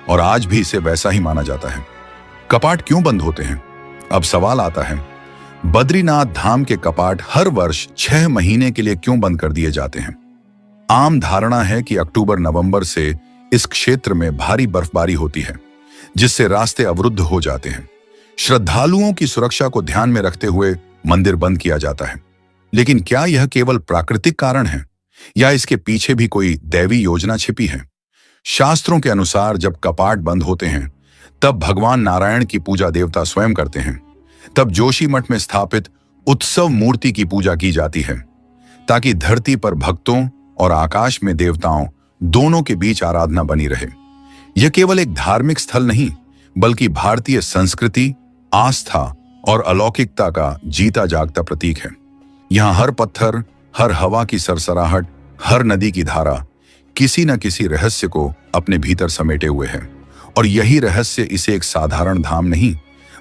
और आज भी इसे वैसा ही माना जाता है। कपाट क्यों बंद होते हैं? अब सवाल आता है, बद्रीनाथ धाम के कपाट हर वर्ष 6 महीने के लिए क्यों बंद कर दिए जाते हैं? आम धारणा है कि अक्टूबर-नवंबर से इस क्षेत्र में भारी बर्फबारी होती है, जिससे रास्ते अवरुद्ध हो जाते हैं। श्रद्धालुओं की सुरक्षा को ध्यान में रखते हुए मंदिर बंद किया जाता है। लेकिन क्या यह केवल प्राकृतिक कारण है या इसके पीछे भी कोई दैवी योजना छिपी है? शास्त्रों के अनुसार जब कपाट बंद होते हैं, तब भगवान नारायण की पूजा देवता स्वयं करते हैं। तब जोशीमठ में स्थापित उत्सव मूर्ति की पूजा की जाती है, ताकि धरती पर भक्तों और आकाश में देवताओं दोनों के बीच आराधना बनी रहे। यह केवल एक धार्मिक स्थल नहीं, बल्कि भारतीय संस्कृति, आस्था और अलौकिकता का जीता जागता प्रतीक है। यहाँ हर पत्थर, हर हवा की सरसराहट, हर नदी की धारा किसी न किसी रहस्य को अपने भीतर समेटे हुए है। और यही रहस्य इसे एक साधारण धाम नहीं,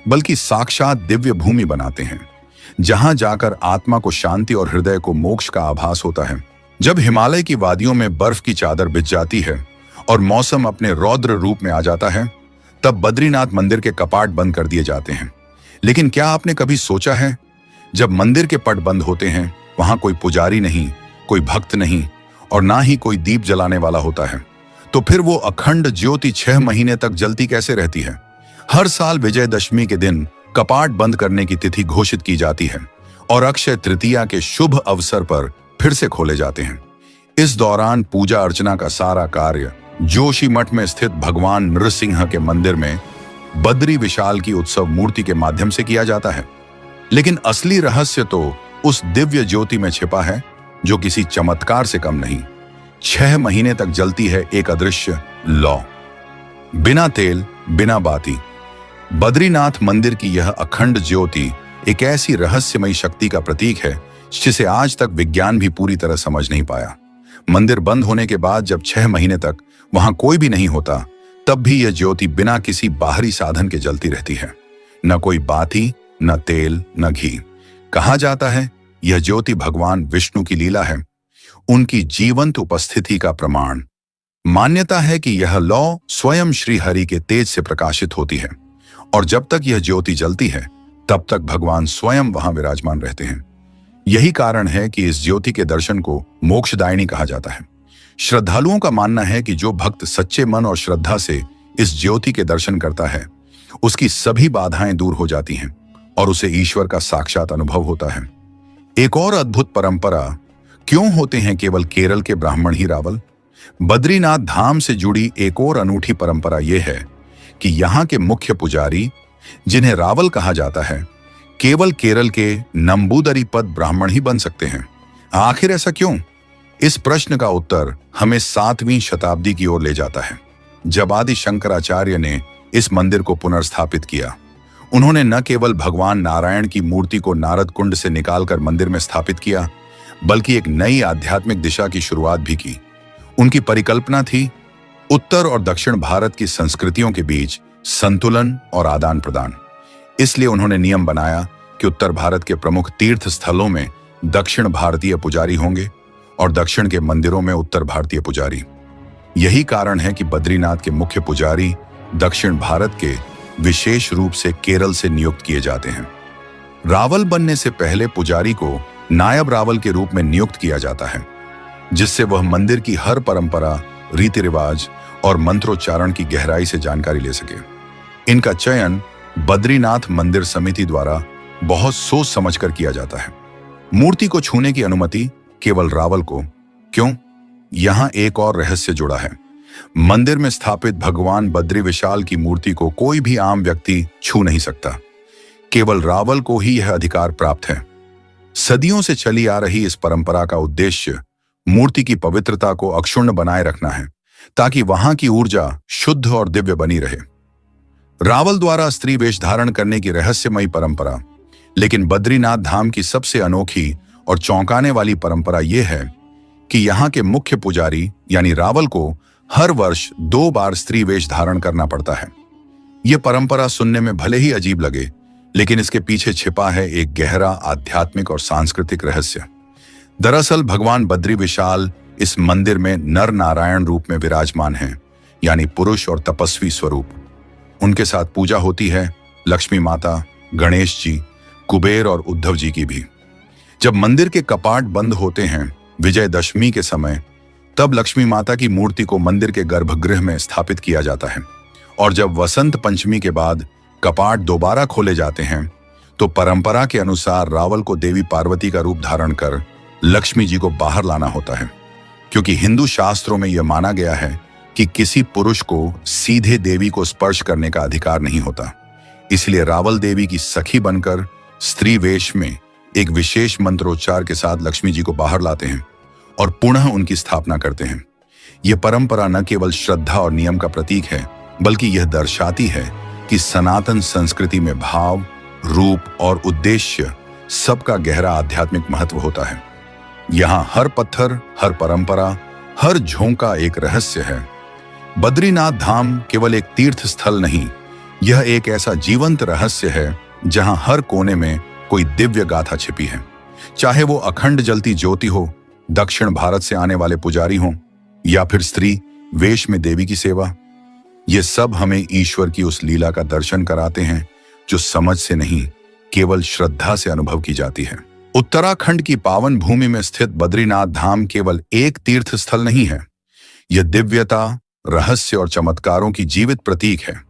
बल्कि साक्षात दिव्य भूमि बनाते हैं, जहां जाकर आत्मा को शांति और हृदय को मोक्ष का आभास होता है। जब हिमालय की वादियों में बर्फ की चादर बिछ जाती है और मौसम अपने रौद्र रूप में आ जाता है, तब बद्रीनाथ मंदिर के कपाट बंद कर दिए जाते हैं। लेकिन क्या आपने कभी सोचा है, जब मंदिर के पट बंद होते हैं, वहां कोई पुजारी नहीं, कोई भक्त नहीं और ना ही कोई दीप जलाने वाला होता है, तो फिर वो अखंड ज्योति 6 महीने तक जलती कैसे रहती है? हर साल विजयदशमी के दिन कपाट बंद करने की तिथि घोषित की जाती है और अक्षय तृतीया के शुभ अवसर पर फिर से खोले जाते हैं। इस दौरान पूजा अर्चना का सारा कार्य जोशीमठ में स्थित भगवान नृसिंह के मंदिर में बद्री विशाल की उत्सव मूर्ति के माध्यम से किया जाता है। लेकिन असली रहस्य तो उस दिव्य ज्योति में छिपा है, जो किसी चमत्कार से कम नहीं। 6 महीने तक जलती है एक अदृश्य लौ, बिना तेल, बिना बाती। बद्रीनाथ मंदिर की यह अखंड ज्योति एक ऐसी रहस्यमयी शक्ति का प्रतीक है जिसे आज तक विज्ञान भी पूरी तरह समझ नहीं पाया। मंदिर बंद होने के बाद जब 6 महीने तक वहां कोई भी नहीं होता, तब भी यह ज्योति बिना किसी बाहरी साधन के जलती रहती है। न कोई बाती, न तेल न घी। कहा जाता है यह ज्योति भगवान विष्णु की लीला है, उनकी जीवंत उपस्थिति का प्रमाण। मान्यता है कि यह लौ स्वयं श्री हरि के तेज से प्रकाशित होती है और जब तक यह ज्योति जलती है तब तक भगवान स्वयं वहां विराजमान रहते हैं। यही कारण है कि इस ज्योति के दर्शन को मोक्षदायिनी कहा जाता है। श्रद्धालुओं का मानना है कि जो भक्त सच्चे मन और श्रद्धा से इस ज्योति के दर्शन करता है उसकी सभी बाधाएं दूर हो जाती हैं और उसे ईश्वर का साक्षात अनुभव होता है। एक और अद्भुत परंपरा, क्यों होते हैं केवल केरल के ब्राह्मण ही रावल? बद्रीनाथ धाम से जुड़ी एक और अनूठी परंपरा यह है कि यहाँ के मुख्य पुजारी, जिन्हें रावल कहा जाता है, केवल केरल के नंबूदरी पद ब्राह्मण ही बन सकते हैं। आखिर ऐसा क्यों? इस प्रश्न का उत्तर हमें 7वीं शताब्दी की ओर ले जाता है, जब आदि शंकराचार्य ने इस मंदिर को पुनर्स्थापित किया। उन्होंने न केवल भगवान नारायण की मूर्ति को नारद कुंड से निकालकर मंदिर में स्थापित किया, बल्कि एक नई आध्यात्मिक दिशा की शुरुआत भी की। उनकी परिकल्पना थी उत्तर और दक्षिण भारत की संस्कृतियों के बीच संतुलन और आदान प्रदान। इसलिए उन्होंने नियम बनाया कि उत्तर भारत के प्रमुख तीर्थ स्थलों में दक्षिण भारतीय पुजारी होंगे और दक्षिण के मंदिरों में उत्तर भारतीय पुजारी। यही कारण है कि बद्रीनाथ के मुख्य पुजारी दक्षिण भारत के विशेष रूप से केरल से नियुक्त किए जाते हैं। रावल बनने से पहले पुजारी को नायब रावल के रूप में नियुक्त किया जाता है, जिससे वह मंदिर की हर परंपरा, रीति रिवाज और मंत्रोच्चारण की गहराई से जानकारी ले सके। इनका चयन बद्रीनाथ मंदिर समिति द्वारा बहुत सोच समझकर किया जाता है। मूर्ति को छूने की अनुमति केवल रावल को। क्यों? यहां एक और रहस्य जुड़ा है। मंदिर में स्थापित भगवान बद्री विशाल की मूर्ति को कोई भी आम व्यक्ति छू नहीं सकता। केवल रावल को ही यह अधिकार प्राप्त है। सदियों से चली आ रही इस परंपरा का उद्देश्य मूर्ति की पवित्रता को अक्षुण्ण बनाए रखना है, ताकि वहां की ऊर्जा शुद्ध और दिव्य बनी रहे। रावल द्वारा स्त्री वेश धारण करने की रहस्यमयी परंपरा, लेकिन बद्रीनाथ धाम की सबसे अनोखी और चौंकाने वाली परंपरा यह है कि यहाँ के मुख्य पुजारी यानी रावल को हर वर्ष 2 बार स्त्री वेश धारण करना पड़ता है। यह परंपरा सुनने में भले ही अजीब लगे, लेकिन इसके पीछे छिपा है एक गहरा आध्यात्मिक और सांस्कृतिक रहस्य। दरअसल भगवान बद्री विशाल इस मंदिर में नर नारायण रूप में विराजमान हैं, यानी पुरुष और तपस्वी स्वरूप। उनके साथ पूजा होती है लक्ष्मी माता, गणेश जी, कुबेर और उद्धव जी की भी। जब मंदिर के कपाट बंद होते हैं विजयदशमी के समय, तब लक्ष्मी माता की मूर्ति को मंदिर के गर्भगृह में स्थापित किया जाता है और जब वसंत पंचमी के बाद कपाट दोबारा खोले जाते हैं तो परंपरा के अनुसार रावल को देवी पार्वती का रूप धारण कर लक्ष्मी जी को बाहर लाना होता है, क्योंकि हिंदू शास्त्रों में यह माना गया है कि किसी पुरुष को सीधे देवी को स्पर्श करने का अधिकार नहीं होता। इसलिए रावल देवी की सखी बनकर स्त्री वेश में एक विशेष मंत्रोच्चार के साथ लक्ष्मी जी को बाहर लाते हैं और पुनः उनकी स्थापना करते हैं। यह परंपरा न केवल श्रद्धा और नियम का प्रतीक है, बल्कि यह दर्शाती है कि सनातन संस्कृति में भाव, रूप और उद्देश्य सबका गहरा आध्यात्मिक महत्व होता है। यहाँ हर पत्थर, हर परंपरा, हर झोंका एक रहस्य है। बद्रीनाथ धाम केवल एक तीर्थ स्थल नहीं, यह एक ऐसा जीवंत रहस्य है जहां हर कोने में कोई दिव्य गाथा छिपी है। चाहे वो अखंड जलती ज्योति हो, दक्षिण भारत से आने वाले पुजारी हों, या फिर स्त्री वेश में देवी की सेवा, ये सब हमें ईश्वर की उस लीला का दर्शन कराते हैं जो समझ से नहीं, केवल श्रद्धा से अनुभव की जाती है। उत्तराखंड की पावन भूमि में स्थित बद्रीनाथ धाम केवल एक तीर्थ स्थल नहीं है, यह दिव्यता, रहस्य और चमत्कारों की जीवित प्रतीक है।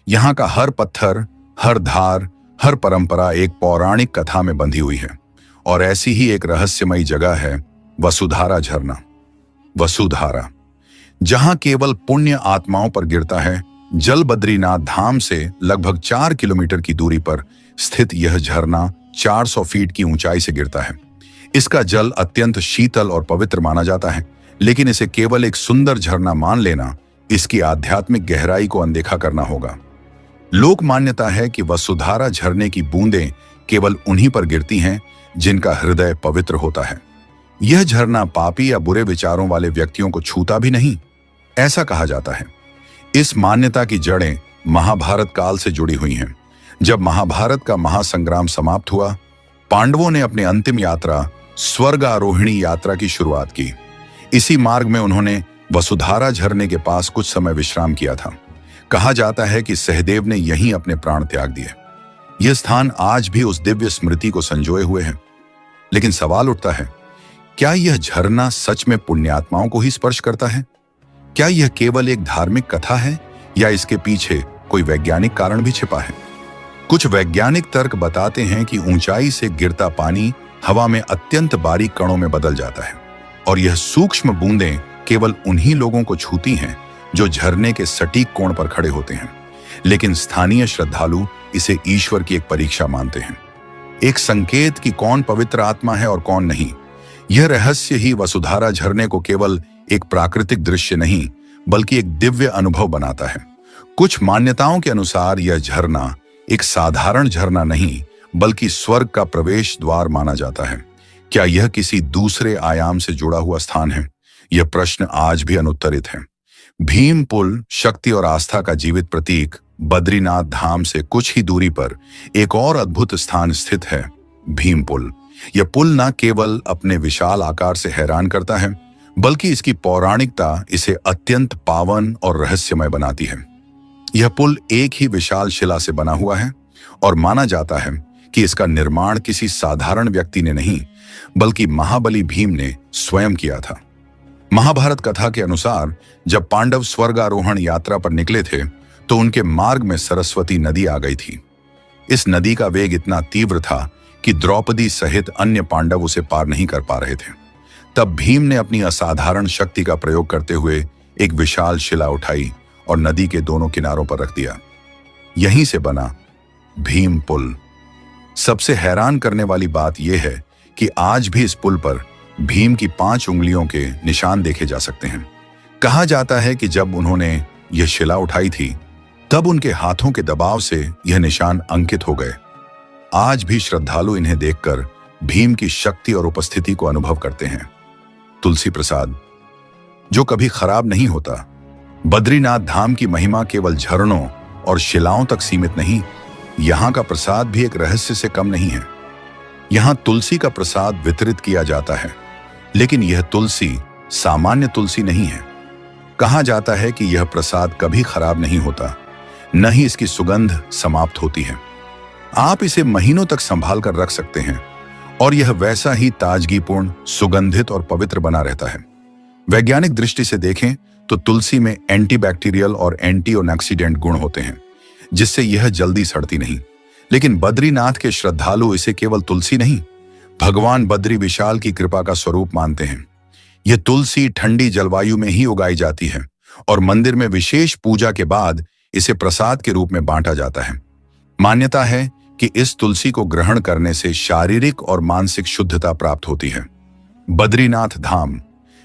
यहाँ का हर पत्थर, हर धार, हर परंपरा एक पौराणिक कथा में बंधी हुई है। और ऐसी ही एक रहस्यमयी जगह है वसुधारा झरना। वसुधारा, जहां केवल पुण्य आत्माओं पर गिरता है। जल बद्रीनाथ धाम से लगभग 4 किलोमीटर की दूरी पर स्थित यह झरना 400 फीट की ऊंचाई से गिरता है। इसका जल अत्यंत शीतल और पवित्र माना जाता है, लेकिन इसे केवल एक सुंदर झरना मान लेना इसकी आध्यात्मिक गहराई को अनदेखा करना होगा। लोक मान्यता है कि वसुधारा झरने की बूंदें केवल उन्हीं पर गिरती हैं जिनका हृदय पवित्र होता है। यह झरना पापी या बुरे विचारों वाले व्यक्तियों को छूता भी नहीं, ऐसा कहा जाता है। इस मान्यता की जड़ें महाभारत काल से जुड़ी हुई हैं, जब महाभारत का महासंग्राम समाप्त हुआ, पांडवों ने अपनी अंतिम यात्रा स्वर्ग आरोहिणी यात्रा की शुरुआत की। इसी मार्ग में उन्होंने वसुधारा झरने के पास कुछ समय विश्राम किया था। कहा जाता है कि सहदेव ने यहीं अपने प्राण त्याग दिए। यह स्थान आज भी उस दिव्य स्मृति को संजोए हुए है। लेकिन सवाल उठता है, क्या यह झरना सच में पुण्यात्माओं को ही स्पर्श करता है? क्या यह केवल एक धार्मिक कथा है या इसके पीछे कोई वैज्ञानिक कारण भी छिपा है? कुछ वैज्ञानिक तर्क बताते हैं कि ऊंचाई से गिरता पानी हवा में अत्यंत बारीक कणों में बदल जाता है और यह सूक्ष्म बूंदें केवल उन्हीं लोगों को छूती हैं जो झरने के सटीक कोण पर खड़े होते हैं। लेकिन स्थानीय श्रद्धालु इसे ईश्वर की एक परीक्षा मानते हैं, एक संकेत कि कौन पवित्र आत्मा है और कौन नहीं। यह रहस्य ही वसुधारा झरने को केवल एक प्राकृतिक दृश्य नहीं बल्कि एक दिव्य अनुभव बनाता है। कुछ मान्यताओं के अनुसार यह झरना एक साधारण झरना नहीं बल्कि स्वर्ग का प्रवेश द्वार माना जाता है। क्या यह किसी दूसरे आयाम से जुड़ा हुआ स्थान है? यह प्रश्न आज भी अनुत्तरित है। भीम पुल शक्ति और आस्था का जीवित प्रतीक बद्रीनाथ धाम से कुछ ही दूरी पर एक और अद्भुत स्थान स्थित है, भीम पुल। यह पुल न केवल अपने विशाल आकार से हैरान करता है बल्कि इसकी पौराणिकता इसे अत्यंत पावन और रहस्यमय बनाती है। यह पुल एक ही विशाल शिला से बना हुआ है और माना जाता है कि इसका निर्माण किसी साधारण व्यक्ति ने नहीं बल्कि महाबली भीम ने स्वयं किया था। महाभारत कथा के अनुसार जब पांडव स्वर्गारोहण यात्रा पर निकले थे तो उनके मार्ग में सरस्वती नदी आ गई थी। इस नदी का वेग इतना तीव्र था कि द्रौपदी सहित अन्य पांडव उसे पार नहीं कर पा रहे थे। तब भीम ने अपनी असाधारण शक्ति का प्रयोग करते हुए एक विशाल शिला उठाई और नदी के दोनों किनारों पर रख दिया। यहीं से बना भीम पुल। सबसे हैरान करने वाली बात यह है कि आज भी इस पुल पर भीम की 5 उंगलियों के निशान देखे जा सकते हैं। कहा जाता है कि जब उन्होंने यह शिला उठाई थी तब उनके हाथों के दबाव से यह निशान अंकित हो गए। आज भी श्रद्धालु इन्हें देखकर भीम की शक्ति और उपस्थिति को अनुभव करते हैं। तुलसी प्रसाद, जो कभी खराब नहीं होता। बद्रीनाथ धाम की महिमा केवल झरनों और शिलाओं तक सीमित नहीं, यहाँ का प्रसाद भी एक रहस्य से कम नहीं है। यहाँ तुलसी का प्रसाद वितरित किया जाता है, लेकिन यह तुलसी सामान्य तुलसी नहीं है। कहा जाता है कि यह प्रसाद कभी खराब नहीं होता, न ही इसकी सुगंध समाप्त होती है। आप इसे महीनों तक संभाल कर रख सकते हैं और यह वैसा ही ताजगीपूर्ण, सुगंधित और पवित्र बना रहता है। वैज्ञानिक दृष्टि से देखें तो तुलसी में एंटीबैक्टीरियल और एंटीऑक्सीडेंट गुण होते हैं, जिससे यह जल्दी सड़ती नहीं। लेकिन बद्रीनाथ के श्रद्धालु इसे केवल तुलसी नहीं, भगवान बद्री विशाल की कृपा का स्वरूप मानते हैं। यह तुलसी ठंडी जलवायु में ही उगाई जाती है और मंदिर में विशेष पूजा के बाद इसे प्रसाद के रूप में बांटा जाता है। मान्यता है कि इस तुलसी को ग्रहण करने से शारीरिक और मानसिक शुद्धता प्राप्त होती है। बद्रीनाथ धाम,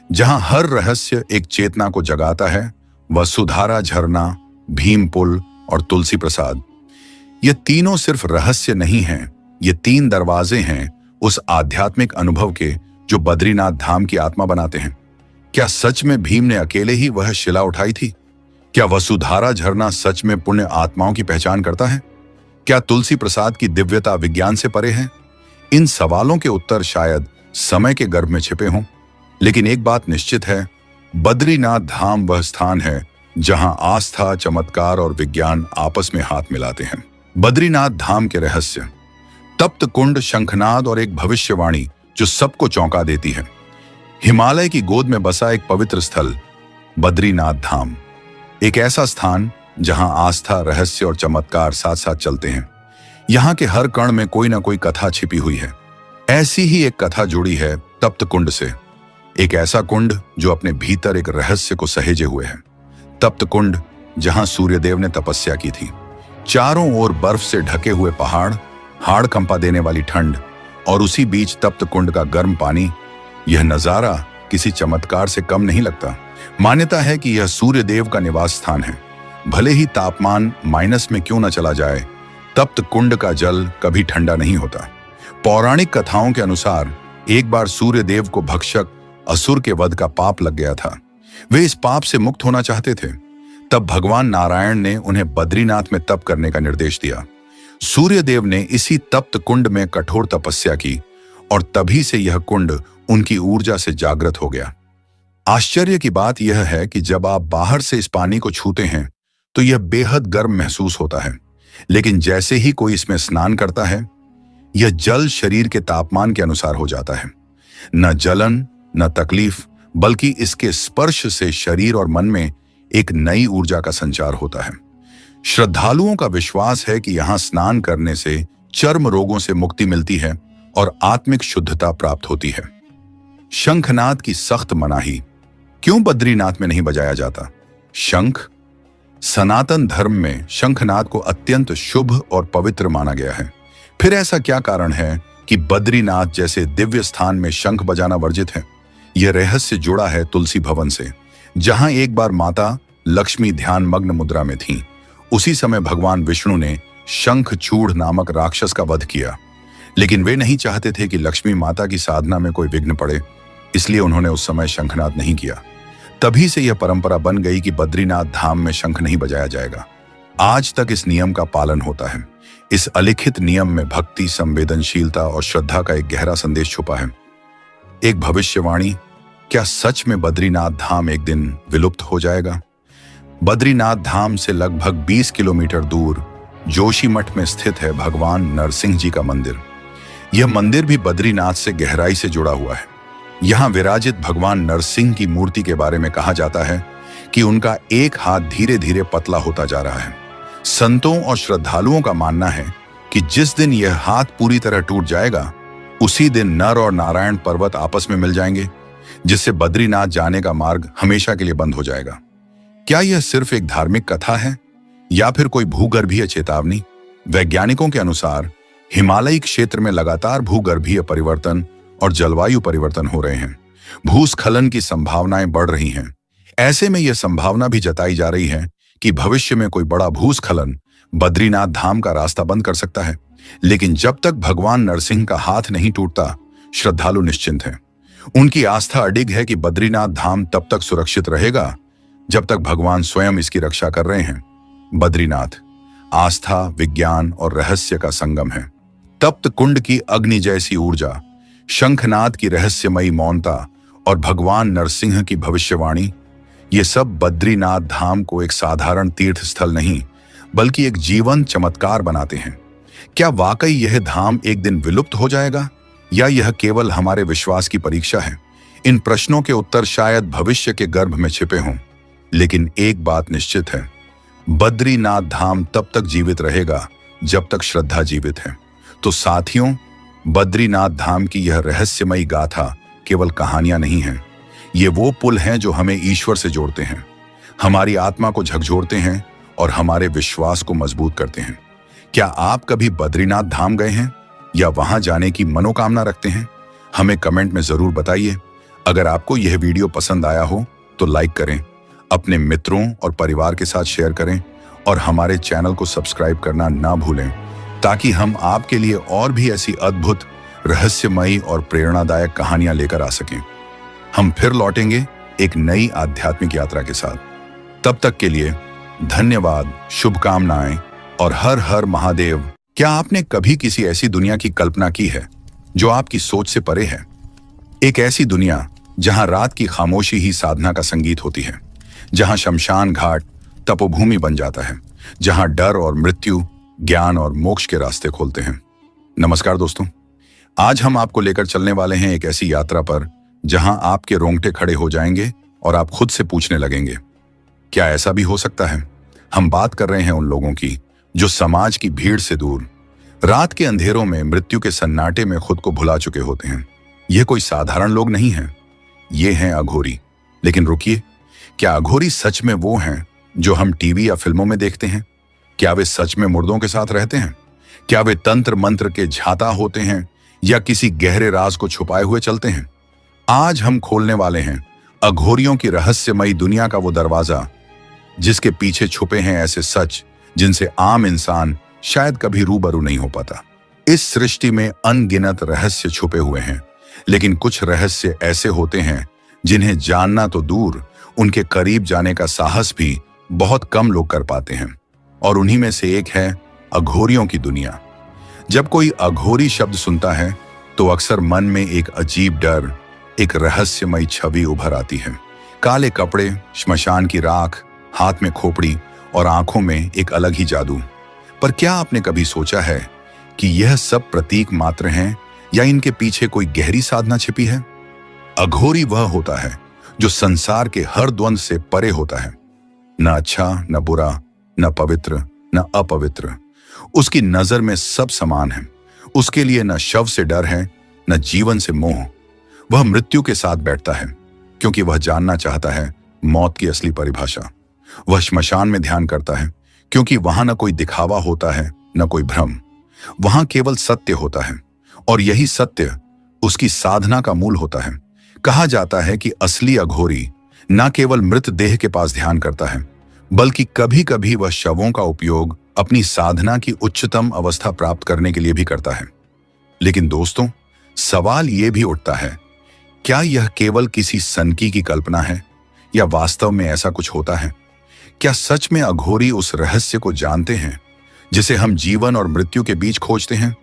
जहां हर रहस्य एक चेतना को जगाता है, वसुधारा झरना, भीम पुल और तुलसी प्रसाद, ये तीनों सिर्फ रहस्य नहीं हैं, ये 3 दरवाजे हैं उस आध्यात्मिक अनुभव के जो बद्रीनाथ धाम की आत्मा बनाते हैं। क्या सच में भीम ने अकेले ही वह शिला उठाई थी? क्या वसुधारा झरना सच में पुण्य आत्माओं की पहचान करता है? क्या तुलसी प्रसाद की दिव्यता विज्ञान से परे है? इन सवालों के उत्तर शायद समय के गर्भ में छिपे हों, लेकिन एक बात निश्चित है, बद्रीनाथ धाम वह स्थान है जहां आस्था, चमत्कार और विज्ञान आपस में हाथ मिलाते हैं। बद्रीनाथ धाम के रहस्य, तप्त कुंड, शंखनाद और एक भविष्यवाणी जो सबको चौंका देती है। हिमालय की गोद में बसा एक पवित्र स्थल, बद्रीनाथ धाम, एक ऐसा स्थान जहां आस्था, रहस्य और चमत्कार साथ साथ चलते हैं। यहाँ के हर कण में कोई ना कोई कथा छिपी हुई है। ऐसी ही एक कथा जुड़ी है तप्त कुंड से, एक ऐसा कुंड जो अपने भीतर एक रहस्य को सहेजे हुए है। तप्त कुंड, जहां सूर्यदेव ने तपस्या की थी। चारों ओर बर्फ से ढके हुए पहाड़, हाड़ कंपा देने वाली ठंड और उसी बीच तप्त कुंड का गर्म पानी। यह नजारा किसी चमत्कार से कम नहीं लगता। मान्यता है कि यह सूर्यदेव का निवास स्थान है। भले ही तापमान माइनस में क्यों न चला जाए, तप्त कुंड का जल कभी ठंडा नहीं होता। पौराणिक कथाओं के अनुसार एक बार सूर्यदेव को भक्षक असुर के वध का पाप लग गया था। वे इस पाप से मुक्त होना चाहते थे। तब भगवान नारायण ने उन्हें बद्रीनाथ में तप करने का निर्देश दिया। सूर्यदेव ने इसी तप्त कुंड में कठोर तपस्या की और तभी से यह कुंड उनकी ऊर्जा से जागृत हो गया। आश्चर्य की बात यह है कि जब आप बाहर से इस पानी को छूते हैं तो यह बेहद गर्म महसूस होता है, लेकिन जैसे ही कोई इसमें स्नान करता है यह जल शरीर के तापमान के अनुसार हो जाता है। न जलन न तकलीफ, बल्कि इसके स्पर्श से शरीर और मन में एक नई ऊर्जा का संचार होता है। श्रद्धालुओं का विश्वास है कि यहां स्नान करने से चर्म रोगों से मुक्ति मिलती है और आत्मिक शुद्धता प्राप्त होती है। शंखनाद की सख्त मनाही। क्यों बद्रीनाथ में नहीं बजाया जाता शंख? सनातन धर्म में शंखनाद को अत्यंत शुभ और पवित्र माना गया है। फिर ऐसा क्या कारण है कि बद्रीनाथ जैसे दिव्य स्थान में शंख बजाना वर्जित है? यह रहस्य जुड़ा है तुलसी भवन से, जहां एक बार माता लक्ष्मी ध्यान मग्न मुद्रा में थीं। उसी समय भगवान विष्णु ने शंखचूड़ नामक राक्षस का वध किया, लेकिन वे नहीं चाहते थे कि लक्ष्मी माता की साधना में कोई विघ्न पड़े, इसलिए उन्होंने उस समय शंखनाद नहीं किया। तभी से यह परंपरा बन गई कि बद्रीनाथ धाम में शंख नहीं बजाया जाएगा। आज तक इस नियम का पालन होता है। इस अलिखित नियम में भक्ति, संवेदनशीलता और श्रद्धा का एक गहरा संदेश छुपा है। एक भविष्यवाणी, क्या सच में बद्रीनाथ धाम एक दिन विलुप्त हो जाएगा? बद्रीनाथ धाम से लगभग 20 किलोमीटर दूर जोशीमठ में स्थित है भगवान नरसिंह जी का मंदिर। यह मंदिर भी बद्रीनाथ से गहराई से जुड़ा हुआ है। यहाँ विराजित भगवान नरसिंह की मूर्ति के बारे में कहा जाता है कि उनका एक हाथ धीरे धीरे पतला होता जा रहा है। संतों और श्रद्धालुओं का मानना है कि जिस दिन यह हाथ पूरी तरह टूट जाएगा उसी दिन नर और नारायण पर्वत आपस में मिल जाएंगे, जिससे बद्रीनाथ जाने का मार्ग हमेशा के लिए बंद हो जाएगा। क्या यह सिर्फ एक धार्मिक कथा है या फिर कोई भूगर्भीय चेतावनी? वैज्ञानिकों के अनुसार हिमालयी क्षेत्र में लगातार भूगर्भीय परिवर्तन और जलवायु परिवर्तन हो रहे हैं। भूस्खलन की संभावनाएं बढ़ रही हैं। ऐसे में यह संभावना भी जताई जा रही है कि भविष्य में कोई बड़ा भूस्खलन बद्रीनाथ धाम का रास्ता बंद कर सकता है। लेकिन जब तक भगवान नरसिंह का हाथ नहीं टूटता, श्रद्धालु निश्चिंत हैं। उनकी आस्था अडिग है कि बद्रीनाथ धाम तब तक सुरक्षित रहेगा जब तक भगवान स्वयं इसकी रक्षा कर रहे हैं। बद्रीनाथ आस्था, विज्ञान और रहस्य का संगम है। तप्त कुंड की अग्नि जैसी ऊर्जा, शंखनाद की रहस्यमयी मौनता और भगवान नरसिंह की भविष्यवाणी, ये सब बद्रीनाथ धाम को एक साधारण तीर्थ स्थल नहीं बल्कि एक जीवन चमत्कार बनाते हैं। क्या वाकई यह धाम एक दिन विलुप्त हो जाएगा या यह केवल हमारे विश्वास की परीक्षा है? इन प्रश्नों के उत्तर शायद भविष्य के गर्भ में छिपे हों, लेकिन एक बात निश्चित है, बद्रीनाथ धाम तब तक जीवित रहेगा जब तक श्रद्धा जीवित है। तो साथियों, बद्रीनाथ धाम की यह रहस्यमयी गाथा केवल कहानियां नहीं हैं, ये वो पुल हैं जो हमें ईश्वर से जोड़ते हैं, हमारी आत्मा को झकझोरते हैं और हमारे विश्वास को मजबूत करते हैं। क्या आप कभी बद्रीनाथ धाम गए हैं या वहां जाने की मनोकामना रखते हैं? हमें कमेंट में जरूर बताइए। अगर आपको यह वीडियो पसंद आया हो तो लाइक करें, अपने मित्रों और परिवार के साथ शेयर करें और हमारे चैनल को सब्सक्राइब करना ना भूलें, ताकि हम आपके लिए और भी ऐसी अद्भुत, रहस्यमयी और प्रेरणादायक कहानियां लेकर आ सकें। हम फिर लौटेंगे एक नई आध्यात्मिक यात्रा के साथ। तब तक के लिए धन्यवाद, शुभकामनाएं और हर हर महादेव। क्या आपने कभी किसी ऐसी दुनिया की कल्पना की है जो आपकी सोच से परे है? एक ऐसी दुनिया जहां रात की खामोशी ही साधना का संगीत होती है, जहां शमशान घाट तपोभूमि बन जाता है, जहां डर और मृत्यु ज्ञान और मोक्ष के रास्ते खोलते हैं। नमस्कार दोस्तों, आज हम आपको लेकर चलने वाले हैं एक ऐसी यात्रा पर जहां आपके रोंगटे खड़े हो जाएंगे और आप खुद से पूछने लगेंगे, क्या ऐसा भी हो सकता है? हम बात कर रहे हैं उन लोगों की जो समाज की भीड़ से दूर, रात के अंधेरों में, मृत्यु के सन्नाटे में खुद को भुला चुके होते हैं। ये कोई साधारण लोग नहीं हैं, ये हैं अघोरी। लेकिन रुकिए, क्या अघोरी सच में वो हैं जो हम टीवी या फिल्मों में देखते हैं? क्या वे सच में मुर्दों के साथ रहते हैं? क्या वे तंत्र मंत्र के झाता होते हैं या किसी गहरे राज को छुपाए हुए चलते हैं? आज हम खोलने वाले हैं अघोरियों की रहस्यमयी दुनिया का वो दरवाजा जिसके पीछे छुपे हैं ऐसे सच जिनसे आम इंसान शायद कभी रूबरू नहीं हो पाता। इस सृष्टि में अनगिनत रहस्य छुपे हुए हैं, लेकिन कुछ रहस्य ऐसे होते हैं जिन्हें जानना तो दूर, उनके करीब जाने का साहस भी बहुत कम लोग कर पाते हैं। और उन्हीं में से एक है अघोरियों की दुनिया। जब कोई अघोरी शब्द सुनता है तो अक्सर मन में एक अजीब डर, एक रहस्यमयी छवि उभर आती है। काले कपड़े, श्मशान की राख, हाथ में खोपड़ी और आंखों में एक अलग ही जादू। पर क्या आपने कभी सोचा है कि यह सब प्रतीक मात्र हैं या इनके पीछे कोई गहरी साधना छिपी है? अघोरी वह होता है जो संसार के हर द्वंद्व से परे होता है। न अच्छा न बुरा, न पवित्र न अपवित्र। उसकी नजर में सब समान है। उसके लिए न शव से डर है, न जीवन से मोह। वह मृत्यु के साथ बैठता है क्योंकि वह जानना चाहता है मौत की असली परिभाषा। वह श्मशान में ध्यान करता है क्योंकि वहां न कोई दिखावा होता है, न कोई भ्रम। वहां केवल सत्य होता है और यही सत्य उसकी साधना का मूल होता है। कहा जाता है कि असली अघोरी न केवल मृत देह के पास ध्यान करता है, बल्कि कभी कभी वह शवों का उपयोग अपनी साधना की उच्चतम अवस्था प्राप्त करने के लिए भी करता है। लेकिन दोस्तों, सवाल यह भी उठता है, क्या यह केवल किसी सनकी की कल्पना है या वास्तव में ऐसा कुछ होता है? क्या सच में अघोरी उस रहस्य को जानते हैं जिसे हम जीवन और मृत्यु के बीच खोजते हैं?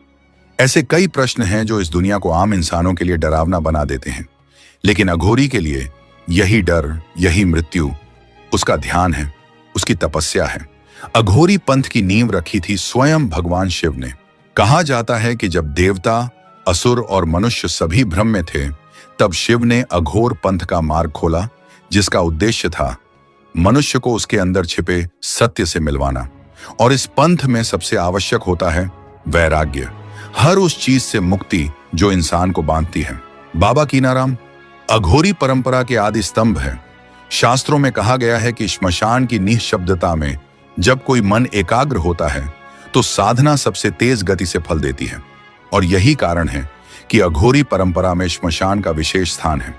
ऐसे कई प्रश्न हैं जो इस दुनिया को आम इंसानों के लिए डरावना बना देते हैं, लेकिन अघोरी के लिए यही डर, यही मृत्यु उसका ध्यान है, उसकी तपस्या है। अघोरी पंथ की नींव रखी थी स्वयं भगवान शिव ने। कहा जाता है कि जब देवता, असुर और मनुष्य सभी भ्रम में थे, तब शिव ने अघोर पंथ का मार्ग खोला, जिसका उद्देश्य था मनुष्य को उसके अंदर छिपे सत्य से मिलवाना। और इस पंथ में सबसे आवश्यक होता है वैराग्य, हर उस चीज से मुक्ति जो इंसान को बांधती है। बाबा कीनाराम अघोरी परंपरा के आदि स्तंभ है। शास्त्रों में कहा गया है कि श्मशान की निःशब्दता में जब कोई मन एकाग्र होता है तो साधना सबसे तेज गति से फल देती है। और यही कारण है कि अघोरी परंपरा में श्मशान का विशेष स्थान है।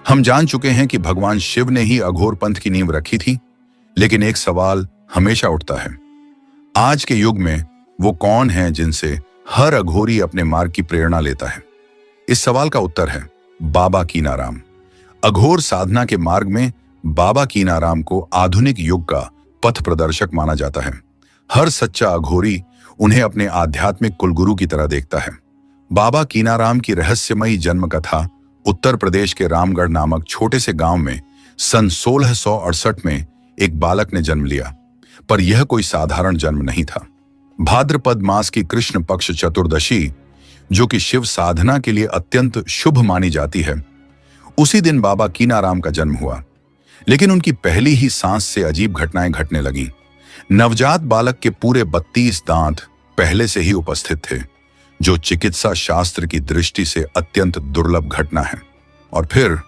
हम जान चुके हैं कि भगवान शिव ने ही अघोर पंथ की नींव रखी थी, लेकिन एक सवाल हमेशा उठता है, आज के युग में वो कौन है जिनसे हर अघोरी अपने मार्ग की प्रेरणा लेता है? इस सवाल का उत्तर है बाबा कीनाराम। अघोर साधना के मार्ग में बाबा कीनाराम को आधुनिक युग का पथ प्रदर्शक माना जाता है। हर सच्चा अघोरी उन्हें अपने आध्यात्मिक कुलगुरु की तरह देखता है। बाबा कीनाराम की रहस्यमयी जन्म कथा उत्तर प्रदेश के रामगढ़ नामक छोटे से गांव में सन 1668 में एक बालक ने जन्म लिया। पर यह कोई साधारण जन्म नहीं था। भाद्रपद मास की कृष्ण पक्ष चतुर्दशी, जो कि शिव साधना के लिए अत्यंत शुभ मानी जाती है, उसी दिन बाबा कीनाराम का जन्म हुआ। लेकिन उनकी पहली ही सांस से अजीब घटनाएं घटने लगीं। नवजात बालक के पूरे 32 दांत पहले से ही उपस्थित थे, जो चिकित्सा शास्त्र की दृष्टि से अत्यंत दुर्लभ घटना है। और फिर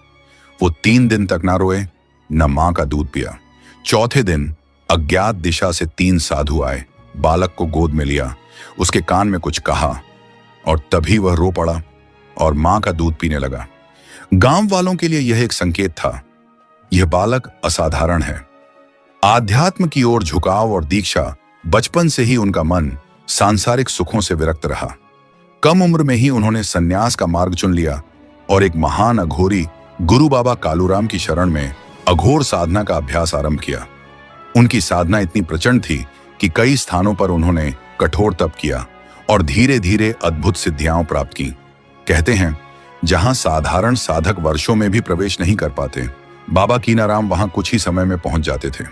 वो 3 दिन तक ना रोए, न मां का दूध पिया। चौथे दिन अज्ञात दिशा से 3 साधु आए, बालक को गोद में लिया, उसके कान में कुछ कहा और तभी वह रो पड़ा और मां का दूध पीने लगा। गांव वालों के लिए यह एक संकेत था, यह बालक असाधारण है। आध्यात्म की ओर झुकाव और दीक्षा, बचपन से ही उनका मन सांसारिक सुखों से विरक्त रहा। कम उम्र में ही उन्होंने सन्यास का मार्ग चुन लिया और एक महान अघोरी गुरु बाबा कालूराम की शरण में अघोर साधना का अभ्यास आरंभ किया। उनकी साधना इतनी प्रचंड थी कि कई स्थानों पर उन्होंने कठोर तप किया और धीरे धीरे अद्भुत सिद्धियां प्राप्त की। कहते हैं, जहां साधारण साधक वर्षों में भी प्रवेश नहीं कर पाते, बाबा कीनाराम वहां कुछ ही समय में पहुंच जाते थे।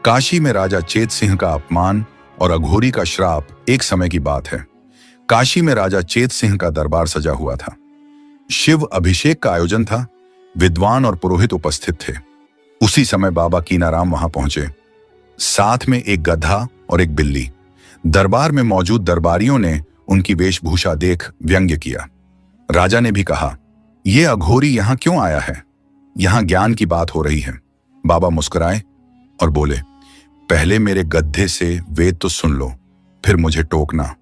काशी में राजा चेत सिंह का अपमान और अघोरी का श्राप एक समय की बात है। काशी में राजा चेत सिंह का दरबार सजा हुआ था। शिव अभिषेक का आयोजन था, विद्वान और पुरोहित उपस्थित थे। उसी समय बाबा कीनाराम वहां पहुंचे, साथ में एक गधा और एक बिल्ली। दरबार में मौजूद दरबारियों ने उनकी वेशभूषा देख व्यंग्य किया। राजा ने भी कहा, यह अघोरी यहां क्यों आया है? यहां ज्ञान की बात हो रही है। बाबा मुस्कुराए और बोले, पहले मेरे गड्ढे से वेद तो सुन लो, फिर मुझे टोकना।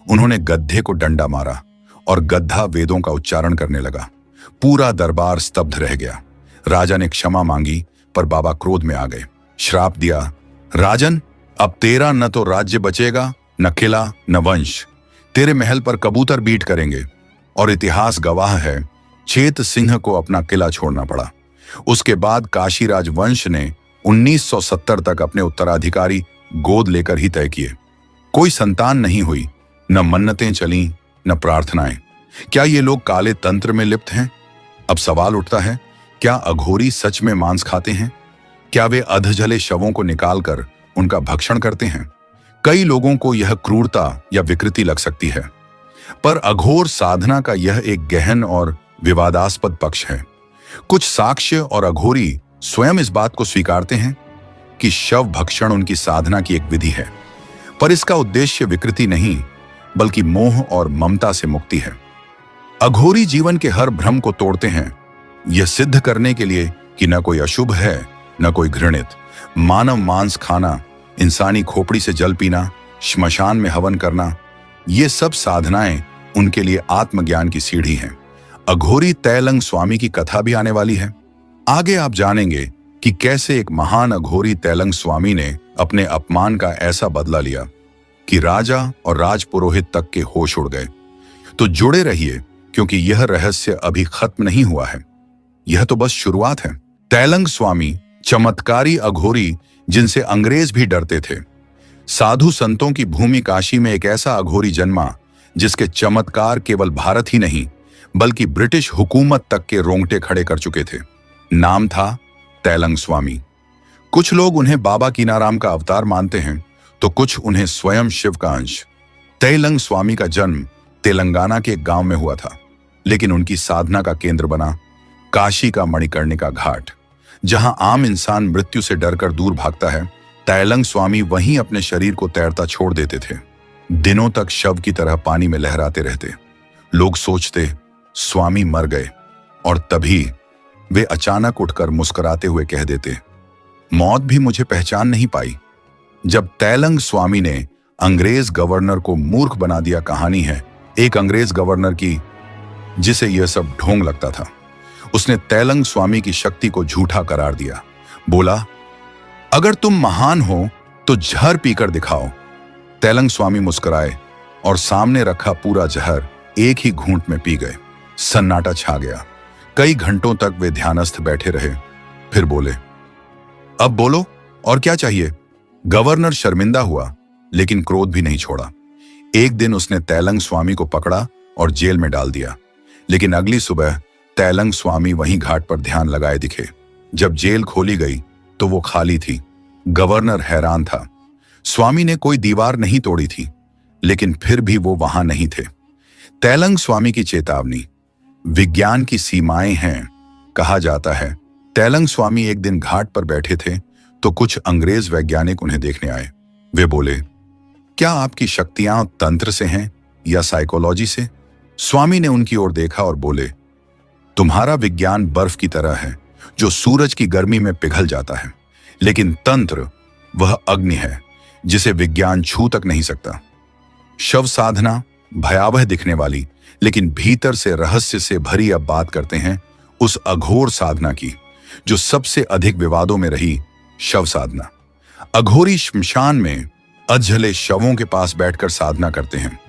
उन्होंने गड्ढे को डंडा मारा और गड्ढा वेदों का उच्चारण करने लगा। पूरा दरबार स्तब्ध रह गया। राजा ने क्षमा मांगी, पर बाबा क्रोध में आ गए। श्राप दिया, राजन, अब तेरा न तो राज्य बचेगा, न किला, न वंश। तेरे महल पर कबूतर बीट करेंगे। और इतिहास गवाह है, चेत सिंह को अपना किला छोड़ना पड़ा। उसके बाद काशीराज वंश ने 1970 तक अपने उत्तराधिकारी गोद लेकर ही तय किए। कोई संतान नहीं हुई, न मन्नतें चली, न प्रार्थनाएं। क्या ये लोग काले तंत्र में लिप्त हैं? अब सवाल उठता है, क्या अघोरी सच में मांस खाते हैं? क्या वे अधजले शवों को निकालकर उनका भक्षण करते हैं? कई लोगों को यह क्रूरता या विकृति लग सकती है, पर अघोर साधना का यह एक गहन और विवादास्पद पक्ष है। कुछ साक्ष्य और अघोरी स्वयं इस बात को स्वीकारते हैं कि शव भक्षण उनकी साधना की एक विधि है, पर इसका उद्देश्य विकृति नहीं बल्कि मोह और ममता से मुक्ति है। अघोरी जीवन के हर भ्रम को तोड़ते हैं, यह सिद्ध करने के लिए कि न कोई अशुभ है न कोई घृणित। मानव मांस खाना, इंसानी खोपड़ी से जल पीना, श्मशान में हवन करना, ये सब साधनाएं उनके लिए आत्मज्ञान की सीढ़ी हैं। अघोरी तैलंग स्वामी की कथा भी आने वाली है। आगे आप जानेंगे कि कैसे एक महान अघोरी तैलंग स्वामी ने अपने अपमान का ऐसा बदला लिया कि राजा और राजपुरोहित तक के होश उड़ गए। तो जुड़े रहिए, क्योंकि यह रहस्य अभी खत्म नहीं हुआ है, यह तो बस शुरुआत है। तैलंग स्वामी चमत्कारी अघोरी जिनसे अंग्रेज भी डरते थे। साधु संतों की भूमि काशी में एक ऐसा अघोरी जन्मा जिसके चमत्कार केवल भारत ही नहीं बल्कि ब्रिटिश हुकूमत तक के रोंगटे खड़े कर चुके थे। नाम था तैलंग स्वामी। कुछ लोग उन्हें बाबा कीनाराम का अवतार मानते हैं तो कुछ उन्हें स्वयं शिव का अंश। तैलंग स्वामी का जन्म तेलंगाना के एक गांव में हुआ था, लेकिन उनकी साधना का केंद्र बना काशी का मणिकर्णिका घाट। जहां आम इंसान मृत्यु से डरकर दूर भागता है, तैलंग स्वामी वहीं अपने शरीर को तैरता छोड़ देते थे। दिनों तक शव की तरह पानी में लहराते रहते। लोग सोचते स्वामी मर गए, और तभी वे अचानक उठकर मुस्कुराते हुए कह देते, मौत भी मुझे पहचान नहीं पाई। जब तैलंग स्वामी ने अंग्रेज गवर्नर को मूर्ख बना दिया, कहानी है एक अंग्रेज गवर्नर की जिसे यह सब ढोंग लगता था। उसने तैलंग स्वामी की शक्ति को झूठा करार दिया। बोला, अगर तुम महान हो तो जहर पीकर दिखाओ। तैलंग स्वामी मुस्कुराए और सामने रखा पूरा जहर एक ही घूंट में पी गए। सन्नाटा छा गया। कई घंटों तक वे ध्यानस्थ बैठे रहे। फिर बोले, अब बोलो, और क्या चाहिए? गवर्नर शर्मिंदा हुआ, लेकिन क्रोध भी नहीं छोड़ा। एक दिन उसने तैलंग स्वामी को पकड़ा और जेल में डाल दिया। लेकिन अगली सुबह तैलंग स्वामी वहीं घाट पर ध्यान लगाए दिखे। जब जेल खोली गई तो वो खाली थी। गवर्नर हैरान था। स्वामी ने कोई दीवार नहीं तोड़ी थी, लेकिन फिर भी वो वहां नहीं थे। तैलंग स्वामी की चेतावनी। विज्ञान की सीमाएं हैं। कहा जाता है तैलंग स्वामी एक दिन घाट पर बैठे थे तो कुछ अंग्रेज वैज्ञानिक उन्हें देखने आए। वे बोले, क्या आपकी शक्तियां तंत्र से हैं या साइकोलॉजी से? स्वामी ने उनकी ओर देखा और बोले, तुम्हारा विज्ञान बर्फ की तरह है जो सूरज की गर्मी में पिघल जाता है, लेकिन तंत्र वह अग्नि है जिसे विज्ञान छू तक नहीं सकता। शव साधना भयावह दिखने वाली लेकिन भीतर से रहस्य से भरी अब बात करते हैं उस अघोर साधना की जो सबसे अधिक विवादों में रही, शव साधना। अघोरी श्मशान में अधजले शवों के पास बैठकर साधना करते हैं।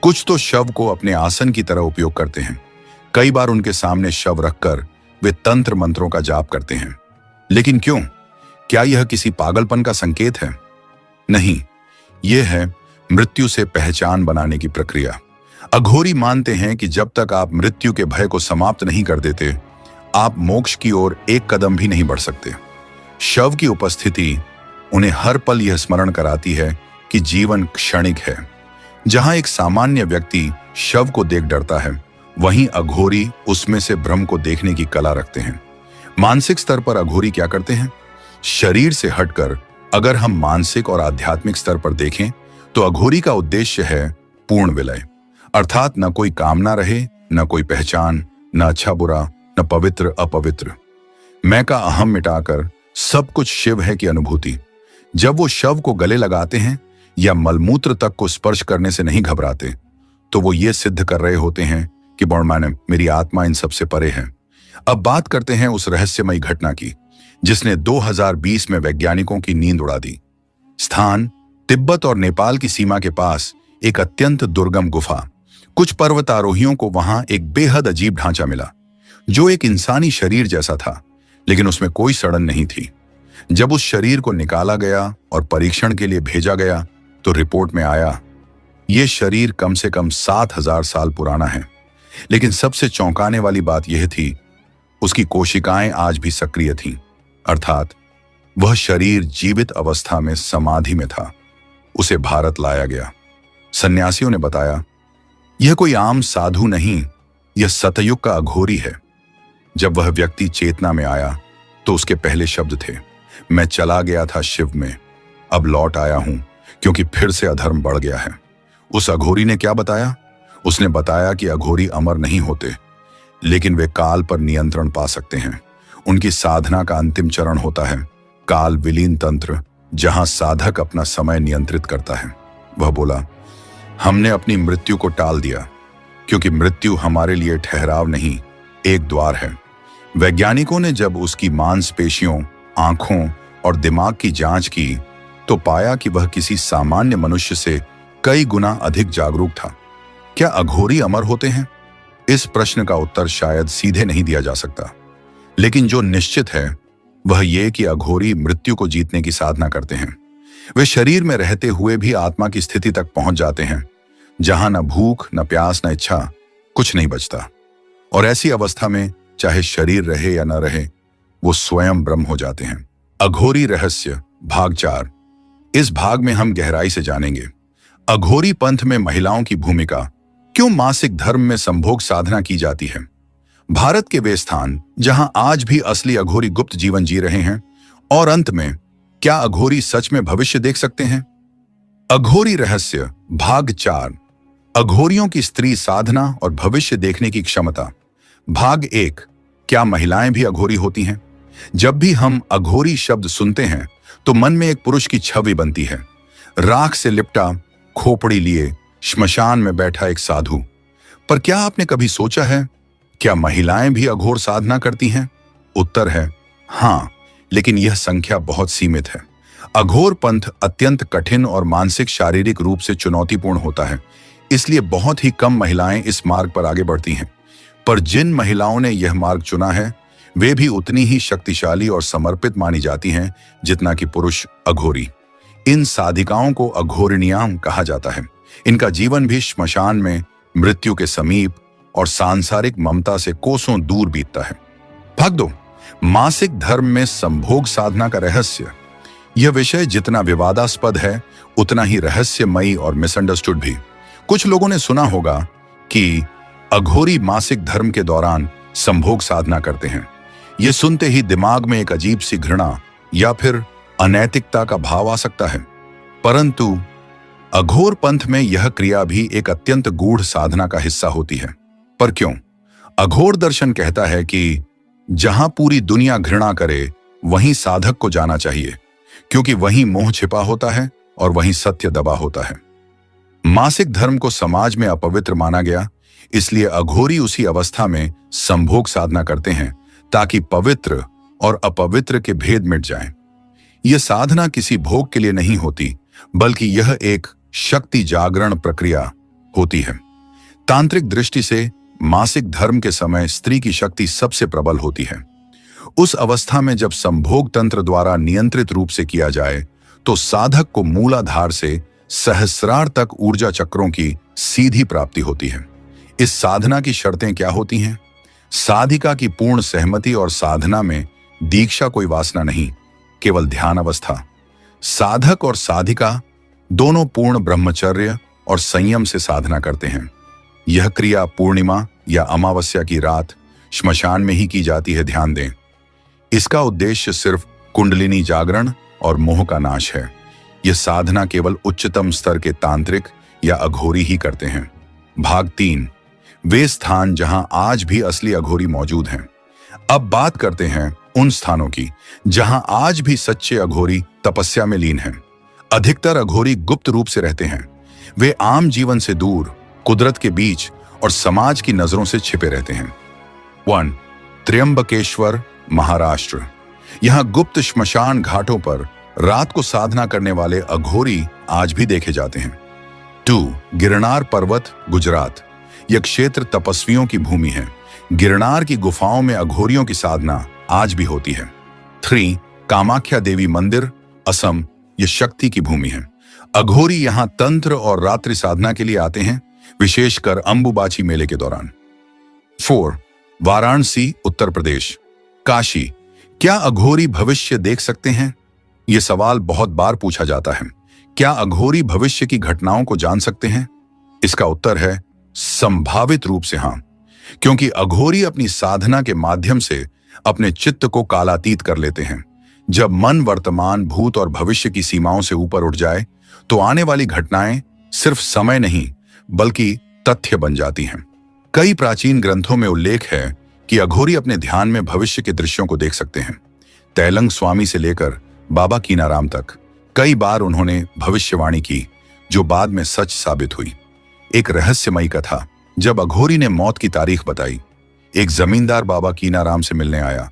कुछ तो शव को अपने आसन की तरह उपयोग करते हैं। कई बार उनके सामने शव रखकर वे तंत्र मंत्रों का जाप करते हैं। लेकिन क्यों? क्या यह किसी पागलपन का संकेत है? नहीं, यह है मृत्यु से पहचान बनाने की प्रक्रिया। अघोरी मानते हैं कि जब तक आप मृत्यु के भय को समाप्त नहीं कर देते, आप मोक्ष की ओर एक कदम भी नहीं बढ़ सकते। शव की उपस्थिति उन्हें हर पल यह स्मरण कराती है कि जीवन क्षणिक है। जहां एक सामान्य व्यक्ति शव को देख डरता है, वहीं अघोरी उसमें से भ्रम को देखने की कला रखते हैं। मानसिक स्तर पर अघोरी क्या करते हैं? शरीर से हटकर अगर हम मानसिक और आध्यात्मिक स्तर पर देखें तो अघोरी का उद्देश्य है पूर्ण विलय, अर्थात न कोई कामना रहे, न कोई पहचान, न अच्छा बुरा, न पवित्र अपवित्र। मैं का अहम मिटाकर सब कुछ शिव है की अनुभूति। जब वो शव को गले लगाते हैं या मलमूत्र तक को स्पर्श करने से नहीं घबराते, तो वो ये सिद्ध कर रहे होते हैं कि बड़माने मेरी आत्मा इन सबसे परे है। अब बात करते हैं उस रहस्यमयी घटना की जिसने 2020 में वैज्ञानिकों की नींद उड़ा दी। स्थान तिब्बत और नेपाल की सीमा के पास एक अत्यंत दुर्गम गुफा। कुछ पर्वतारोहियों को वहां एक बेहद अजीब ढांचा मिला जो एक इंसानी शरीर जैसा था, लेकिन उसमें कोई सड़न नहीं थी। जब उस शरीर को निकाला गया और परीक्षण के लिए भेजा गया तो रिपोर्ट में आया ये शरीर कम से कम 7,000 साल पुराना है। लेकिन सबसे चौंकाने वाली बात यह थी, उसकी कोशिकाएं आज भी सक्रिय थीं, अर्थात वह शरीर जीवित अवस्था में समाधि में था। उसे भारत लाया गया। सन्यासियों ने बताया, यह कोई आम साधु नहीं, यह सतयुग का अघोरी है। जब वह व्यक्ति चेतना में आया तो उसके पहले शब्द थे, मैं चला गया था शिव में, अब लौट आया हूं क्योंकि फिर से अधर्म बढ़ गया है। उस अघोरी ने क्या बताया? उसने बताया कि अघोरी अमर नहीं होते, लेकिन वे काल पर नियंत्रण पा सकते हैं। उनकी साधना का अंतिम चरण होता है काल विलीन तंत्र, जहां साधक अपना समय नियंत्रित करता है। वह बोला, हमने अपनी मृत्यु को टाल दिया क्योंकि मृत्यु हमारे लिए ठहराव नहीं, एक द्वार है। वैज्ञानिकों ने जब उसकी मांसपेशियों, आंखों और दिमाग की जांच की तो पाया कि वह किसी सामान्य मनुष्य से कई गुना अधिक जागरूक था। क्या अघोरी अमर होते हैं? इस प्रश्न का उत्तर शायद सीधे नहीं दिया जा सकता, लेकिन जो निश्चित है वह यह कि अघोरी मृत्यु को जीतने की साधना करते हैं। वे शरीर में रहते हुए भी आत्मा की स्थिति तक पहुंच जाते हैं, जहां न भूख, न प्यास, न इच्छा, कुछ नहीं बचता। और ऐसी अवस्था में चाहे शरीर रहे या न रहे, वो स्वयं ब्रह्म हो जाते हैं। अघोरी रहस्य भाग 4। इस भाग में हम गहराई से जानेंगे अघोरी पंथ में महिलाओं की भूमिका, क्यों मासिक धर्म में संभोग साधना की जाती है, भारत के वे स्थान जहां आज भी असली अघोरी गुप्त जीवन जी रहे हैं, और अंत में क्या अघोरी सच में भविष्य देख सकते हैं। अघोरी रहस्य भाग 4। अघोरियों की स्त्री साधना और भविष्य देखने की क्षमता। भाग 1। क्या महिलाएं भी अघोरी होती हैं? जब भी हम अघोरी शब्द सुनते हैं तो मन में एक पुरुष की छवि बनती है, राख से लिपटा, खोपड़ी लिए, श्मशान में बैठा एक साधु। पर क्या आपने कभी सोचा है, क्या महिलाएं भी अघोर साधना करती हैं? उत्तर है हां, लेकिन यह संख्या बहुत सीमित है। अघोर पंथ अत्यंत कठिन और मानसिक शारीरिक रूप से चुनौतीपूर्ण होता है, इसलिए बहुत ही कम महिलाएं इस मार्ग पर आगे बढ़ती हैं। पर जिन महिलाओं ने यह मार्ग चुना है वे भी उतनी ही शक्तिशाली और समर्पित मानी जाती हैं जितना कि पुरुष अघोरी। इन साधिकाओं को अघोरिणियां कहा जाता है। इनका जीवन भी श्मशान में, मृत्यु के समीप और सांसारिक ममता से कोसों दूर बीतता है। भाग 2। मासिक धर्म में संभोग साधना का रहस्य। यह विषय जितना विवादास्पद है उतना ही रहस्यमयी और मिसअंडरस्टूड भी। कुछ लोगों ने सुना होगा कि अघोरी मासिक धर्म के दौरान संभोग साधना करते हैं। यह सुनते ही दिमाग में एक अजीब सी घृणा या फिर अनैतिकता का भाव आ सकता है, परंतु अघोर पंथ में यह क्रिया भी एक अत्यंत गूढ़ साधना का हिस्सा होती है। पर क्यों? अघोर दर्शन कहता है कि जहां पूरी दुनिया घृणा करे वहीं साधक को जाना चाहिए, क्योंकि वहीं मोह छिपा होता है और वहीं सत्य दबा होता है। मासिक धर्म को समाज में अपवित्र माना गया, इसलिए अघोरी उसी अवस्था में संभोग साधना करते हैं ताकि पवित्र और अपवित्र के भेद मिट जाएं। यह साधना किसी भोग के लिए नहीं होती, बल्कि यह एक शक्ति जागरण प्रक्रिया होती है। तांत्रिक दृष्टि से मासिक धर्म के समय स्त्री की शक्ति सबसे प्रबल होती है। उस अवस्था में जब संभोग तंत्र द्वारा नियंत्रित रूप से किया जाए तो साधक को मूलाधार से सहस्रार तक ऊर्जा चक्रों की सीधी प्राप्ति होती है। इस साधना की शर्तें क्या होती हैं? साधिका की पूर्ण सहमति और साधना में दीक्षा कोई वासना नहीं, केवल ध्यान अवस्था। साधक और साधिका दोनों पूर्ण ब्रह्मचर्य और संयम से साधना करते हैं। यह क्रिया पूर्णिमा या अमावस्या की रात श्मशान में ही की जाती है, ध्यान दें। इसका उद्देश्य सिर्फ कुंडलिनी जागरण और मोह का नाश है। यह साधना केवल उच्चतम स्तर के तांत्रिक या अघोरी ही करते हैं। भाग 3। वे स्थान जहां आज भी असली अघोरी मौजूद हैं। अब बात करते हैं उन स्थानों की जहां आज भी सच्चे अघोरी तपस्या में लीन हैं। अधिकतर अघोरी गुप्त रूप से रहते हैं। वे आम जीवन से दूर, कुदरत के बीच और समाज की नजरों से छिपे रहते हैं। 1. त्र्यंबकेश्वर, महाराष्ट्र। यहां गुप्त श्मशान घाटों पर रात को साधना करने वाले अघोरी आज भी देखे जाते हैं। 2. गिरनार पर्वत, गुजरात। यह क्षेत्र तपस्वियों की भूमि है। गिरनार की गुफाओं में अघोरियों की साधना आज भी होती है। 3. कामाख्या देवी मंदिर, असम। यह शक्ति की भूमि है। अघोरी यहां तंत्र और रात्रि साधना के लिए आते हैं, विशेषकर अंबुबाची मेले के दौरान। 4. वाराणसी, उत्तर प्रदेश। काशी, क्या अघोरी भविष्य देख सकते हैं? यह सवाल बहुत बार पूछा जाता है। क्या अघोरी भविष्य की घटनाओं को जान सकते हैं? इसका उत्तर है संभावित रूप से हां, क्योंकि अघोरी अपनी साधना के माध्यम से अपने चित्त को कालातीत कर लेते हैं। जब मन वर्तमान, भूत और भविष्य की सीमाओं से ऊपर उठ जाए तो आने वाली घटनाएं सिर्फ समय नहीं बल्कि तथ्य बन जाती हैं। कई प्राचीन ग्रंथों में उल्लेख है कि अघोरी अपने ध्यान में भविष्य के दृश्यों को देख सकते हैं। तैलंग स्वामी से लेकर बाबा कीनाराम तक कई बार उन्होंने भविष्यवाणी की जो बाद में सच साबित हुई। एक रहस्यमयी कथा, जब अघोरी ने मौत की तारीख बताई, एक जमींदार बाबा कीनाराम से मिलने आया।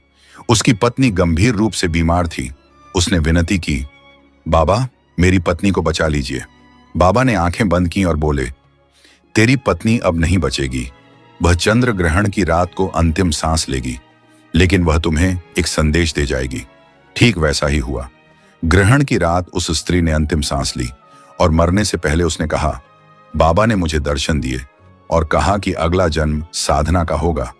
उसकी पत्नी गंभीर रूप से बीमार थी। उसने विनती की, बाबा मेरी पत्नी को बचा लीजिए। बाबा ने आंखें बंद की और बोले, तेरी पत्नी अब नहीं बचेगी। वह चंद्र ग्रहण की रात को अंतिम सांस लेगी, लेकिन वह तुम्हें एक संदेश दे जाएगी। ठीक वैसा ही हुआ। ग्रहण की रात उस स्त्री ने अंतिम सांस ली और मरने से पहले उसने कहा, बाबा ने मुझे दर्शन दिए और कहा कि अगला जन्म साधना का होगा।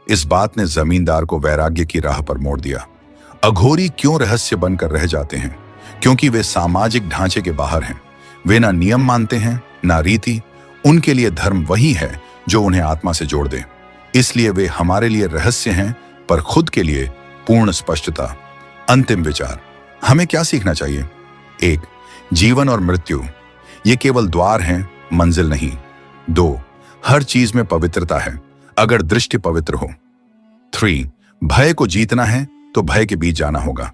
इस बात ने जमींदार को वैराग्य की राह पर मोड़ दिया। अघोरी क्यों रहस्य बनकर रह जाते हैं? क्योंकि वे सामाजिक ढांचे के बाहर हैं। वे ना नियम मानते हैं ना रीति। उनके लिए धर्म वही है जो उन्हें आत्मा से जोड़ दे। इसलिए वे हमारे लिए रहस्य हैं, पर खुद के लिए पूर्ण स्पष्टता। अंतिम विचार, हमें क्या सीखना चाहिए? 1. जीवन और मृत्यु ये केवल द्वार हैं, मंजिल नहीं। 2. हर चीज में पवित्रता है अगर दृष्टि पवित्र हो। 3. भय को जीतना है तो भय के बीच जाना होगा।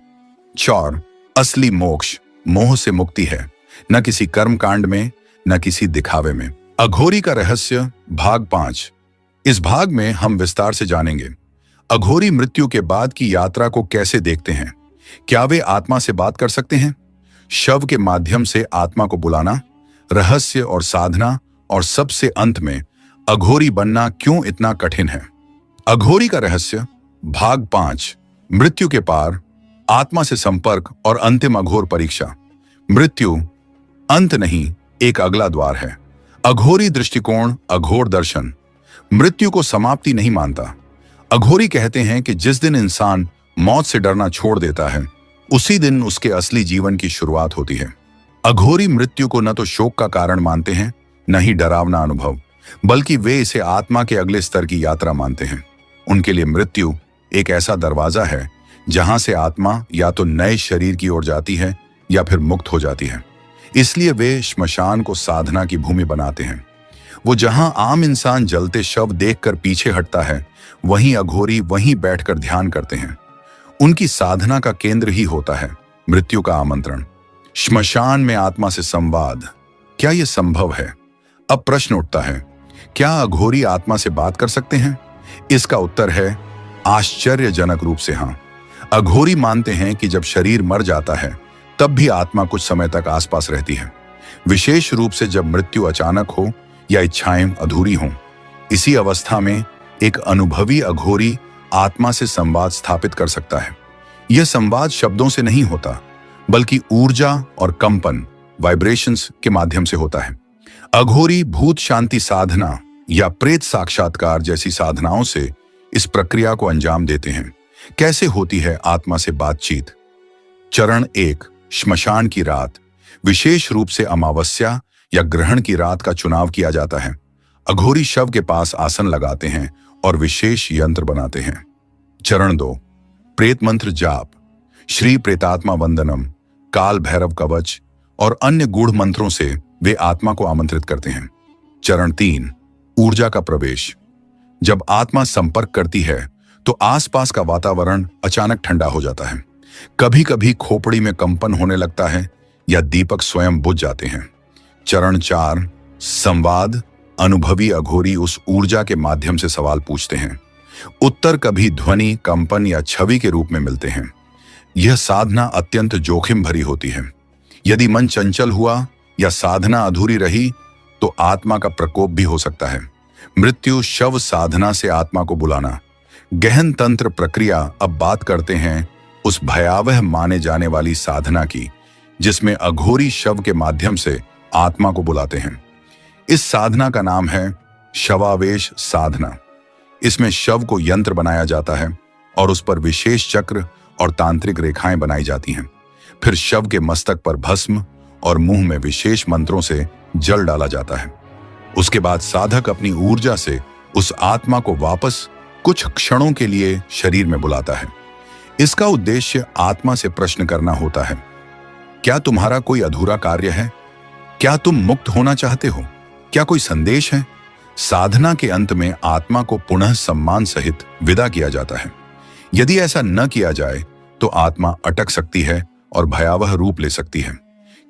4. असली मोक्ष मोह से मुक्ति है, न किसी कर्म कांड में न किसी दिखावे में। अघोरी का रहस्य भाग 5। इस भाग में हम विस्तार से जानेंगे अघोरी मृत्यु के बाद की यात्रा को कैसे देखते हैं। क्या वे आत्मा से बात कर सकते हैं? शव के माध्यम से आत्मा को बुलाना, रहस्य और साधना, और सबसे अंत में अघोरी बनना क्यों इतना कठिन है। अघोरी का रहस्य भाग 5। मृत्यु के पार, आत्मा से संपर्क और अंतिम अघोर परीक्षा। मृत्यु अंत नहीं, एक अगला द्वार है। अघोरी दृष्टिकोण, अघोर दर्शन मृत्यु को समाप्ति नहीं मानता। अघोरी कहते हैं कि जिस दिन इंसान मौत से डरना छोड़ देता है उसी दिन उसके असली जीवन की शुरुआत होती है। अघोरी मृत्यु को न तो शोक का कारण मानते हैं न ही डरावना अनुभव, बल्कि वे इसे आत्मा के अगले स्तर की यात्रा मानते हैं। उनके लिए मृत्यु एक ऐसा दरवाजा है जहां से आत्मा या तो नए शरीर की ओर जाती है या फिर मुक्त हो जाती है। इसलिए वे श्मशान को साधना की भूमि बनाते हैं। वो जहां आम इंसान जलते शव देखकर पीछे हटता है, वहीं अघोरी वहीं बैठकर ध्यान करते हैं। उनकी साधना का केंद्र ही होता है मृत्यु का आमंत्रण। श्मशान में आत्मा से संवाद, क्या यह संभव है? अब प्रश्न उठता है, क्या अघोरी आत्मा से बात कर सकते हैं? इसका उत्तर है आश्चर्यजनक रूप से हां। अघोरी मानते हैं कि जब शरीर मर जाता है तब भी आत्मा कुछ समय तक आसपास रहती है, विशेष रूप से जब मृत्यु अचानक हो या इच्छाएं अधूरी हों। इसी अवस्था में एक अनुभवी अघोरी आत्मा से संवाद स्थापित कर सकता है। यह संवाद शब्दों से नहीं होता, बल्कि ऊर्जा और कंपन, वाइब्रेशंस के माध्यम से होता है। अघोरी भूत शांति साधना या प्रेत साक्षात्कार जैसी साधनाओं से इस प्रक्रिया को अंजाम देते हैं। कैसे होती है आत्मा से बातचीत? चरण 1, श्मशान की रात। विशेष रूप से अमावस्या या ग्रहण की रात का चुनाव किया जाता है। अघोरी शव के पास आसन लगाते हैं और विशेष यंत्र बनाते हैं। चरण 2, प्रेत मंत्र जाप। श्री प्रेतात्मा वंदनम, काल भैरव कवच और अन्य गूढ़ मंत्रों से वे आत्मा को आमंत्रित करते हैं। चरण 3, ऊर्जा का प्रवेश। जब आत्मा संपर्क करती है तो आसपास का वातावरण अचानक ठंडा हो जाता है। कभी कभी खोपड़ी में कंपन होने लगता है या दीपक स्वयं बुझ जाते हैं। चरण 4, संवाद। अनुभवी अघोरी उस ऊर्जा के माध्यम से सवाल पूछते हैं। उत्तर कभी ध्वनि, कंपन या छवि के रूप में मिलते हैं। यह साधना अत्यंत जोखिम भरी होती है। यदि मन चंचल हुआ या साधना अधूरी रही तो आत्मा का प्रकोप भी हो सकता है। मृत्यु शव साधना से आत्मा को बुलाना, गहन तंत्र प्रक्रिया। अब बात करते हैं उस भयावह माने जाने वाली साधना की जिसमें अघोरी शव के माध्यम से आत्मा को बुलाते हैं। इस साधना का नाम है शवावेश साधना। इसमें शव को यंत्र बनाया जाता है और उस पर विशेष चक्र और तांत्रिक रेखाएं बनाई जाती हैं। फिर शव के मस्तक पर भस्म और मुंह में विशेष मंत्रों से जल डाला जाता है। उसके बाद साधक अपनी ऊर्जा से उस आत्मा को वापस कुछ क्षणों के लिए शरीर में बुलाता है। इसका उद्देश्य आत्मा से प्रश्न करना होता है, क्या तुम्हारा कोई अधूरा कार्य है? क्या तुम मुक्त होना चाहते हो? क्या कोई संदेश है? साधना के अंत में आत्मा को पुनः सम्मान सहित विदा किया जाता है। यदि ऐसा न किया जाए तो आत्मा अटक सकती है और भयावह रूप ले सकती है।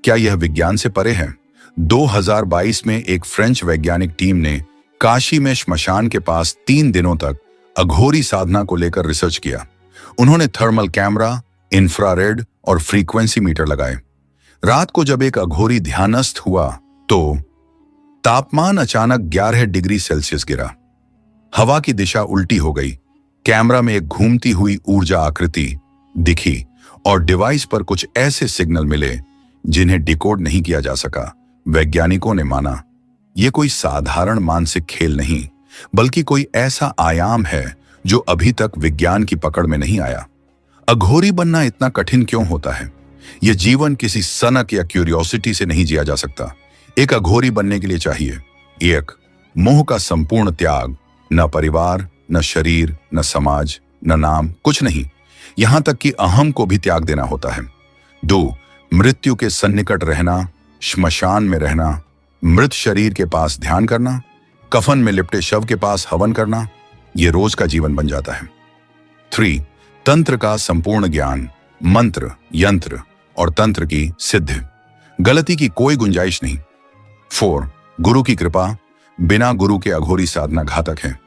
क्या यह विज्ञान से परे है? 2022 में एक फ्रेंच वैज्ञानिक टीम ने काशी में श्मशान के पास 3 दिनों तक अघोरी साधना को लेकर रिसर्च किया। उन्होंने थर्मल कैमरा, इंफ्रारेड और फ्रीक्वेंसी मीटर लगाए। रात को जब एक अघोरी ध्यानस्थ हुआ तो तापमान अचानक 11 डिग्री सेल्सियस गिरा। हवा की दिशा उल्टी हो गई। कैमरा में एक घूमती हुई ऊर्जा आकृति दिखी और डिवाइस पर कुछ ऐसे सिग्नल मिले जिन्हें डिकोड नहीं किया जा सका। वैज्ञानिकों ने माना यह कोई साधारण मानसिक खेल नहीं, बल्कि कोई ऐसा आयाम है जो अभी तक विज्ञान की पकड़ में नहीं आया। अघोरी बनना इतना कठिन क्यों होता है? यह जीवन किसी सनक या क्यूरियोसिटी से नहीं जिया जा सकता। एक अघोरी बनने के लिए चाहिए 1. मोह का संपूर्ण त्याग। न परिवार, न शरीर, न समाज, न नाम, कुछ नहीं। यहां तक कि अहम को भी त्याग देना होता है। 2. मृत्यु के सन्निकट रहना, श्मशान में रहना, मृत शरीर के पास ध्यान करना, कफन में लिपटे शव के पास हवन करना, यह रोज का जीवन बन जाता है। 3. तंत्र का संपूर्ण ज्ञान, मंत्र, यंत्र और तंत्र की सिद्धि, गलती की कोई गुंजाइश नहीं। 4. गुरु की कृपा। बिना गुरु के अघोरी साधना घातक है।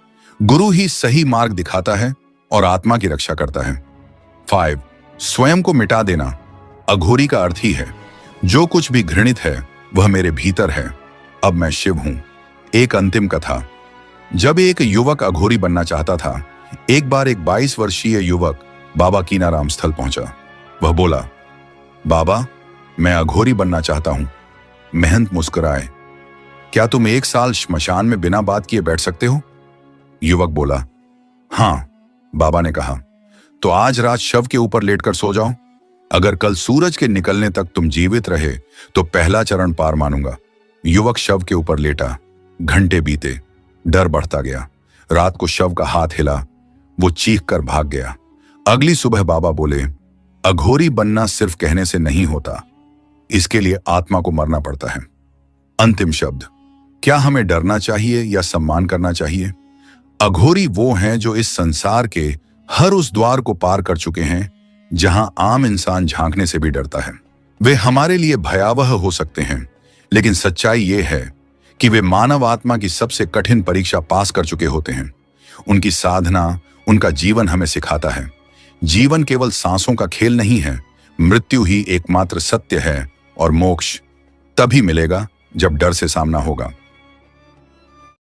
गुरु ही सही मार्ग दिखाता है और आत्मा की रक्षा करता है। 5. स्वयं को मिटा देना। अघोरी का अर्थ ही है जो कुछ भी घृणित है वह मेरे भीतर है, अब मैं शिव हूं। एक अंतिम कथा। जब एक युवक अघोरी बनना चाहता था, एक बार एक 22 वर्षीय युवक बाबा कीनाराम स्थल पहुंचा। वह बोला, बाबा, मैं अघोरी बनना चाहता हूं। महंत मुस्कुराए। क्या तुम 1 साल श्मशान में बिना बात किए बैठ सकते हो? युवक बोला, हां। बाबा ने कहा, तो आज रात शव के ऊपर लेटकर सो जाओ। अगर कल सूरज के निकलने तक तुम जीवित रहे तो पहला चरण पार मानूंगा। युवक शव के ऊपर लेटा। घंटे बीते, डर बढ़ता गया। रात को शव का हाथ हिला, वो चीख कर भाग गया। अगली सुबह बाबा बोले, अघोरी बनना सिर्फ कहने से नहीं होता, इसके लिए आत्मा को मरना पड़ता है। अंतिम शब्द। क्या हमें डरना चाहिए या सम्मान करना चाहिए? अघोरी वो हैं जो इस संसार के हर उस द्वार को पार कर चुके हैं जहां आम इंसान झांकने से भी डरता है। वे हमारे लिए भयावह हो सकते हैं, लेकिन सच्चाई ये है कि वे मानव आत्मा की सबसे कठिन परीक्षा पास कर चुके होते हैं। उनकी साधना, उनका जीवन हमें सिखाता है, जीवन केवल सांसों का खेल नहीं है। मृत्यु ही एकमात्र सत्य है और मोक्ष तभी मिलेगा जब डर से सामना होगा।